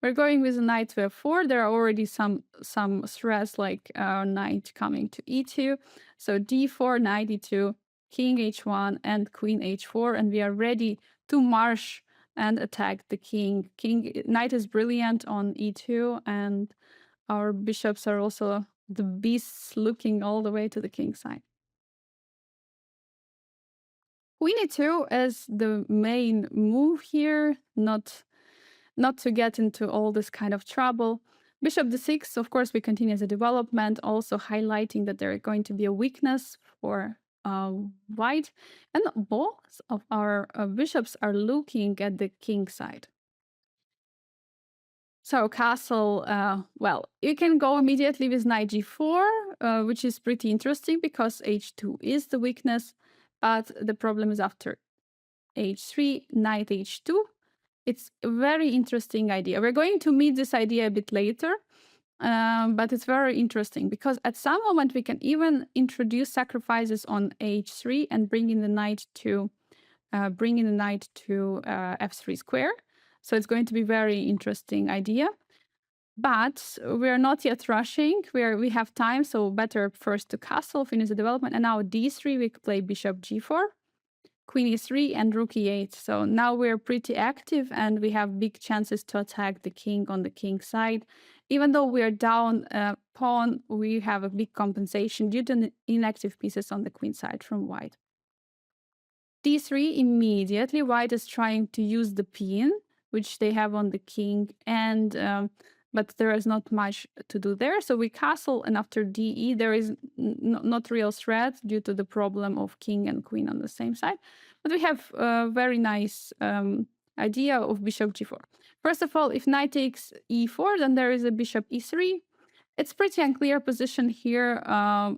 We're going with a knight to f4. There are already some threats like knight coming to e2. So d4, knight e2, king h1, and queen h4, and we are ready to march and attack the king. Knight is brilliant on e2, and our bishops are also the beasts looking all the way to the king side. Queen e2 is the main move here, not to get into all this kind of trouble. Bishop d6, of course, we continue the development, also highlighting that there is going to be a weakness for white, and both of our bishops are looking at the king side. So castle, well, you can go immediately with knight g4, which is pretty interesting because h2 is the weakness, but the problem is after h3, knight h2. It's a very interesting idea. We're going to meet this idea a bit later, but it's very interesting because at some moment we can even introduce sacrifices on h3 and bring in the knight to f3 square. So it's going to be very interesting idea. But we're not yet rushing. We have time, so better first to castle, finish the development. And now d3, we play bishop g4, queen e3, and rook e8. So now we're pretty active, and we have big chances to attack the king on the king side. Even though we're down a pawn, we have a big compensation due to inactive pieces on the queen side from white. d3, immediately white is trying to use the pin, which they have on the king, and but there is not much to do there. So we castle, and after de, there is not real threat due to the problem of king and queen on the same side. But we have a very nice idea of bishop g4. First of all, if knight takes e4, then there is a bishop e3. It's pretty unclear position here.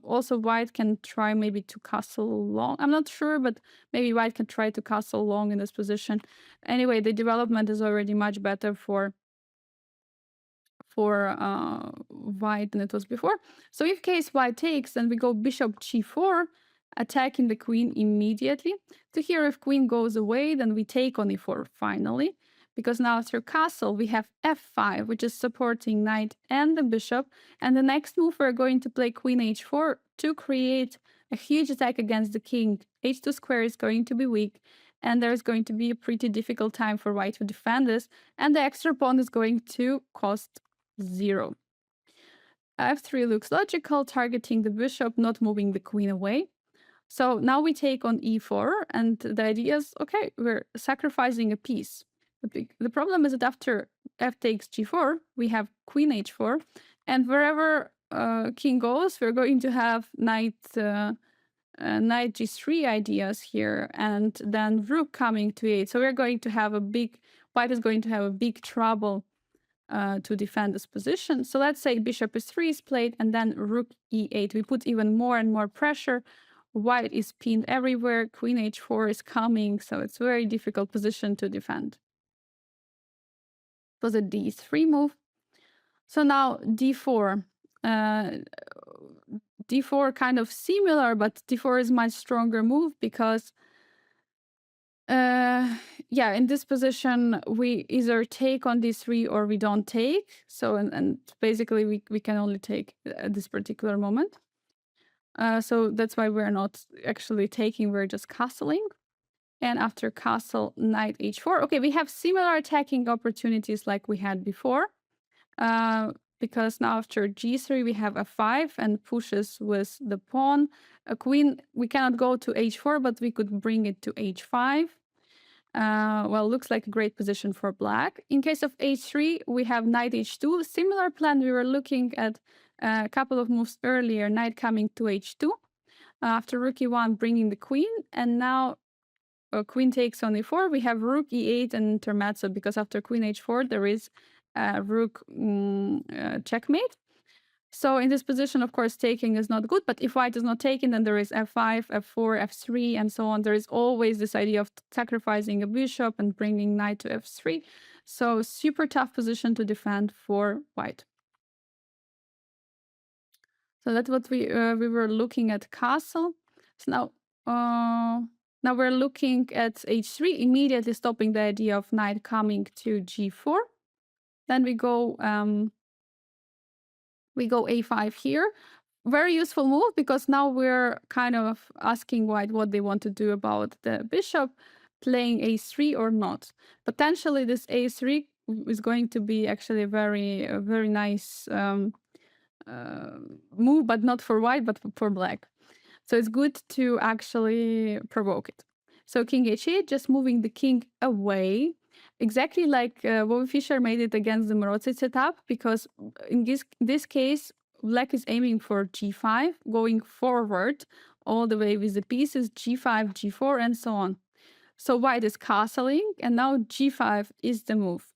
Also, white can try maybe to castle long. I'm not sure, but maybe white can try to castle long in this position. Anyway, the development is already much better for white than it was before. So if case white takes, then we go bishop g4, attacking the queen immediately. To here, if queen goes away, then we take on e4 finally. Because now after castle, we have f5, which is supporting knight and the bishop. And the next move, we're going to play queen h4 to create a huge attack against the king. h2 square is going to be weak, and there's going to be a pretty difficult time for white to defend this. And the extra pawn is going to cost 0. f3 looks logical, targeting the bishop, not moving the queen away. So now we take on e4, and the idea is, okay, we're sacrificing a piece. The problem is that after f takes g4, we have queen h4, and wherever king goes, we're going to have knight g3 ideas here, and then rook coming to e8. So we're going to have white is going to have a big trouble to defend this position. So let's say bishop s3 is played, and then rook e8. We put even more and more pressure. White is pinned everywhere. Queen h4 is coming, so it's a very difficult position to defend. It was a d3 move. So now d4. d4 kind of similar, but d4 is much stronger move because yeah, in this position we either take on d3 or we don't take. So and basically we can only take at this particular moment. So that's why we're not actually taking, we're just castling. And after castle, knight h4. Okay, we have similar attacking opportunities like we had before. Because now after g3 we have f5 and pushes with the pawn. A queen, we cannot go to h4, but we could bring it to h5. Well, looks like a great position for black. In case of h3, we have knight h2. Similar plan we were looking at a couple of moves earlier, knight coming to h2. After rook e1, bringing the queen, and now queen takes on e4. We have rook e8 and intermezzo, because after queen h4 there is rook checkmate. So in this position, of course, taking is not good, but if white is not taken, then there is f5, f4, f3, and so on. There is always this idea of sacrificing a bishop and bringing knight to f3. So super tough position to defend for white. So that's what we were looking at castle. So now we're looking at h3, immediately stopping the idea of knight coming to g4. Then we go a5 here. Very useful move, because now we're kind of asking white what they want to do about the bishop, playing a3 or not. Potentially this a3 is going to be actually a very nice move, but not for white, but for black. So it's good to actually provoke it. So king h8, just moving the king away, exactly like Bobby Fischer made it against the Morozzi setup, because in this case, black is aiming for g5, going forward all the way with the pieces, g5, g4, and so on. So white is castling, and now g5 is the move.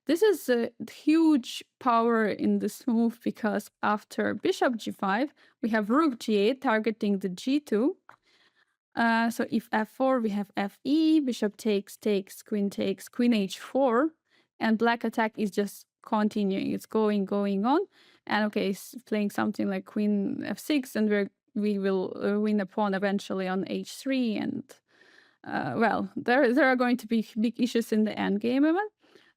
This is a huge power in this move, because after bishop g5, we have rook g8 targeting the g2. So if f4, we have fe, bishop takes, queen h4, and black attack is just continuing. It's going on. And okay, it's playing something like queen f6, and we will win a pawn eventually on h3, and well, there are going to be big issues in the endgame even.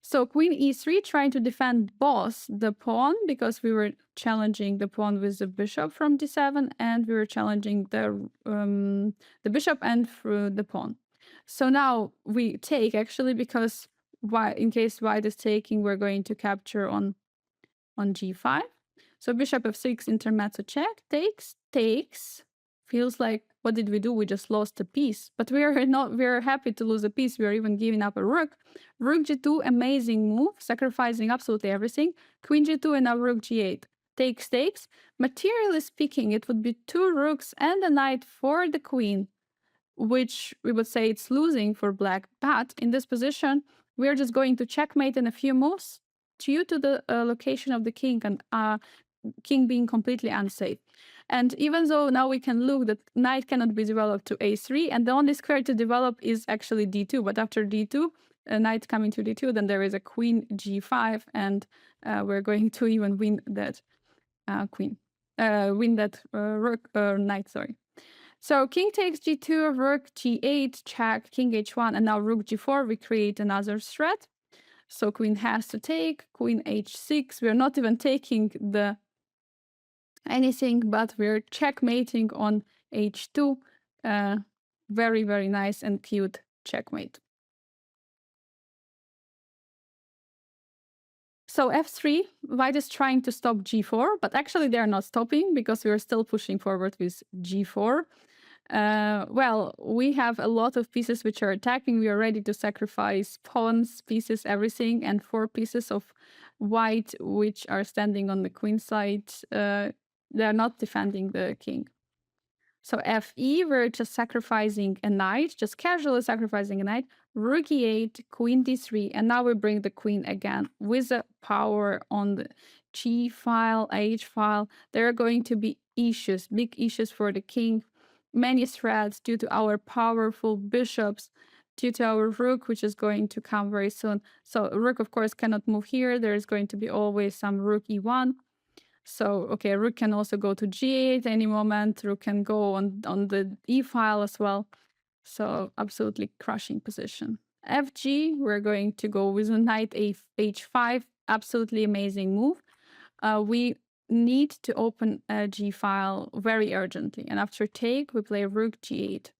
So queen e3, trying to defend both the pawn, because we were challenging the pawn with the bishop from d7, and we were challenging the bishop and through the pawn. So now we take, actually, because in case white is taking, we're going to capture on g5. So bishop f6, intermezzo check, takes. Feels like, what did we do? We just lost a piece. But we're happy to lose a piece. We're even giving up a rook. Rook g2, amazing move, sacrificing absolutely everything. Queen g2 and now rook g8. Takes. Materially speaking, it would be 2 rooks and a knight for the queen, which we would say it's losing for black. But in this position, we're just going to checkmate in a few moves due to the location of the king, and king being completely unsafe. And even though now we can look that knight cannot be developed to a3, and the only square to develop is actually d2, but after d2, a knight coming to d2, then there is a queen g5, and we're going to even win that knight, sorry. So king takes g2, rook g8, check, king h1, and now rook g4, we create another threat. So queen has to take, queen h6, we're not even taking anything, but we're checkmating on h2. Very, very nice and cute checkmate. So f3, white is trying to stop g4, but actually they're not stopping, because we're still pushing forward with g4. Well, we have a lot of pieces which are attacking. We are ready to sacrifice pawns, pieces, everything, and 4 pieces of white which are standing on the queen side. They're not defending the king. So fe, we're just sacrificing a knight, just casually sacrificing a knight. Rook e8, queen d3, and now we bring the queen again with the power on the g file, h file. There are going to be issues, big issues for the king. Many threats due to our powerful bishops, due to our rook, which is going to come very soon. So rook, of course, cannot move here. There is going to be always some rook e1. So, okay, rook can also go to g8 any moment. Rook can go on the e file as well. So, absolutely crushing position. fg, we're going to go with a knight h5. Absolutely amazing move. We need to open a g file very urgently. And after take, we play rook g8.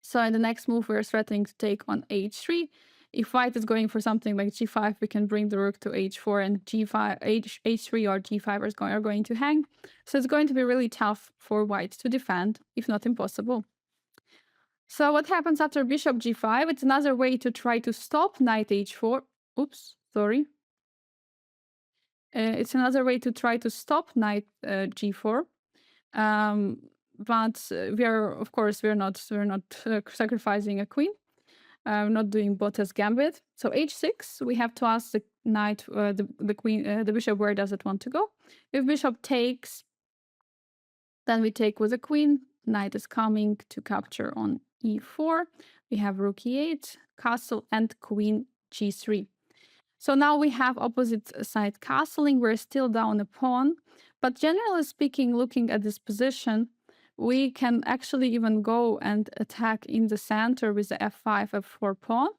So in the next move, we're threatening to take on h3. If white is going for something like g5, we can bring the rook to h4, and g5, h3 or g5 are going to hang. So it's going to be really tough for white to defend, if not impossible. So what happens after bishop g5? It's another way to try to stop knight h4. Oops, sorry. It's another way to try to stop knight g4. But of course, we're not sacrificing a queen. Not doing Bottas gambit. So h6, we have to ask the knight, the queen, the bishop, where does it want to go? If bishop takes, then we take with the queen. Knight is coming to capture on e4. We have rook e8, castle, and queen g3. So now we have opposite side castling. We're still down a pawn, But generally speaking, looking at this position, we can actually even go and attack in the center with the f5, f4 pawn.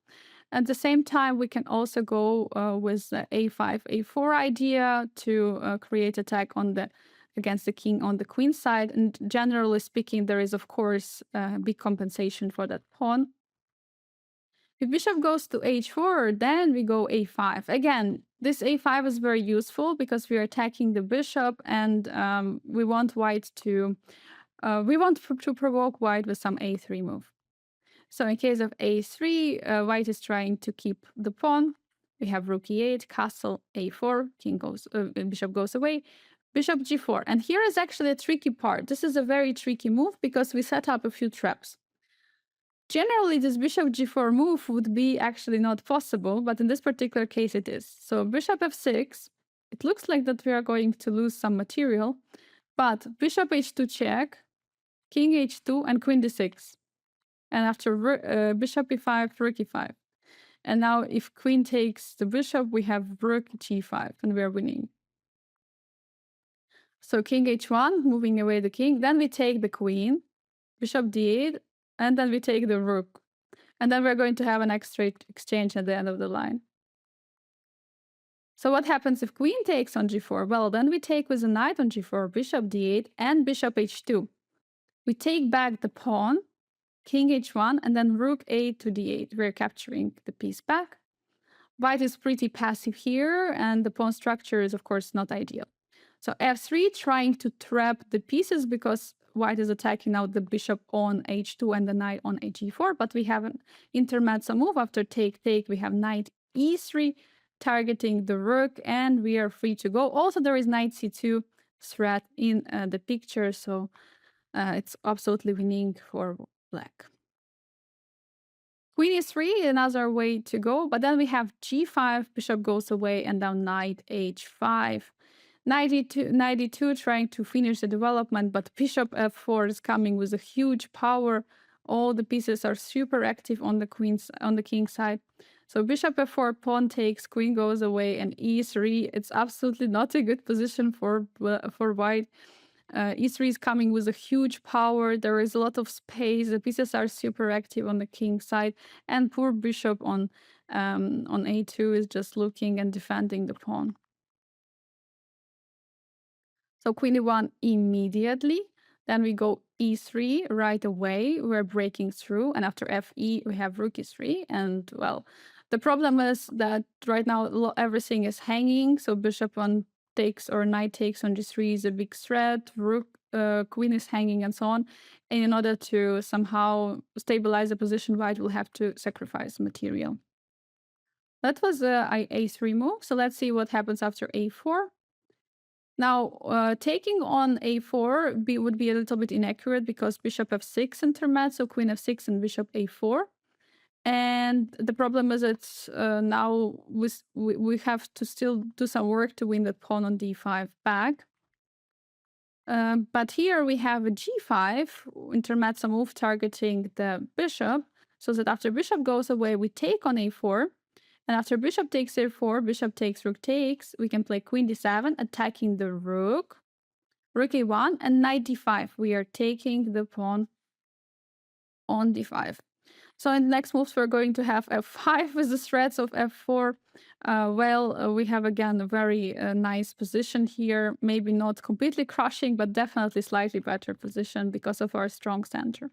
At the same time, we can also go with the a5, a4 idea to create attack against the king on the queen side. And generally speaking, there is, of course, big compensation for that pawn. If bishop goes to h4, then we go a5. Again, this a5 is very useful because we are attacking the bishop, and we want to provoke white with some a3 move. So in case of a3, white is trying to keep the pawn. We have rook e8, castle a4, bishop goes away, bishop g4. And here is actually a tricky part. This is a very tricky move because we set up a few traps. Generally, this bishop g4 move would be actually not possible, but in this particular case it is. So bishop f6, it looks like that we are going to lose some material, but bishop h2 check, king h2, and queen d6. And after bishop e5, rook e5. And now if queen takes the bishop, we have rook g5, and we are winning. So king h1, moving away the king. Then we take the queen, bishop d8, and then we take the rook. And then we're going to have an x-straight exchange at the end of the line. So what happens if queen takes on g4? Well, then we take with a knight on g4, bishop d8, and bishop h2. We take back the pawn, king h1, and then rook a to d8. We're capturing the piece back. White is pretty passive here, and the pawn structure is, of course, not ideal. So f3, trying to trap the pieces because white is attacking now the bishop on h2 and the knight on g4, but we have an intermezzo move. After take, we have knight e3, targeting the rook, and we are free to go. Also, there is knight c2 threat in the picture, so it's absolutely winning for black. Queen e3, another way to go, but then we have g5, bishop goes away, and now knight h5. Knight e2 trying to finish the development, but bishop f4 is coming with a huge power. All the pieces are super active on the king's side. So bishop f4, pawn takes, queen goes away, and e3. It's absolutely not a good position for white. e3 is coming with a huge power. There is a lot of space. The pieces are super active on the king's side, and poor bishop on a2 is just looking and defending the pawn. So queen e1 immediately. Then we go e3 right away. We're breaking through, and after fe we have rook e3. And well, the problem is that right now everything is hanging. So bishop on takes or knight takes on g3 is a big threat. Rook, queen is hanging, and so on. And in order to somehow stabilize the position, white will have to sacrifice material. That was the a3 move. So let's see what happens after a4. Now, taking on a4 would be a little bit inaccurate because bishop f6 intermezzo, queen f6, and bishop a4. And the problem is that now we have to still do some work to win the pawn on d5 back. But here we have a g5 intermezzo move targeting the bishop, so that after bishop goes away, we take on a4. And after bishop takes a4, bishop takes, rook takes, we can play queen d7, attacking the rook, rook a1, and knight d5. We are taking the pawn on d5. So in the next moves, we're going to have f5 with the threats of f4. We have again a very nice position here. Maybe not completely crushing, but definitely slightly better position because of our strong center.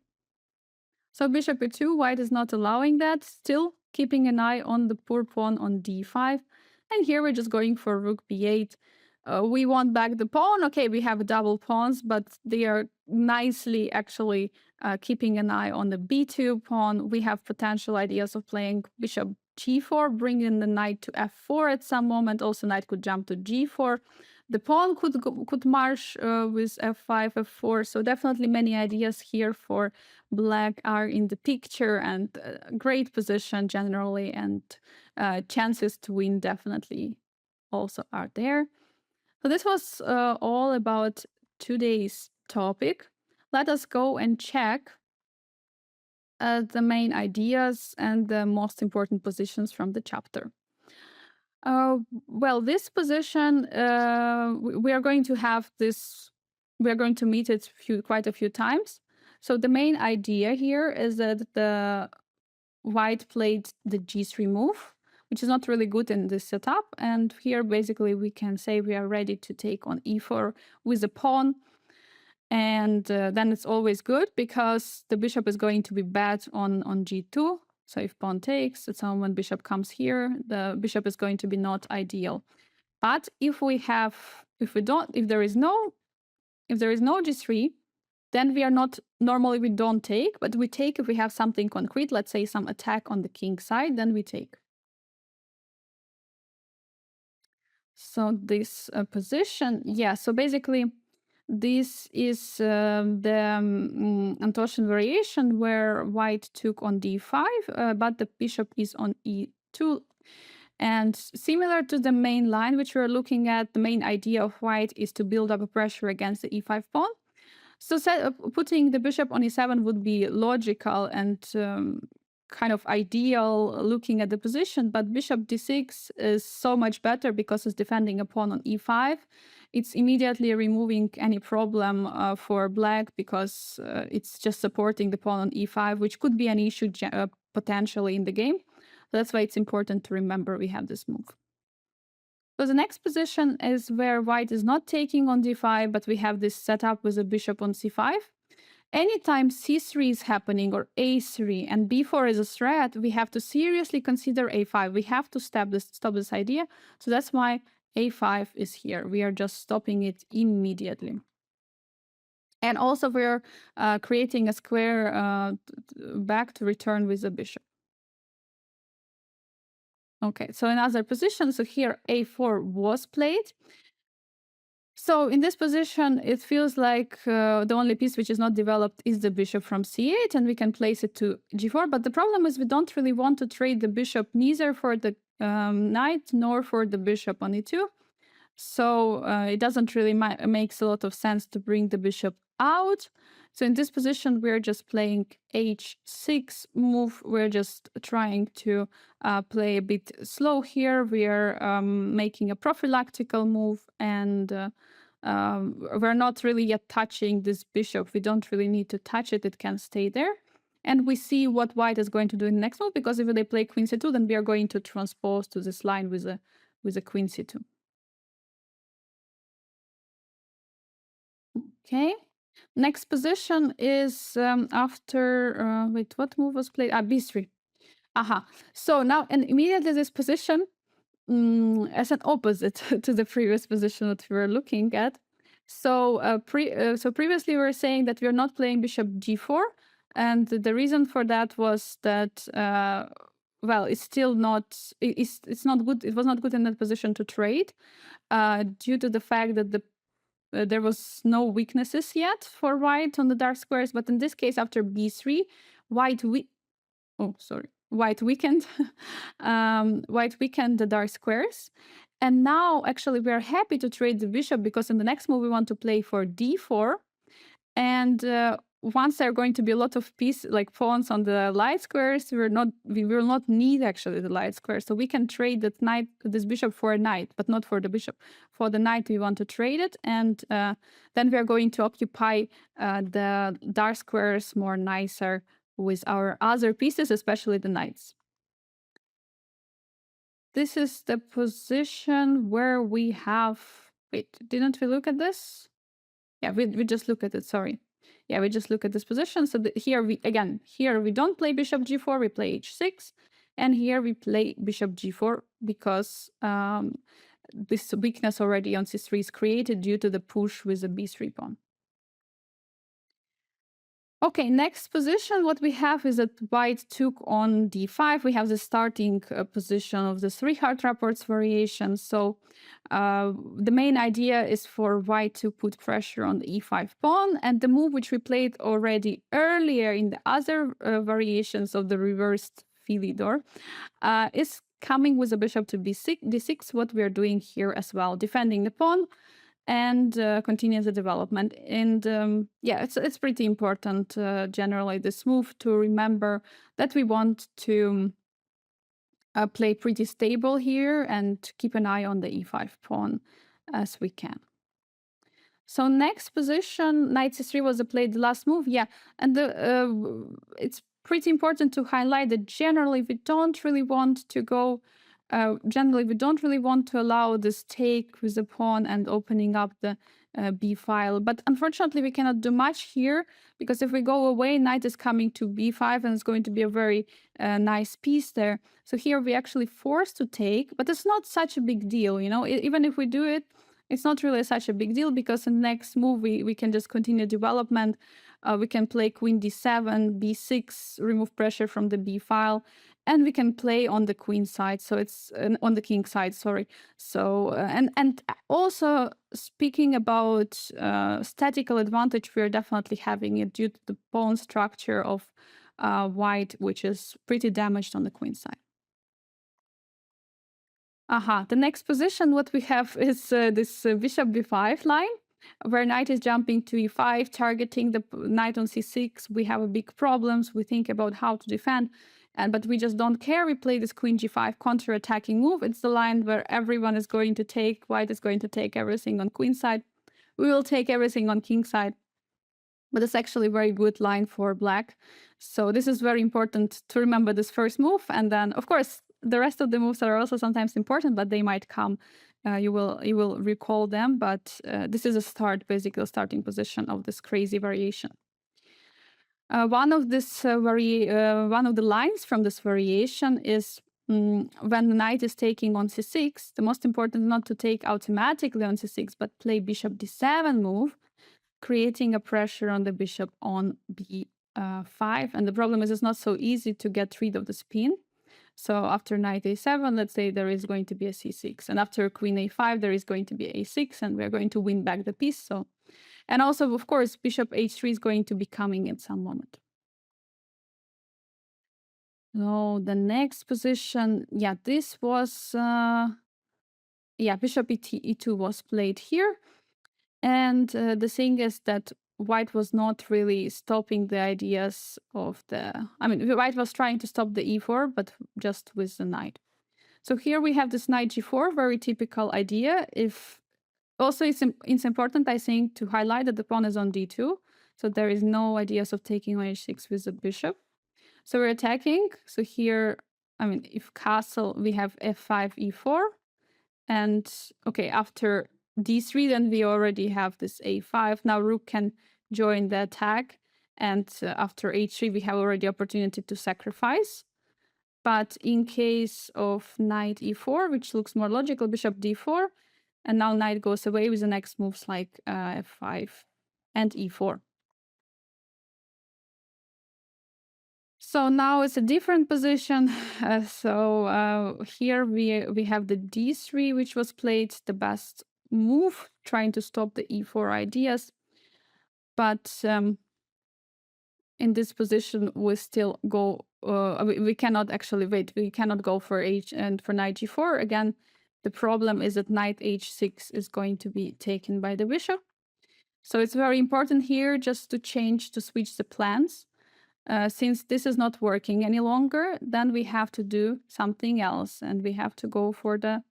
So bishop e2, white is not allowing that, still keeping an eye on the poor pawn on d5. And here we're just going for rook b8. We want back the pawn. Okay, we have double pawns, but they are nicely actually keeping an eye on the b2 pawn. We have potential ideas of playing bishop g4, bringing the knight to f4 at some moment. Also, knight could jump to g4. The pawn could march with f5, f4. So definitely many ideas here for black are in the picture, and great position generally, and chances to win definitely also are there. So this was all about today's topic. Let us go and check the main ideas and the most important positions from the chapter. Well, this position, we are going to have this. We are going to meet it quite a few times. So the main idea here is that the white played the g3 move, which is not really good in this setup. And here, basically, we can say we are ready to take on e4 with a pawn. And then it's always good because the bishop is going to be bad on g2. So if pawn takes, it's when bishop comes here, the bishop is going to be not ideal. But if there is no g3, then we are not, normally we don't take, but we take if we have something concrete, let's say some attack on the king side, then we take. So this position, yeah, so basically this is the Antoshan variation where white took on d5, but the bishop is on e2. And similar to the main line which we're looking at, the main idea of white is to build up a pressure against the e5 pawn. So putting the bishop on e7 would be logical and kind of ideal looking at the position, but bishop d6 is so much better because it's defending a pawn on e5. It's immediately removing any problem for black because it's just supporting the pawn on e5, which could be an issue potentially in the game. So that's why it's important to remember we have this move. So the next position is where white is not taking on d5, but we have this setup with a bishop on c5. Anytime c3 is happening or a3 and b4 is a threat, we have to seriously consider a5. We have to stop this idea. So that's why a5 is here. We are just stopping it immediately. And also we're creating a square back to return with the bishop. Okay, so another position. So here a4 was played. So in this position, it feels like the only piece which is not developed is the bishop from c8, and we can place it to g4. But the problem is we don't really want to trade the bishop neither for the knight nor for the bishop on e2. So it doesn't really makes a lot of sense to bring the bishop out. So in this position, we're just playing h6 move. We're just trying to play a bit slow here. We're making a prophylactical move, and we're not really yet touching this bishop. We don't really need to touch it. It can stay there. And we see what white is going to do in the next move, because if they play queen c2, then we are going to transpose to this line with a queen c2. Okay. Next position is after, wait, what move was played? b3. Aha. So now, and immediately this position, as an opposite to the previous position that we were looking at. So, previously we were saying that we are not playing bishop g4, and the reason for that was that, well, it's still not, it's not good. It was not good in that position to trade, due to the fact that there was no weaknesses yet for white on the dark squares, but in this case, after b3, white weakened white weakened the dark squares. And now, actually, we are happy to trade the bishop because in the next move we want to play for d4, and once there are going to be a lot of pawns on the light squares, we will not need actually the light squares. So we can trade this bishop for a knight, but not for the bishop. For the knight, we want to trade it, and then we are going to occupy the dark squares more nicer with our other pieces, especially the knights. This is the position where we have. Wait, didn't we look at this? Yeah, we just look at it. Sorry. Yeah, we just look at this position. So here we don't play bishop g4, we play h6, and here we play bishop g4 because this weakness already on c3 is created due to the push with the b3 pawn. Okay, next position, what we have is that white took on d5. We have the starting position of the three heart rapports variation. So the main idea is for white to put pressure on the e5 pawn. And the move which we played already earlier in the other variations of the reversed Philidor is coming with a bishop to d6, what we are doing here as well, defending the pawn and continue the development. And yeah, it's pretty important generally this move to remember that we want to play pretty stable here and keep an eye on the e5 pawn as we can. So next position, knight c3 was played the last move. Yeah, and it's pretty important to highlight that generally we don't really want to go. Generally, we don't really want to allow this take with the pawn and opening up the b file. But unfortunately, we cannot do much here because if we go away, knight is coming to b5 and it's going to be a very nice piece there. So here we actually forced to take, but it's not such a big deal, you know. Even if we do it, it's not really such a big deal because in the next move we can just continue development. We can play queen d7, b6, remove pressure from the b file, and we can play on the queen side. So it's on the king side, sorry. So and also speaking about statical advantage, we are definitely having it due to the pawn structure of white, which is pretty damaged on the queen side. Aha, the next position, what we have is this bishop b5 line, where knight is jumping to e5, targeting the knight on c6. We have a big problems. We think about how to defend, but we just don't care. We play this queen g5 counter-attacking move. It's the line where everyone is going to take, white is going to take everything on queen side. We will take everything on king side. But it's actually a very good line for black. So this is very important to remember this first move. And then, of course, the rest of the moves are also sometimes important, but they might come. You will recall them. But this is a start, basically a starting position of this crazy variation. One of the lines from this variation is when the knight is taking on c6. The most important is not to take automatically on c6, but play bishop d7 move, creating a pressure on the bishop on b5. And the problem is it's not so easy to get rid of the spin. So after knight a7, let's say there is going to be a c6. And after queen a5, there is going to be a6, and we're going to win back the piece. So, and also, of course, bishop h3 is going to be coming at some moment. So the next position, yeah, this was, bishop e2 was played here. And the thing is that white was not really stopping the ideas of white was trying to stop the e4, but just with the knight. So here we have this knight g4, very typical idea. Also, it's important, I think, to highlight that the pawn is on d2. So there is no ideas of taking on h6 with the bishop. So we're attacking. So here, if castle, we have f5, e4. And okay, after d3, then we already have this a5. Now rook can join the attack. And after h3, we have already opportunity to sacrifice. But in case of knight e4, which looks more logical, bishop d4, and now knight goes away with the next moves like f5 and e4. So now it's a different position. Here we have the d3, which was played the best move, trying to stop the e4 ideas. But in this position, we still go. We cannot actually wait. We cannot go for h and for knight g4 again. The problem is that knight h6 is going to be taken by the bishop. So it's very important here just to switch the plans. Since this is not working any longer, then we have to do something else, and we have to go for the,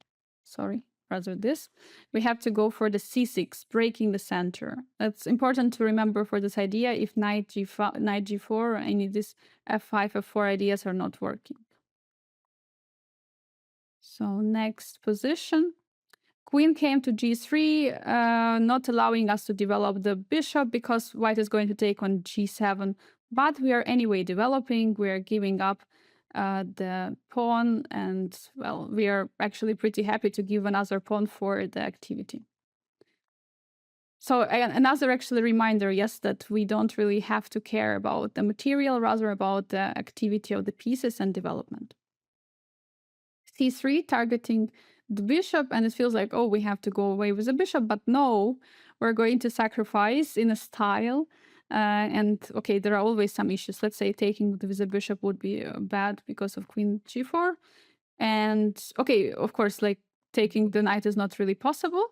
we have to go for the c6, breaking the center. It's important to remember for this idea if knight g4, or any of these f5, f4 ideas are not working. So next position. Queen came to g3, not allowing us to develop the bishop because white is going to take on g7. But we are anyway developing, we are giving up the pawn, and well, we are actually pretty happy to give another pawn for the activity. So another actually reminder, yes, that we don't really have to care about the material, rather about the activity of the pieces and development. c3 targeting the bishop, and it feels like, oh, we have to go away with the bishop, but no, we're going to sacrifice in a style. And okay, there are always some issues. Let's say taking with the bishop would be bad because of queen g4. And okay, of course, like taking the knight is not really possible.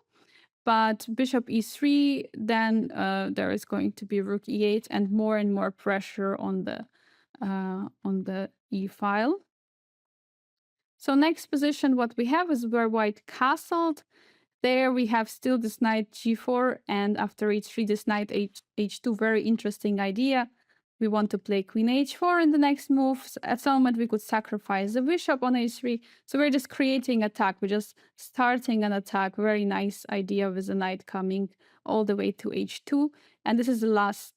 But bishop e3, then there is going to be rook e8 and more pressure on the e file. So next position, what we have is where white castled. There we have still this knight g4, and after h3, this knight h2. Very interesting idea. We want to play queen h4 in the next move. So at some moment, we could sacrifice the bishop on h3. So we're just creating attack. We're just starting an attack. Very nice idea with the knight coming all the way to h2. And this is the last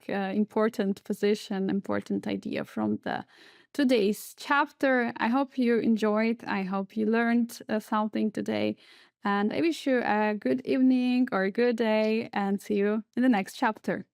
important position, important idea from the today's chapter. I hope you enjoyed. I hope you learned something today. And I wish you a good evening or a good day, and see you in the next chapter.